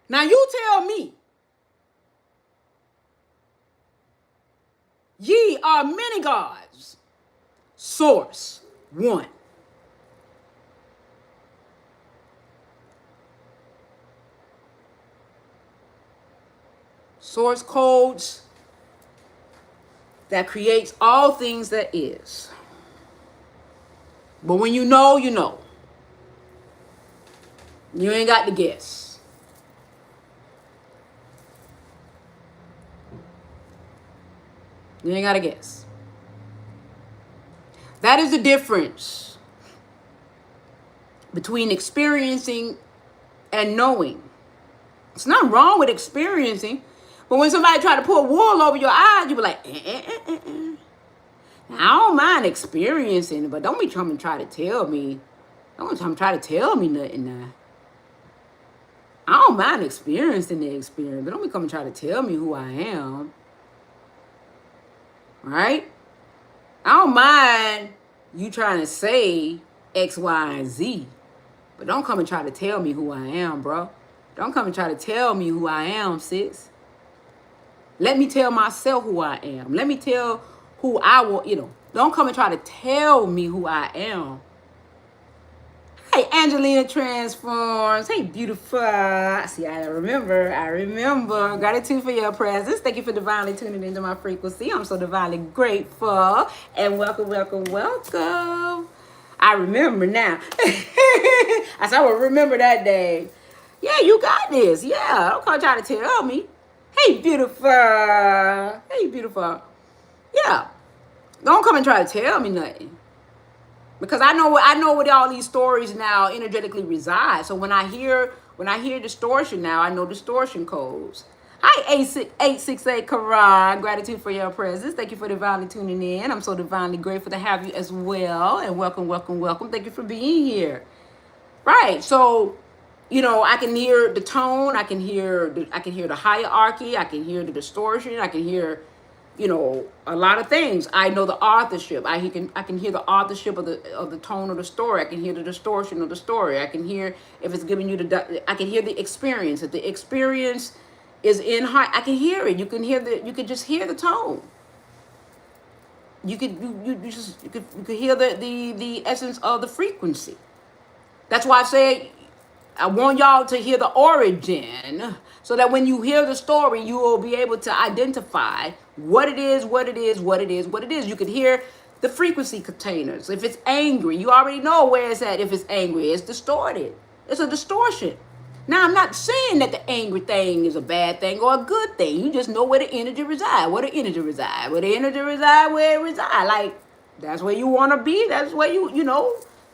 Now you tell me, ye are many gods. Source, one. Source codes that creates all things that is. But when you know, you know. You ain't got to guess. You ain't got to guess. That is the difference between experiencing and knowing. It's not wrong with experiencing, but when somebody try to pull wool over your eyes, you be like, Now, I don't mind experiencing, but don't be trying to try to tell me. Don't try to tell me nothing now. I don't mind experiencing the experience, but don't be coming try to tell me who I am. Right? I don't mind you trying to say X, Y, and Z, but don't come and try to tell me who I am, bro. Don't come and try to tell me who I am, sis. Let me tell myself who I am. Let me tell who I want, Don't come and try to tell me who I am. Hey, Angelina Transforms. Hey, beautiful. See, I remember. Gratitude for your presence. Thank you for divinely tuning into my frequency. I'm so divinely grateful. And welcome, welcome, welcome. I remember now. I said I will remember that day. Yeah, you got this. Yeah, don't come try to tell me. Hey, beautiful. Hey, beautiful. Yeah, don't come and try to tell me nothing. Because I know what all these stories now energetically reside. So when I hear distortion now, I know distortion codes. Hi, 868 Karan. Gratitude for your presence. Thank you for divinely tuning in. I'm so divinely grateful to have you as well. And welcome, welcome, welcome. Thank you for being here. Right. So, I can hear the tone. I can hear the hierarchy. I can hear the distortion. I can hear a lot of things. I know the authorship. I can hear the authorship of the tone of the story. I can hear the distortion of the story. I can hear if it's giving you I can hear the experience. If the experience is in high, I can hear it. You can just hear the tone. You could hear the essence of the frequency. That's why I say I want y'all to hear the origin, so that when you hear the story, you will be able to identify what it is. You can hear the frequency containers. If it's angry, you already know where it's at. If it's angry, it's distorted. It's a distortion. Now, I'm not saying that the angry thing is a bad thing or a good thing. You just know where the energy resides. Where the energy reside. Where the energy reside, where it reside. Like, that's where you want to be. That's where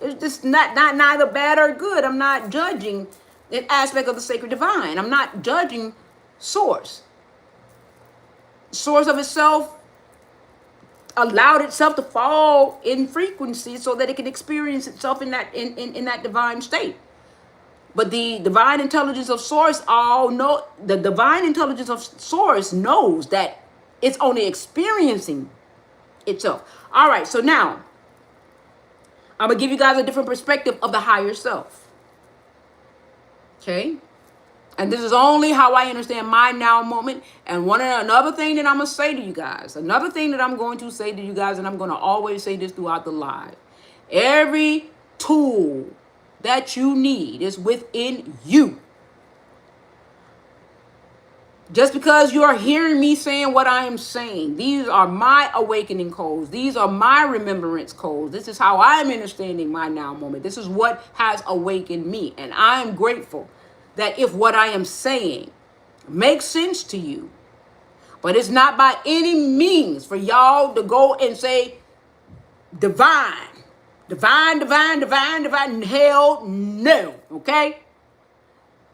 it's just not neither bad or good. I'm not judging an aspect of the sacred divine. I'm not judging source. Source of itself allowed itself to fall in frequency so that it can experience itself in that divine state. But the divine intelligence of source knows that it's only experiencing itself. All right, so now I'm going to give you guys a different perspective of the higher self. Okay? And this is only how I understand my now moment. And another thing that I'm going to say to you guys, and I'm going to always say this throughout the live. Every tool that you need is within you. Just because you're hearing me saying what I am saying, these are my awakening codes. These are my remembrance codes. This is how I'm understanding my now moment. This is what has awakened me. And I am grateful that if what I am saying makes sense to you, but it's not by any means for y'all to go and say divine, divine, divine, divine, divine. Hell no, okay?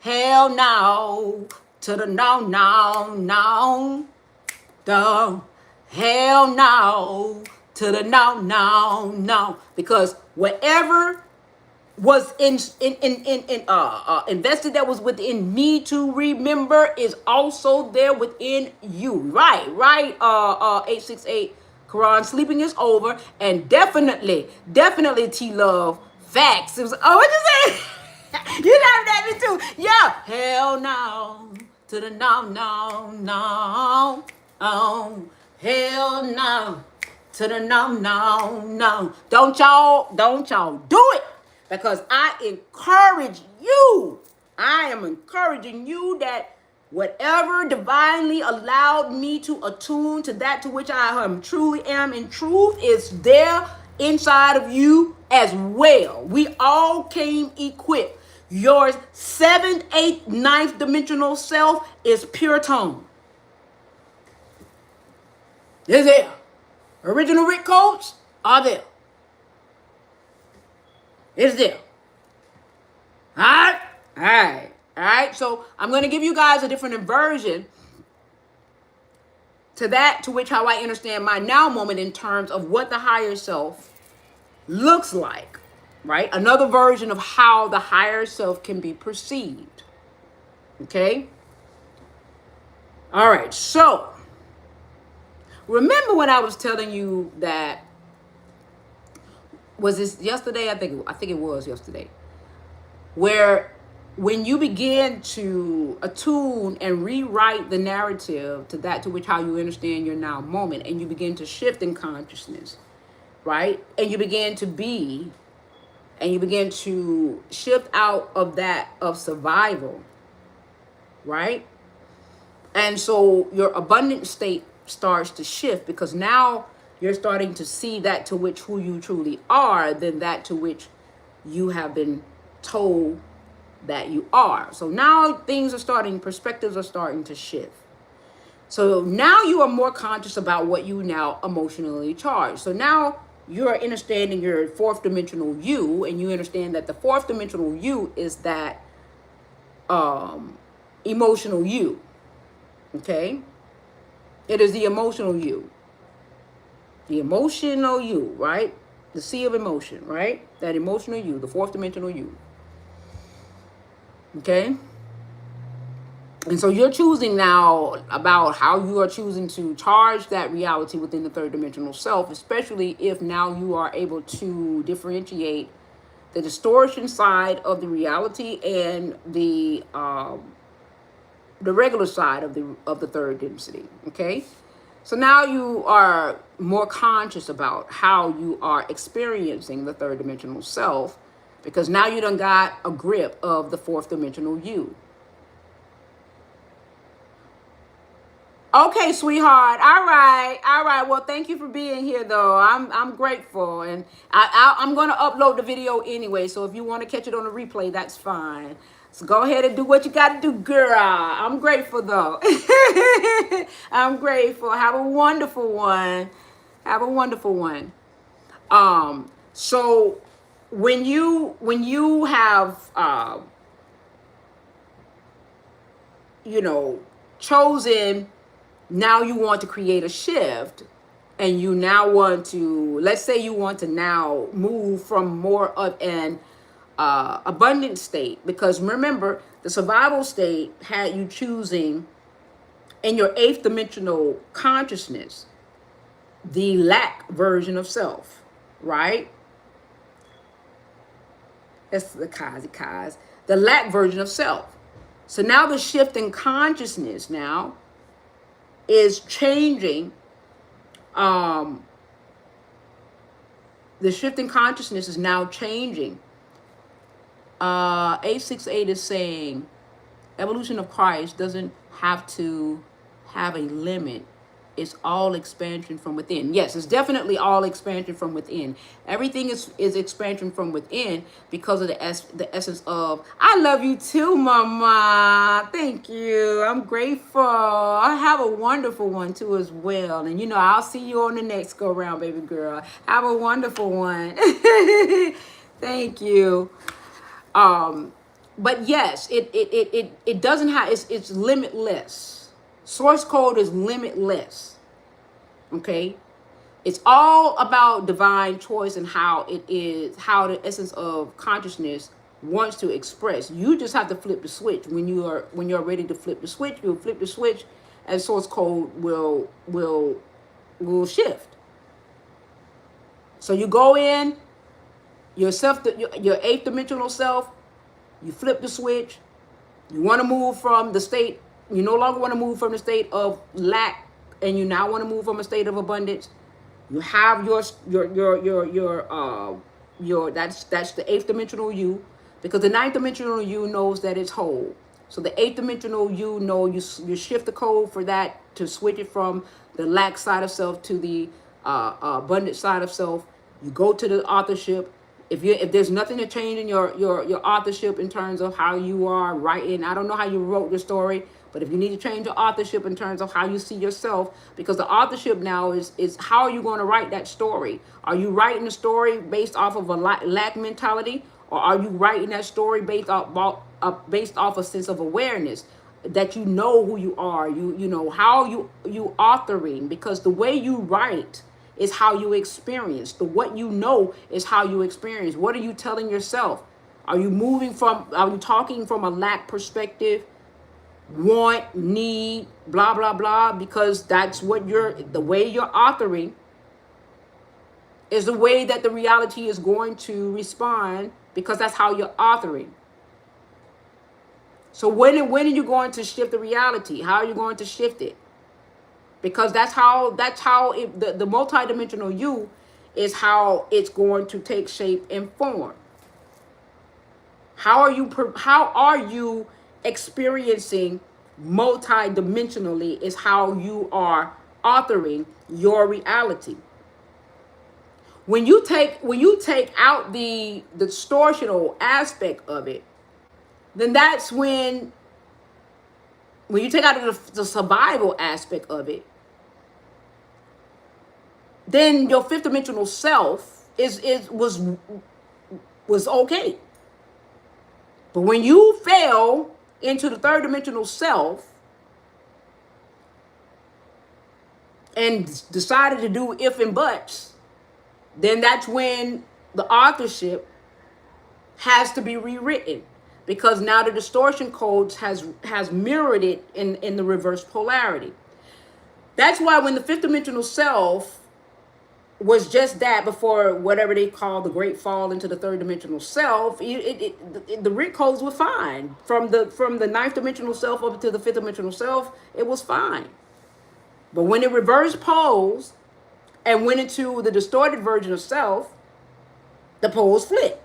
Hell no, to the no, no, no, the hell no, to the no, no, no. Because whatever was invested that was within me to remember is also there within you. Right, 868 Quran, sleeping is over. And definitely T-Love, facts. It was, oh, what you say? You laughed at me too. Yeah. Hell no. To the no, no, no. Oh, hell no. To the no, no, no. Don't y'all do it. Because I encourage you. I am encouraging you that whatever divinely allowed me to attune to that to which I am truly am in truth is there inside of you as well. We all came equipped. Your 7th, 8th, 9th dimensional self is pure tone. It's there. Original Rick codes are there. It's there. All right? All right. All right. So I'm going to give you guys a different version to that to which how I understand my now moment in terms of what the higher self looks like. Right? Another version of how the higher self can be perceived. Okay? All right. So remember when I was telling you that, was this yesterday? I think it was yesterday. Where when you begin to attune and rewrite the narrative to that to which how you understand your now moment, and you begin to shift in consciousness, right? And you begin to be, and you begin to shift out of that of survival, right? And so your abundant state starts to shift because now you're starting to see that to which who you truly are than that to which you have been told that you are. So now perspectives are starting to shift. So now you are more conscious about what you now emotionally charge. So now you're understanding your 4th dimensional you, and you understand that the 4th dimensional you is that emotional you. Okay? It is the emotional you. The emotional you, right? The sea of emotion, right? That emotional you, the 4th dimensional you. Okay? And so you're choosing now about how you are choosing to charge that reality within the 3rd dimensional self, especially if now you are able to differentiate the distortion side of the reality and the regular side of the 3rd density. Okay? So now you are more conscious about how you are experiencing the 3rd dimensional self, because now you done got a grip of the 4th dimensional you. Okay, sweetheart. All right. Well, thank you for being here, though. I'm grateful, and I'm gonna upload the video anyway. So if you want to catch it on the replay, that's fine. So go ahead and do what you got to do, girl. I'm grateful, though. I'm grateful. Have a wonderful one. Have a wonderful one. So when you have chosen, now you want to create a shift, and you now want to, let's say you want to now move from more of an abundant state, because remember the survival state had you choosing in your 8th dimensional consciousness the lack version of self, right? That's the Kaz, the lack version of self. So now the shift in consciousness now is changing. The shift in consciousness is now changing. 868 is saying evolution of Christ doesn't have to have a limit. It's all expansion from within. Yes, it's definitely all expansion from within. Everything is expansion from within because of the essence of I love you too, Mama. Thank you. I'm grateful. I have a wonderful one too as well. And I'll see you on the next go round, baby girl. Have a wonderful one. Thank you. But yes, it doesn't have it's limitless. Source code is limitless. Okay? It's all about divine choice and how the essence of consciousness wants to express. You just have to flip the switch. When you're ready to flip the switch, you'll flip the switch and source code will shift. So you go in, your eighth dimensional self, you flip the switch. You want to move from the state. You no longer want to move from the state of lack, and you now want to move from a state of abundance. You have your that's the eighth dimensional you, because the ninth dimensional you knows that it's whole. So the eighth dimensional you you shift the code for that to switch it from the lack side of self to the abundant side of self. You go to the authorship. If there's nothing to change in your authorship in terms of how you are writing, I don't know how you wrote your story, but if you need to change your authorship in terms of how you see yourself, because the authorship now is how are you going to write that story? Are you writing a story based off of a lack mentality, or are you writing that story based off a sense of awareness that you know who you are? You know how you authoring, because the way you write is how you experience. What you know is how you experience. What are you telling yourself? Are you talking from a lack perspective? Want, need, blah, blah, blah, because that's what the way you're authoring is the way that the reality is going to respond, because that's how you're authoring. So when are you going to shift the reality? How are you going to shift it? Because that's how the multidimensional you is how it's going to take shape and form. How are you experiencing multidimensionally is how you are authoring your reality. When you take out the distortional aspect of it, then that's when you take out the survival aspect of it, then your fifth dimensional self was okay. But when you fell into the third dimensional self and decided to do if and buts, then that's when the authorship has to be rewritten, because now the distortion codes has mirrored it in the reverse polarity. That's why when the fifth dimensional self was just that before whatever they call the great fall into the third dimensional self, the root codes were fine. From the ninth dimensional self up to the fifth dimensional self, it was fine. But when it reversed poles and went into the distorted version of self, the poles flipped.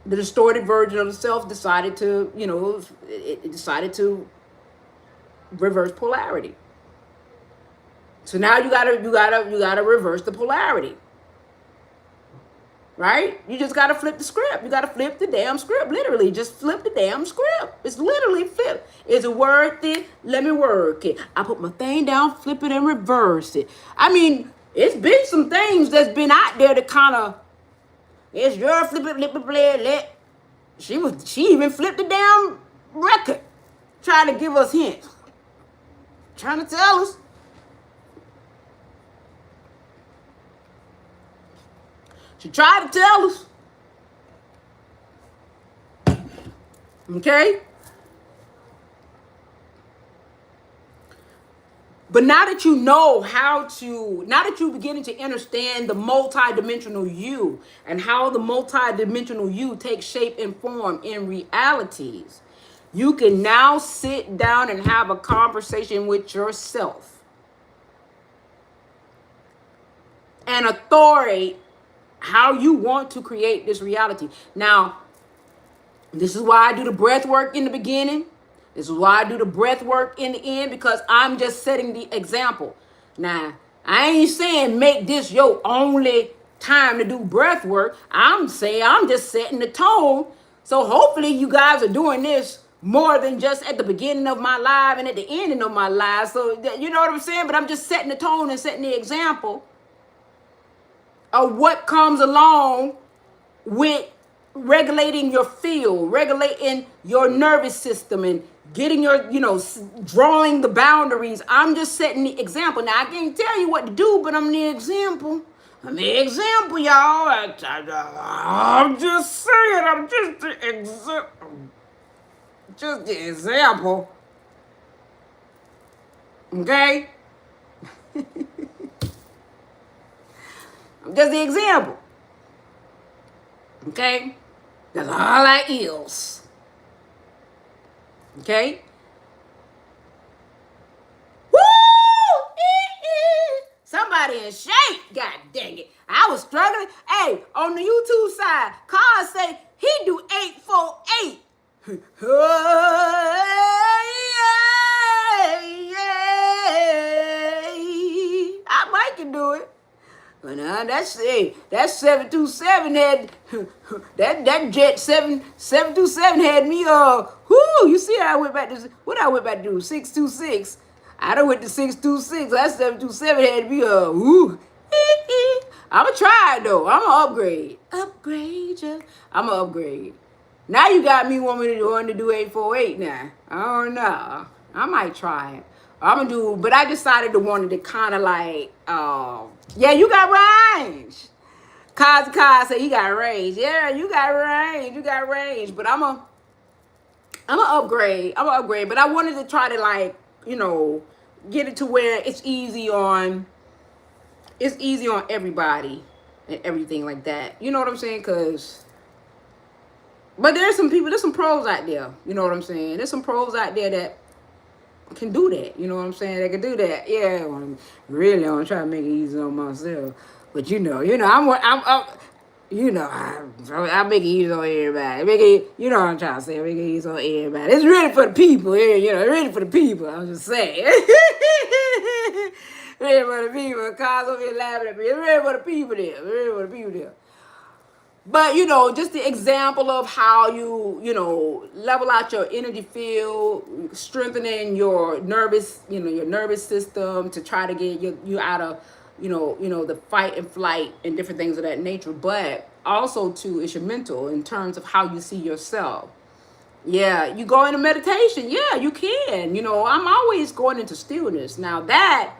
The distorted version of the self decided to, it decided to reverse polarity. So now you gotta reverse the polarity, right? You just gotta flip the script. You gotta flip the damn script. Literally, just flip the damn script. It's literally flip. Is it worth it? Let me work it. I put my thing down, flip it, and reverse it. I mean, it's been some things that's been out there that kind of, it's your flip it. She even flipped the damn record, trying to give us hints, trying to tell us. She tried to tell us. Okay? But now that you know now that you're beginning to understand the multidimensional you and how the multidimensional you takes shape and form in realities, you can now sit down and have a conversation with yourself and authority how you want to create this reality. Now, this is why I do the breath work in the beginning. This is why I do the breath work in the end, because I'm just setting the example. Now, I ain't saying make this your only time to do breath work. I'm saying I'm just setting the tone. So hopefully you guys are doing this more than just at the beginning of my live and at the ending of my live. So you know what I'm saying? But I'm just setting the tone and setting the example of what comes along with regulating your field, regulating your nervous system, and getting your, drawing the boundaries. I'm just setting the example. Now, I can't tell you what to do, but I'm the example. I'm the example, y'all. I'm just saying, I'm just the example. Just the example. Okay? I'm just the example. Okay? That's all I is. Okay? Woo! Somebody in shape. God dang it. I was struggling. Hey, on the YouTube side, Carl say he do 848. I might can do it. But that's 727 had that jet 727 had me you see how I went back to what I went back to do 626. I done went to 626. That 727 had me I'ma try it though. I'ma upgrade you. I'ma upgrade. Now you got me wanting to do 848 now. I don't know. I might try it. I'm gonna do, but I decided to wanted to kind of like, yeah, you got range. Kaz said he got range. Yeah, you got range. But I'm a upgrade. But I wanted to try to like, get it to where it's easy on everybody and everything like that. You know what I'm saying? But there's some pros out there. You know what I'm saying? There's some pros out there that can do that. You know what I'm saying? They can do that. Yeah, I'm trying to make it easy on myself. But I make it easy on everybody. Make it, you know what I'm trying to say? Make it easy on everybody. It's really for the people. Really for the people. I'm just saying. Really for the people. Cause over here laughing at me. It's really for the people there. But, just the example of how you, level out your energy field, strengthening your nervous system to try to get you out of, the fight and flight and different things of that nature. But also, too, it's your mental in terms of how you see yourself. Yeah, you go into meditation. Yeah, you can. I'm always going into stillness. Now, that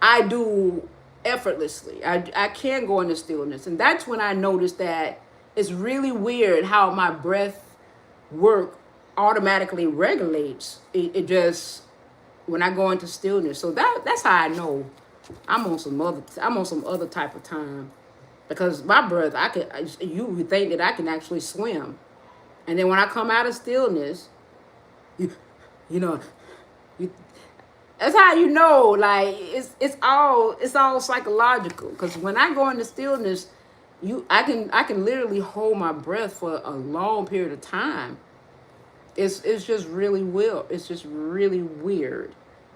I do effortlessly. I can go into stillness, and that's when I noticed that it's really weird how my breath work automatically regulates. It just when I go into stillness. So that's how I know I'm on some other type of time, because my breath you would think that I can actually swim, and then when I come out of stillness, you that's how like it's all psychological. Because when I go into stillness, I can literally hold my breath for a long period of time. It's just really weird. It's just really weird.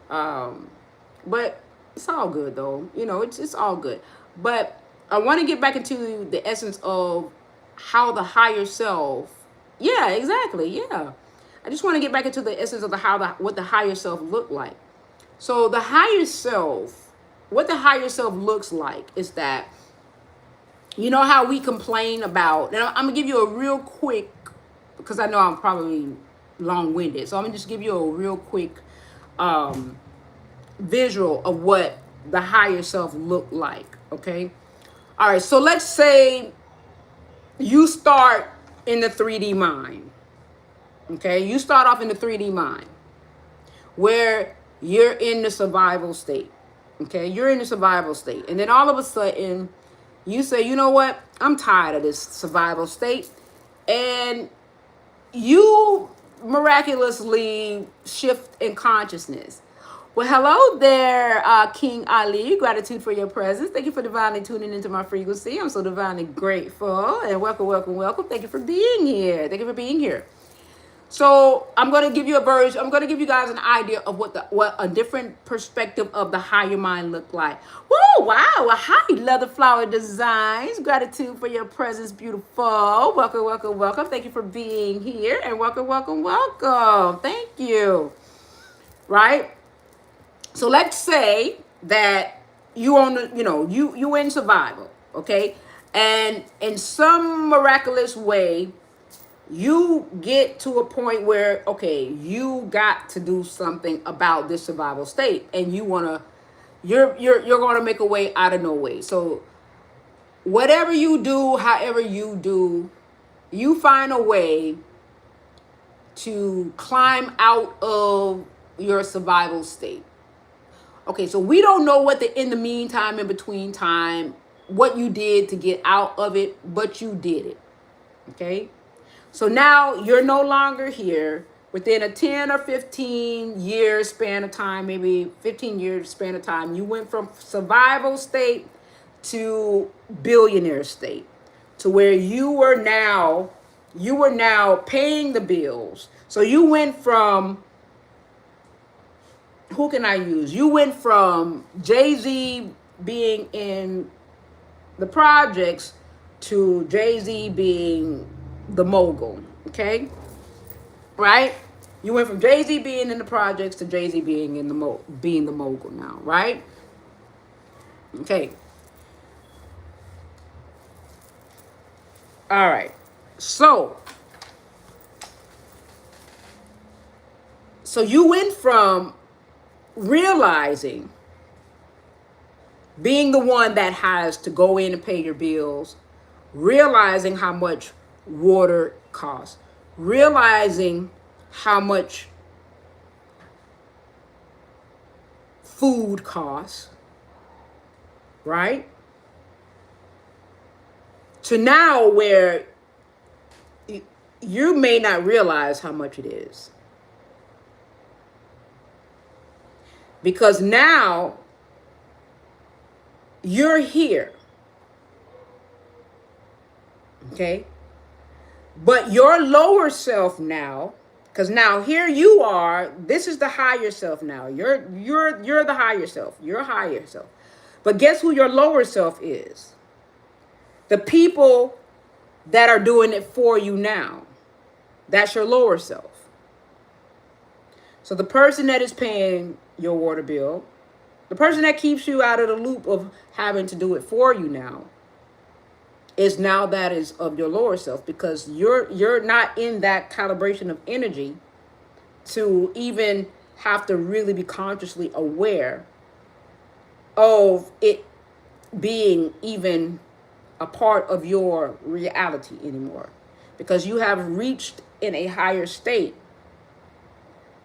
But it's all good though. It's all good. But I want to get back into the essence of how the higher self. Yeah, exactly. Yeah. I just want to get back into the essence of what the higher self looked like. So the higher self, what the higher self looks like is that, how we complain about, and I'm going to give you a real quick, because I know I'm probably long-winded. So I'm going to just give you a real quick visual of what the higher self looked like. Okay. All right. So let's say you start in the 3D mind. Okay. You start off in the 3D mind where you're in the survival state. Okay. You're in the survival state. And then all of a sudden you say, you know what? I'm tired of this survival state. And you miraculously shift in consciousness. Well, hello there, King Ali. Gratitude for your presence. Thank you for divinely tuning into my frequency. I'm so divinely grateful. And welcome. Thank you for being here. So I'm going to give you a version. I'm going to give you guys an idea of what a different perspective of the higher mind look like. Woo! Wow! Hi, Leather Flower Designs. Gratitude for your presence, beautiful. Welcome, welcome, welcome. Thank you for being here, and welcome, welcome, welcome. Thank you. Right. So let's say that you on the, you in survival, okay, and in some miraculous way you get to a point where, okay, you got to do something about this survival state, and you're gonna make a way out of no way. So whatever you do, however you do, you find a way to climb out of your survival state. Okay, so we don't know what in the meantime, in between time, what you did to get out of it, but you did it. Okay. So now you're no longer here. Within a 10 or 15 year span of time, maybe 15 years span of time, you went from survival state to billionaire state, to where you were now paying the bills. So you went from, who can I use? You went from Jay-Z being in the projects to Jay-Z being the mogul, okay? Right? You went from Jay-Z being in the projects to Jay-Z being in being the mogul now, right? Okay. All right. So you went from realizing being the one that has to go in and pay your bills, realizing how much water costs, realizing how much food costs, right? To now where you may not realize how much it is. Because now you're here. Okay? But your lower self now, because now here you are, this is the higher self now. You're the higher self. You're higher self. But guess who your lower self is? The people that are doing it for you now. That's your lower self. So the person that is paying your water bill, the person that keeps you out of the loop of having to do it for you now, is now that is of your lower self, because you're not in that calibration of energy to even have to really be consciously aware of it being even a part of your reality anymore, because you have reached in a higher state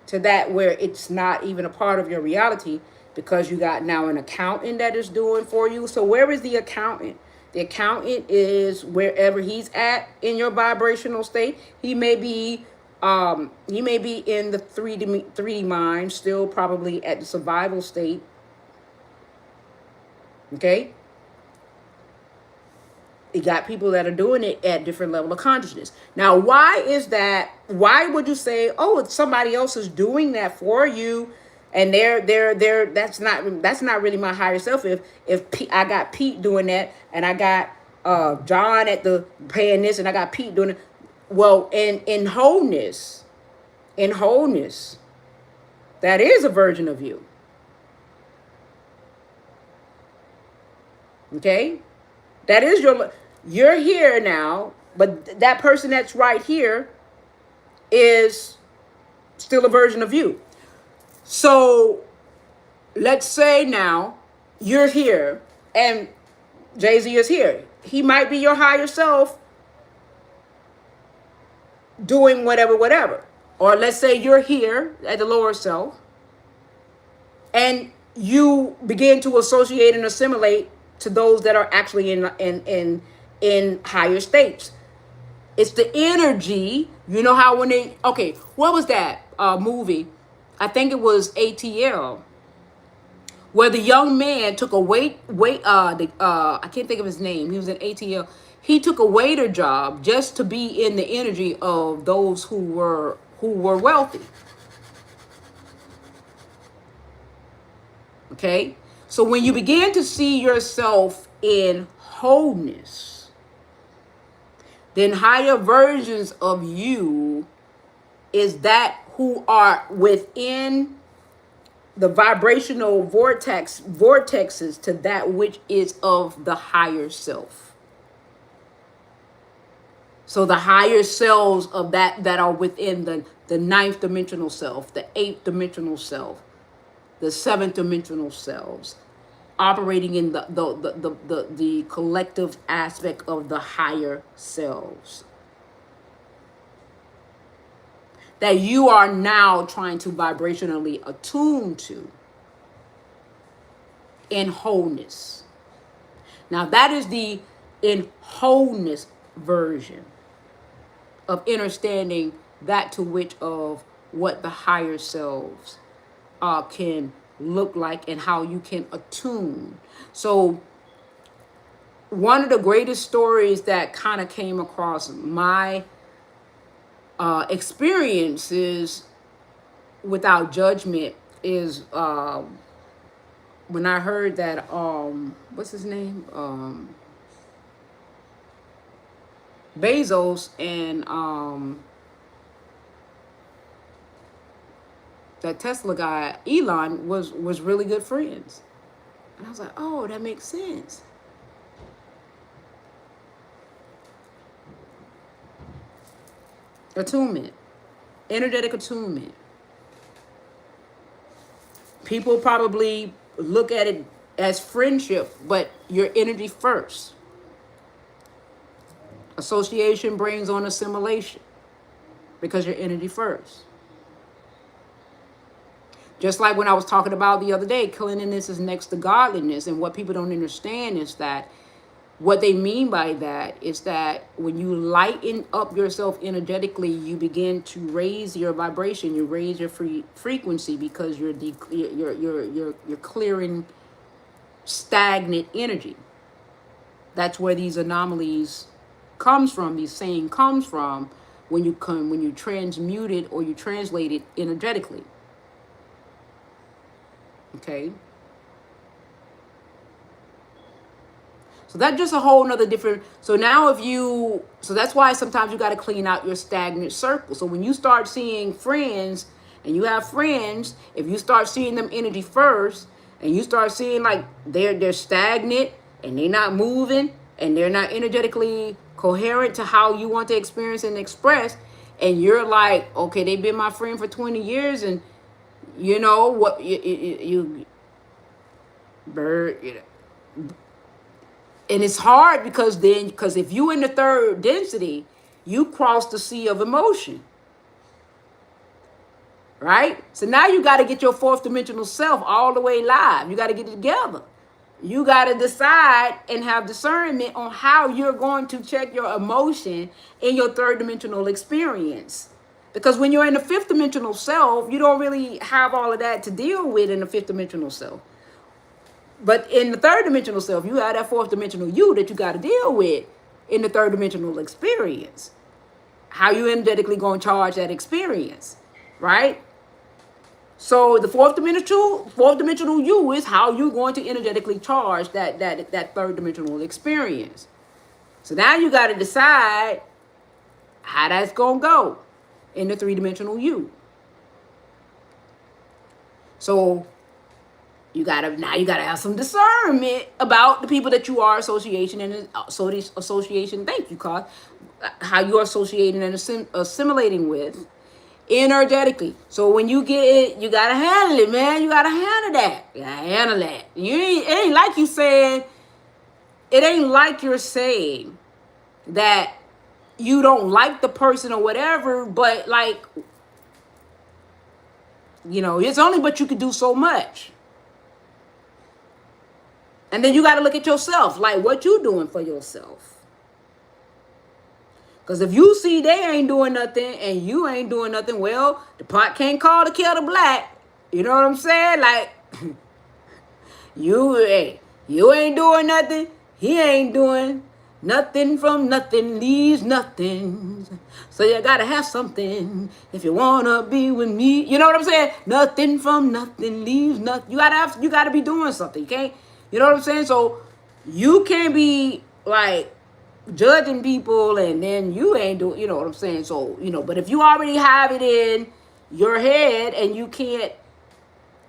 to that where it's not even a part of your reality, because you got now an accountant that is doing for you. So where is the accountant? The accountant is wherever he's at in your vibrational state. He may be in the 3D mind, still probably at the survival state. Okay? You got people that are doing it at different level of consciousness. Now, why is that? Why would you say, oh, it's somebody else is doing that for you, and that's not really my higher self? If I got Pete doing that, and I got John at the paying this, and I got Pete doing it. Well, in wholeness, that is a version of you. Okay? That is you're here now, but that person that's right here is still a version of you. So let's say now you're here and Jay-Z is here. He might be your higher self doing whatever. Or let's say you're here at the lower self and you begin to associate and assimilate to those that are actually in higher states. It's the energy. You know how what was that movie? I think it was ATL, where the young man took a I can't think of his name. He was in ATL. He took a waiter job just to be in the energy of those who who were wealthy. Okay? So when you begin to see yourself in wholeness, then higher versions of you is that who are within the vibrational vortexes to that which is of the higher self. So the higher selves of that are within the ninth dimensional self, the eighth dimensional self, the seventh dimensional selves, operating in the collective aspect of the higher selves that you are now trying to vibrationally attune to in wholeness. Now that is the in wholeness version of understanding that to which of what the higher selves can look like and how you can attune. So one of the greatest stories that kind of came across my experiences without judgment is when I heard that what's his name, Bezos and that Tesla guy Elon was really good friends, and I was like, oh, that makes sense. Attunement, energetic attunement. People probably look at it as friendship, but your energy first. Association brings on assimilation because your energy first. Just like when I was talking about the other day, cleanliness is next to godliness. And what people don't understand is that what they mean by that is that when you lighten up yourself energetically, you begin to raise your vibration, you raise your frequency because you're clearing stagnant energy. That's where these anomalies comes from, these saying comes from when you transmute it or you translate it energetically. Okay. So that's just a whole nother different. So now so that's why sometimes you got to clean out your stagnant circle. So when you start seeing friends and you have friends, if you start seeing them energy first and you start seeing like they're stagnant and they're not moving and they're not energetically coherent to how you want to experience and express, and you're like, okay, they've been my friend for 20 years and you know what you bird, you know. And it's hard because if you in the third density, you cross the sea of emotion, right? So now you got to get your fourth dimensional self all the way live. You got to get it together. You got to decide and have discernment on how you're going to check your emotion in your third dimensional experience. Because when you're in the fifth dimensional self, you don't really have all of that to deal with in the fifth dimensional self. But in the third dimensional self, you have that fourth dimensional you that you got to deal with in the third dimensional experience. How you energetically going to charge that experience, right? So the fourth dimensional you is how you're going to energetically charge that third dimensional experience. So now you got to decide how that's going to go in the three-dimensional you. So you gotta have some discernment about the people that you are associating and association. Thank you, Carl. How you are associating and assimilating with energetically. So when you get it, you gotta handle it, man. You gotta handle that. You gotta handle that. It ain't like you saying. It ain't like you're saying that you don't like the person or whatever, but like, you know, it's only but you can do so much. And then you got to look at yourself, like what you doing for yourself. Because if you see they ain't doing nothing and you ain't doing nothing, well, the pot can't call the kettle black. You know what I'm saying? Like, you ain't doing nothing. He ain't doing. Nothing from nothing leaves nothing. So you gotta have something if you wanna be with me. You know what I'm saying? Nothing from nothing leaves nothing. You gotta be doing something. You can't, you know what I'm saying? So you can't be like judging people and then you ain't doing, you know what I'm saying? So, but if you already have it in your head and you can't,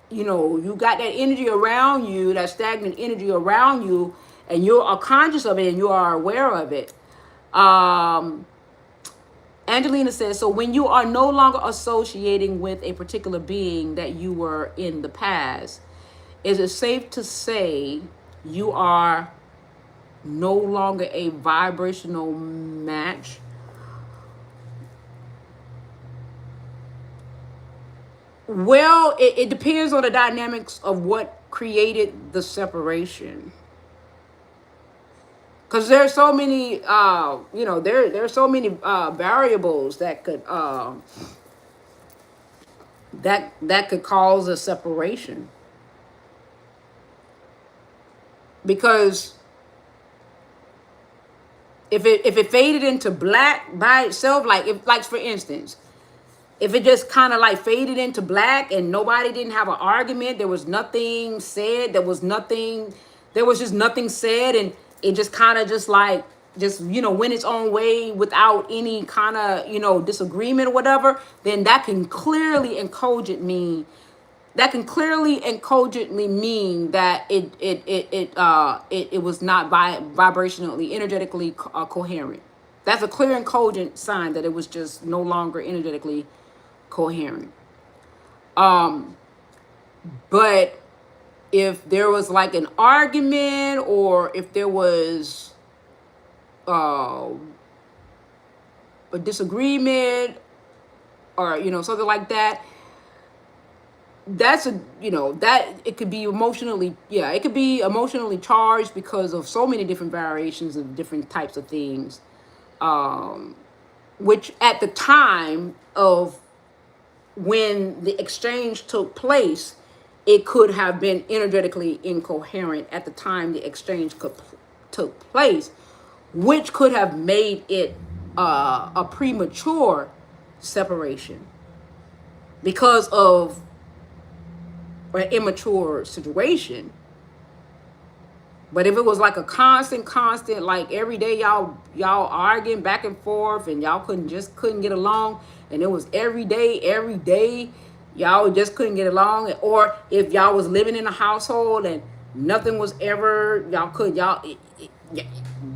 you got that energy around you, that stagnant energy around you, and you are conscious of it and you are aware of it. Angelina says, so when you are no longer associating with a particular being that you were in the past, is it safe to say you are no longer a vibrational match? Well, it depends on the dynamics of what created the separation. Because there's so many, there are so many variables that could that could cause a separation. Because if it faded into black by itself, like for instance, if it just kind of like faded into black and nobody didn't have an argument, there was nothing said, there was just nothing said, and it just kind of just went its own way without any kind of disagreement or whatever, then that can clearly and cogently mean that it was not vibrationally, energetically coherent. That's a clear and cogent sign that it was just no longer energetically coherent. But if there was like an argument, or if there was a disagreement, or something like that, that's that it could be emotionally charged because of so many different variations of different types of things, which at the time of when the exchange took place, it could have been energetically incoherent at the time the exchange took place, which could have made it a premature separation because of an immature situation. But if it was like a constant, like every day y'all arguing back and forth and y'all couldn't get along, and it was every day y'all just couldn't get along, or if y'all was living in a household and nothing was ever,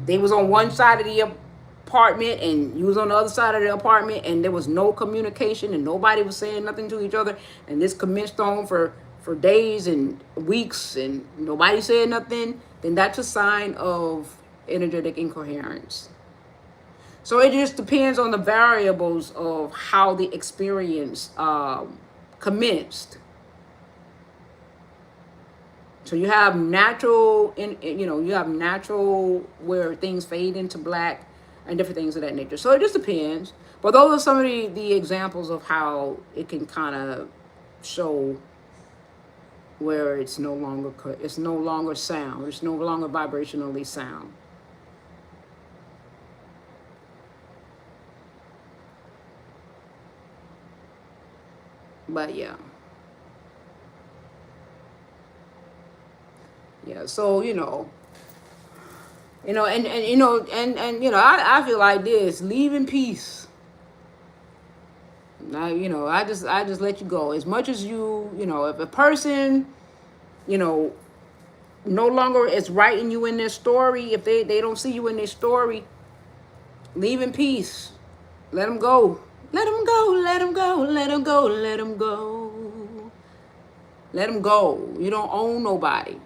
they was on one side of the apartment and you was on the other side of the apartment, and there was no communication and nobody was saying nothing to each other, and this commenced on for days and weeks and nobody said nothing, then that's a sign of energetic incoherence. So it just depends on the variables of how the experience commenced. So you have natural, where things fade into black and different things of that nature. So it just depends. But those are some of the examples of how it can kind of show where it's no longer sound, it's no longer vibrationally sound. But yeah, so I feel like this: leave in peace. Now, I just let you go. As much as if a person, no longer is writing you in their story, if they don't see you in their story, leave in peace. Let them go. Let them go. Let them go. Let them go. Let them go. Let them go. You don't own nobody.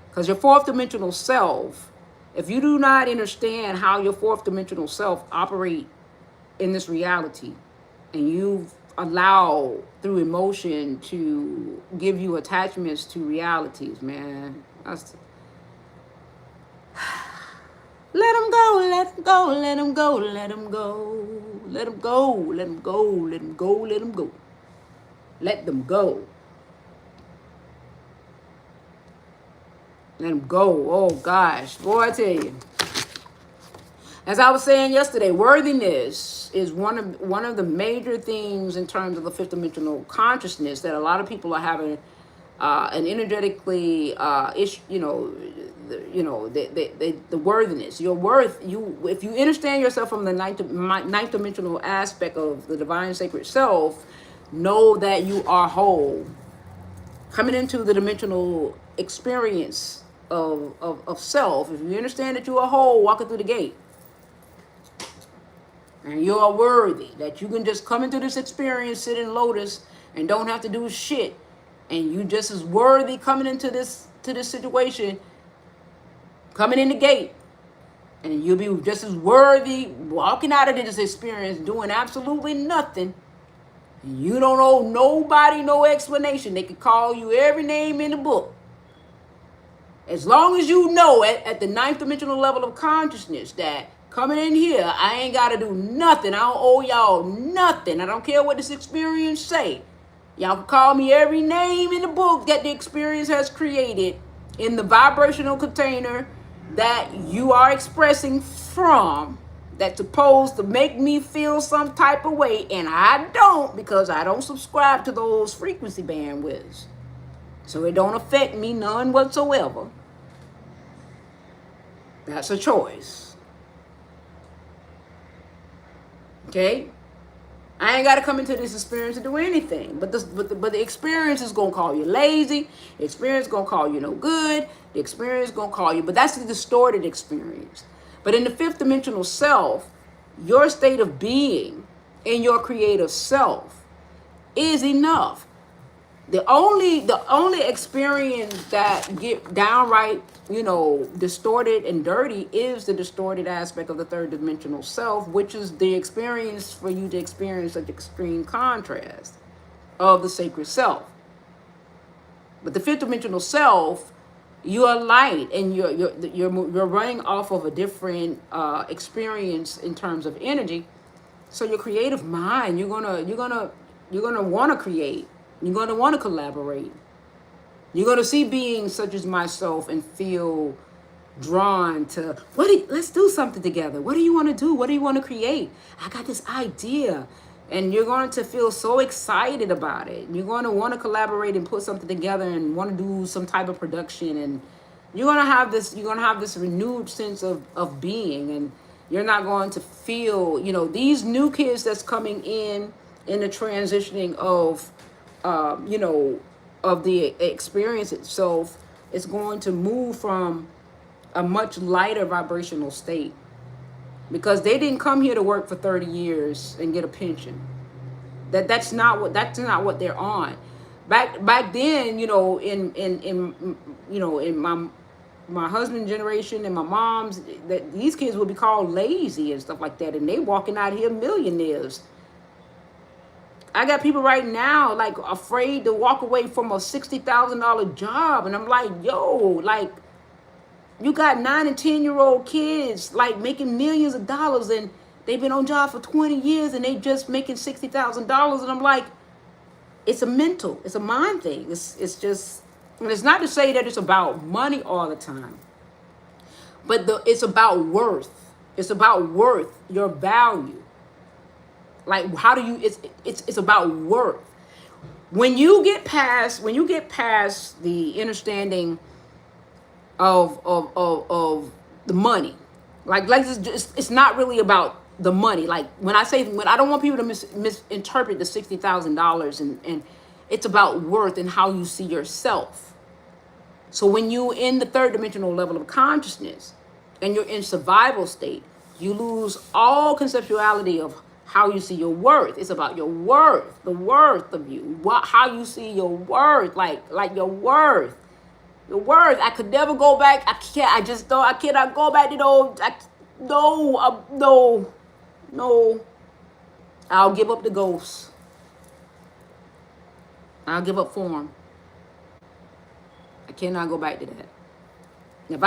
Because your fourth dimensional self, if you do not understand how your fourth dimensional self operate in this reality, and you allow through emotion to give you attachments to realities, man, that's let them go, let them go, let them go, let them go, let them go, let them go, let them go, let them go, let them go. Let them go. Oh gosh, boy, I tell you. As I was saying yesterday, worthiness is one of the major things in terms of the fifth dimensional consciousness that a lot of people are having an energetically the worthiness, your worth. If you understand yourself from the ninth dimensional aspect of the divine sacred self, know that you are whole. Coming into the dimensional experience of self, if you understand that you are whole, walking through the gate, and you are worthy, that you can just come into this experience, sit in lotus, and don't have to do shit, and you just as worthy coming into this situation, coming in the gate, and you'll be just as worthy walking out of this experience, doing absolutely nothing. You don't owe nobody no explanation. They could call you every name in the book. As long as you know at the ninth dimensional level of consciousness that coming in here, I ain't got to do nothing. I don't owe y'all nothing. I don't care what this experience say. Y'all can call me every name in the book that the experience has created in the vibrational container that you are expressing from, that's supposed to make me feel some type of way, and I don't, because I don't subscribe to those frequency bandwidths. So it don't affect me none whatsoever. That's a choice. Okay? I ain't got to come into this experience to do anything. But the experience is going to call you lazy. The experience is going to call you no good. The experience is going to call you, but that's the distorted experience. But in the fifth dimensional self, your state of being in your creative self is enough. The only experience that get downright, distorted and dirty is the distorted aspect of the third dimensional self, which is the experience for you to experience such extreme contrast of the sacred self. But the fifth dimensional self, you are light, and you're running off of a different experience in terms of energy. So your creative mind, you're gonna want to create. You're going to want to collaborate. You're going to see beings such as myself and feel drawn to, let's do something together. What do you want to do? What do you want to create? I got this idea. And you're going to feel so excited about it. You're going to want to collaborate and put something together and want to do some type of production. And you're going to have this renewed sense of being. And you're not going to feel, these new kids that's coming in the transitioning of the experience itself, is going to move from a much lighter vibrational state, because they didn't come here to work for 30 years and get a pension. That's not what they're on. Back then, in my husband's generation and my mom's, that these kids would be called lazy and stuff like that, and they walking out here millionaires. I got people right now like afraid to walk away from a $60,000 job. And I'm like, yo, like, you got 9 and 10-year-old kids like making millions of dollars, and they've been on job for 20 years and they just making $60,000. And I'm like, it's a mind thing. It's just, and it's not to say that it's about money all the time, but it's about worth. It's about worth, your value. Like, how do you, it's about worth. When you get past the understanding of the money, like it's not really about the money. Like when I don't want people to misinterpret the $60,000, and it's about worth and how you see yourself. So when you in the third dimensional level of consciousness and you're in survival state, you lose all conceptuality of how you see your worth. It's about your worth, the worth of you, how you see your worth, like your worth. Your worth. I could never go back. I cannot go back to those. No. I'll give up the ghosts. I'll give up form. I cannot go back to that. If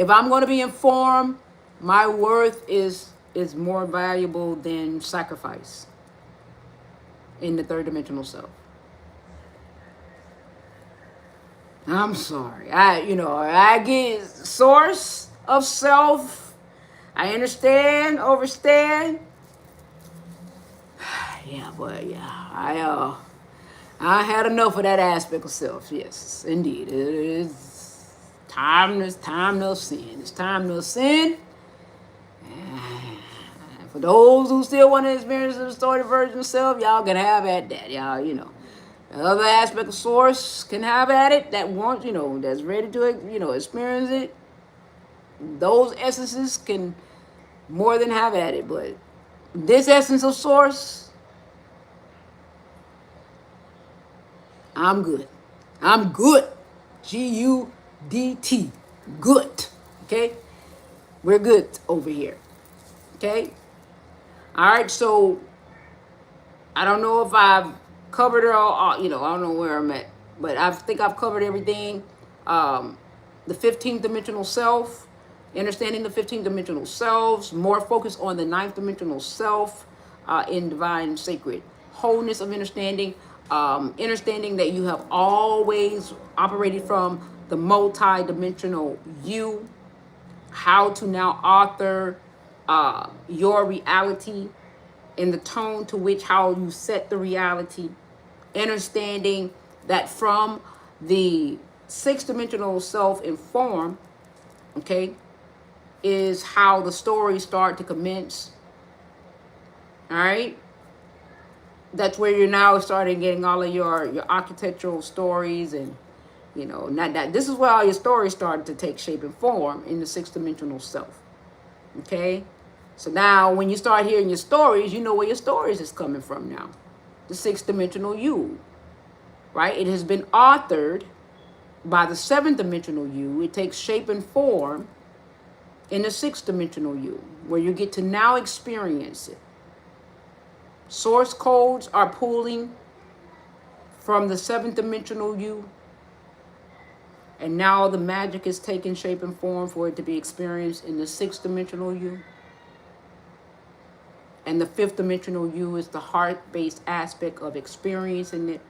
I'm going to be informed, my worth is more valuable than sacrifice in the third dimensional self. I'm sorry. I get source of self. I understand, overstand. Yeah, but yeah, I had enough of that aspect of self. Yes, indeed. It is time. It's time to sin. It's time to sin. For those who still want to experience the distorted version of self, y'all can have at that. Y'all, the other aspect of source can have at it. That wants, that's ready to, experience it. Those essences can more than have at it. But this essence of source, I'm good. I'm good. G-U-D-T. Good. Okay? We're good over here. Okay? All right, so I don't know if I've covered it all, I don't know where I'm at, but I think I've covered everything. The 15th dimensional self, understanding the 15th dimensional selves, more focus on the 9th dimensional self in divine sacred wholeness of understanding, understanding that you have always operated from the multi-dimensional you, how to now author your reality in the tone to which how you set the reality, understanding that from the sixth dimensional self in form, okay, is how the stories start to commence. All right, that's where you're now starting getting all of your architectural stories, and not that this is where all your stories started to take shape and form in the sixth dimensional self. Okay, so now when you start hearing your stories, you know where your stories is coming from now. The sixth dimensional you, right? It has been authored by the seventh dimensional you. It takes shape and form in the sixth dimensional you, where you get to now experience it. Source codes are pulling from the seventh dimensional you, and now the magic is taking shape and form for it to be experienced in the sixth dimensional you. And the fifth dimensional you is the heart-based aspect of experiencing it.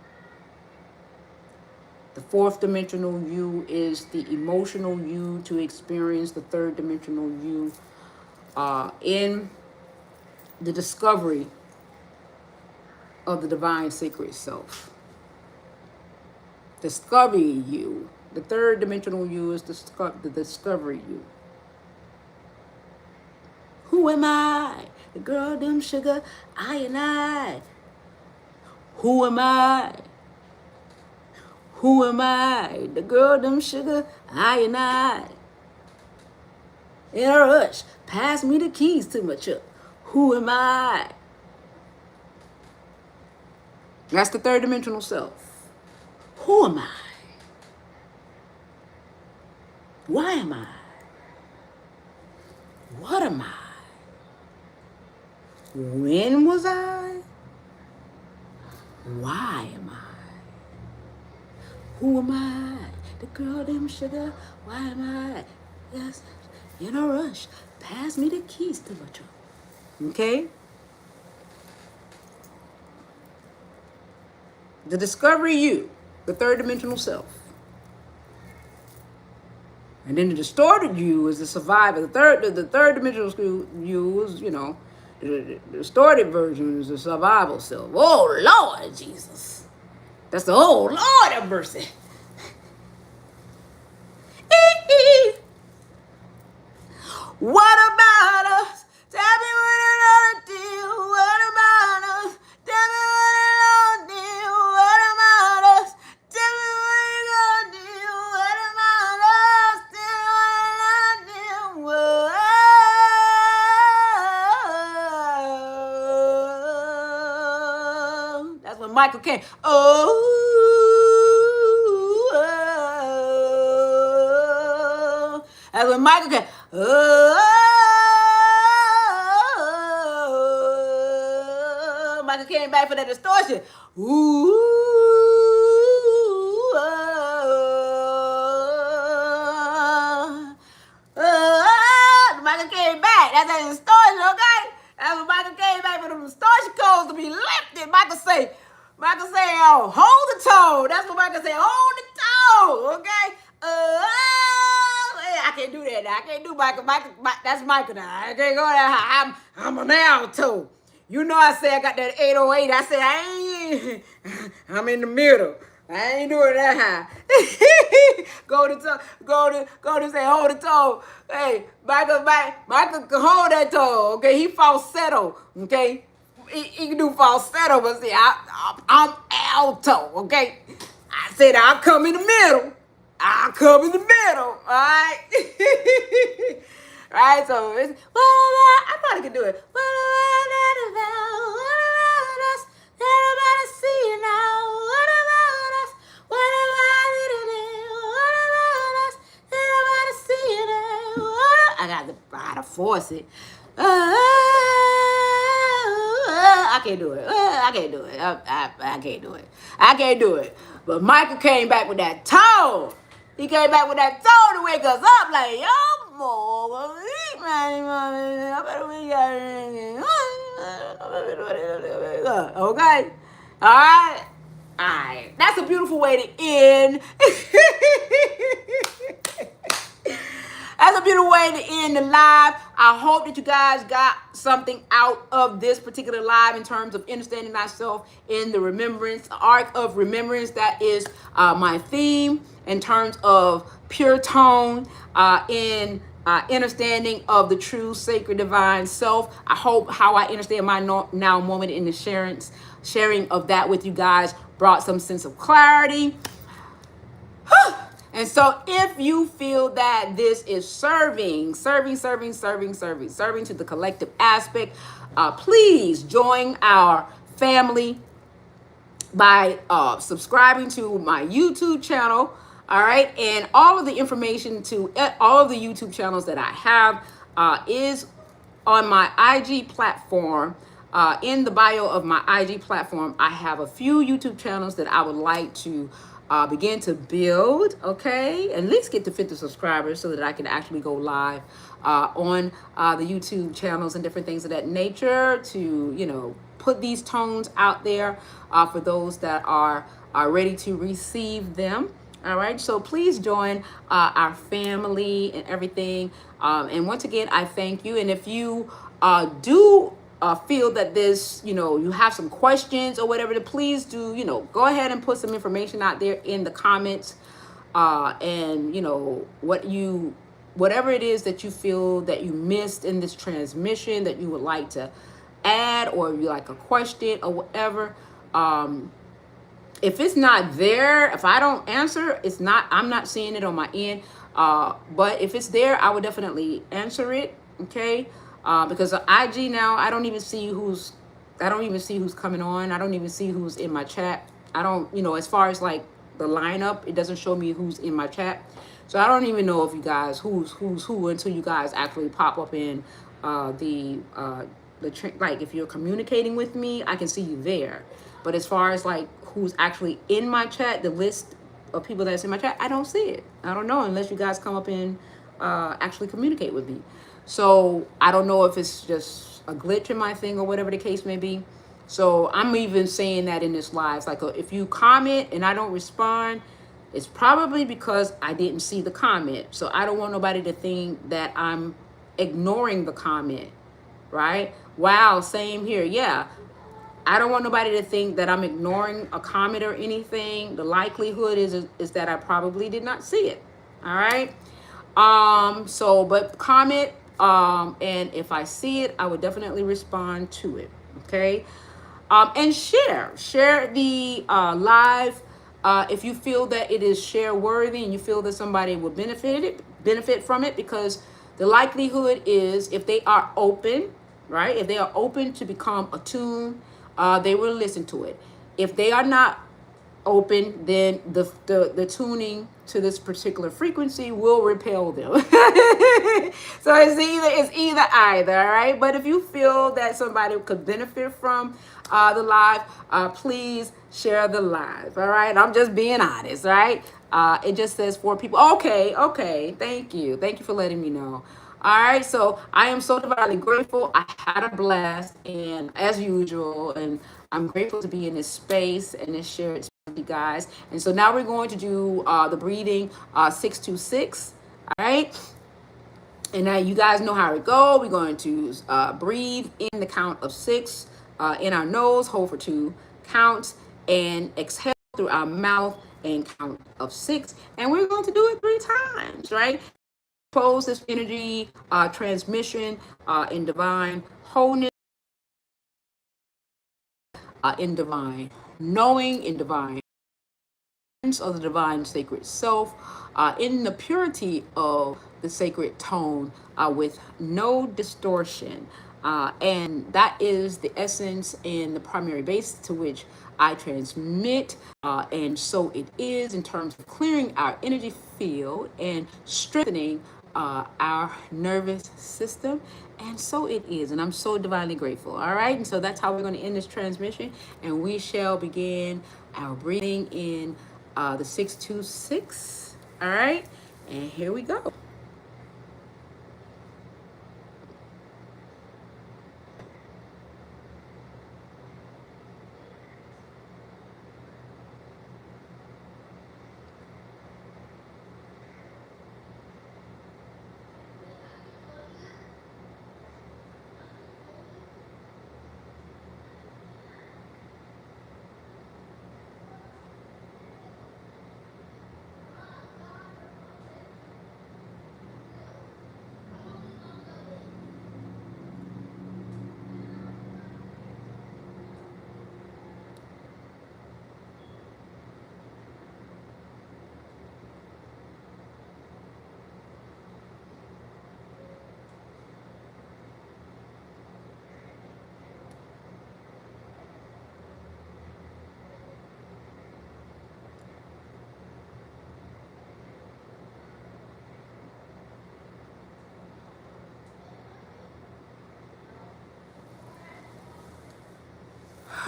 The fourth dimensional you is the emotional you to experience the third dimensional you in the discovery of the divine sacred self. Discovery you. The third dimensional you is the discovery you. Who am I? The girl, them sugar, I and I. Who am I? Who am I? The girl, them sugar, I and I. In a rush, pass me the keys to my truck. Who am I? That's the third dimensional self. Who am I? Why am I? What am I? When was I? Why am I? Who am I? The girl, them sugar, why am I? Yes, in a rush, pass me the keys to my truck. Okay? The discovery you, the third dimensional self. And then the distorted you is the survivor. The third dimensional you is, the distorted version is the survival self. Oh, Lord Jesus. That's the oh, Lord have mercy. What about us? Tell me what it ought to do. What about us? Tell me what it ought to do. What about us? Tell me what it ought to do. What about us? Tell me what it ought to do. That's when Michael came. That's when Michael came. Michael came back for that distortion. Michael came back. That's that distortion, okay? That's when Michael came back for the distortion codes to be lifted. Michael say, oh, hold the tone. That's what Michael say, hold the toe, okay? I can't do that now. I can't do Michael. That's Michael now. I can't go there. I'm an alto. You know I say I got that 808. I said I ain't. I'm in the middle. I ain't doing that high. Go to say hold the toe. Hey, Michael can hold that toe. Okay, he falsetto. Okay, he can do falsetto, but see, I'm alto. Okay, I said I'll come in the middle. I'll come in the middle. All right. All right. So it's I probably can do it. Everybody see you now. What about us? What about us? Everybody see you now. I gotta force it. I can't do it. I can't do it. I can't do it. I can't do it. But Michael came back with that tone. He came back with that tone to wake us up like, yo, okay? All right? All right. That's a beautiful way to end. That's a beautiful way to end the live. I hope that you guys got something out of this particular live in terms of understanding myself in the remembrance, the arc of remembrance. That is my theme in terms of pure tone in understanding of the true sacred divine self. I hope how I understand my now moment in the sharing of that with you guys brought some sense of clarity. And so if you feel that this is serving to the collective aspect, please join our family by subscribing to my YouTube channel. All right. And all of the information to all of the YouTube channels that I have is on my IG platform. In the bio of my IG platform, I have a few YouTube channels that I would like to begin to build, okay? At least get to 50 subscribers so that I can actually go live on the YouTube channels and different things of that nature to, you know, put these tones out there for those that are ready to receive them. All right, so please join our family and everything. And once again, I thank you. And if you do feel that this, you know, you have some questions or whatever, to please do, you know, go ahead and put some information out there in the comments. And, you know, whatever it is that you feel that you missed in this transmission that you would like to add, or you like a question or whatever. If it's not there, if I don't answer, I'm not seeing it on my end. But if it's there, I would definitely answer it. Okay. Because IG now, I don't even see who's coming on. I don't even see who's in my chat. I don't, you know, as far as like the lineup, it doesn't show me who's in my chat. So I don't even know if you guys, who's who until you guys actually pop up in like if you're communicating with me, I can see you there. But as far as like who's actually in my chat, the list of people that's in my chat, I don't see it. I don't know unless you guys come up and actually communicate with me. So I don't know if it's just a glitch in my thing or whatever the case may be. So I'm even saying that in this live, like if you comment and I don't respond, it's probably because I didn't see the comment. So I don't want nobody to think that I'm ignoring the comment, right? Wow, same here. Yeah. I don't want nobody to think that I'm ignoring a comment or anything. The likelihood is that I probably did not see it. All right. So, but comment, and if I see it, I would definitely respond to it. Okay. And share the live if you feel that it is share worthy and you feel that somebody would benefit from it, because the likelihood is if they are open, right? If they are open to become attuned, they will listen to it. If they are not open, then the tuning to this particular frequency will repel them. So it's either either, all right? But if you feel that somebody could benefit from the live, please share the live, all right? I'm just being honest, all right? It just says 4 people. Okay. Thank you for letting me know. All right, so I am so divinely grateful. I had a blast, and as usual, and I'm grateful to be in this space and this shared you guys. And so now we're going to do the breathing 626. All right. And now you guys know how to go. We're going to breathe in the count of 6 in our nose, hold for 2 counts, and exhale through our mouth and count of 6. And we're going to do it 3 times, right? Close this energy transmission in divine wholeness, in divine knowing, in divine of the divine sacred self, in the purity of the sacred tone, with no distortion. And that is the essence and the primary base to which I transmit. And so it is in terms of clearing our energy field and strengthening our nervous system. And so it is. And I'm so divinely grateful. All right. And so that's how we're going to end this transmission. And we shall begin our breathing in the 626. All right. And here we go.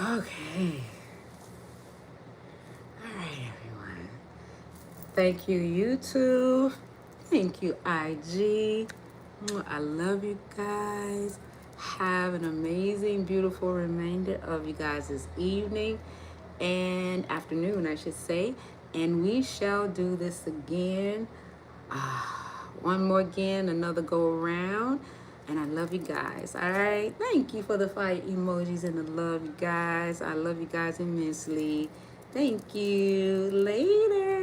Okay. All right, everyone. Thank you, YouTube. Thank you, IG. I love you guys. Have an amazing, beautiful remainder of you guys this evening and afternoon, I should say. And we shall do this again. One more again, another go around. And I love you guys. All right. Thank you for the fire emojis and the love, you guys. I love you guys immensely. Thank you. Later.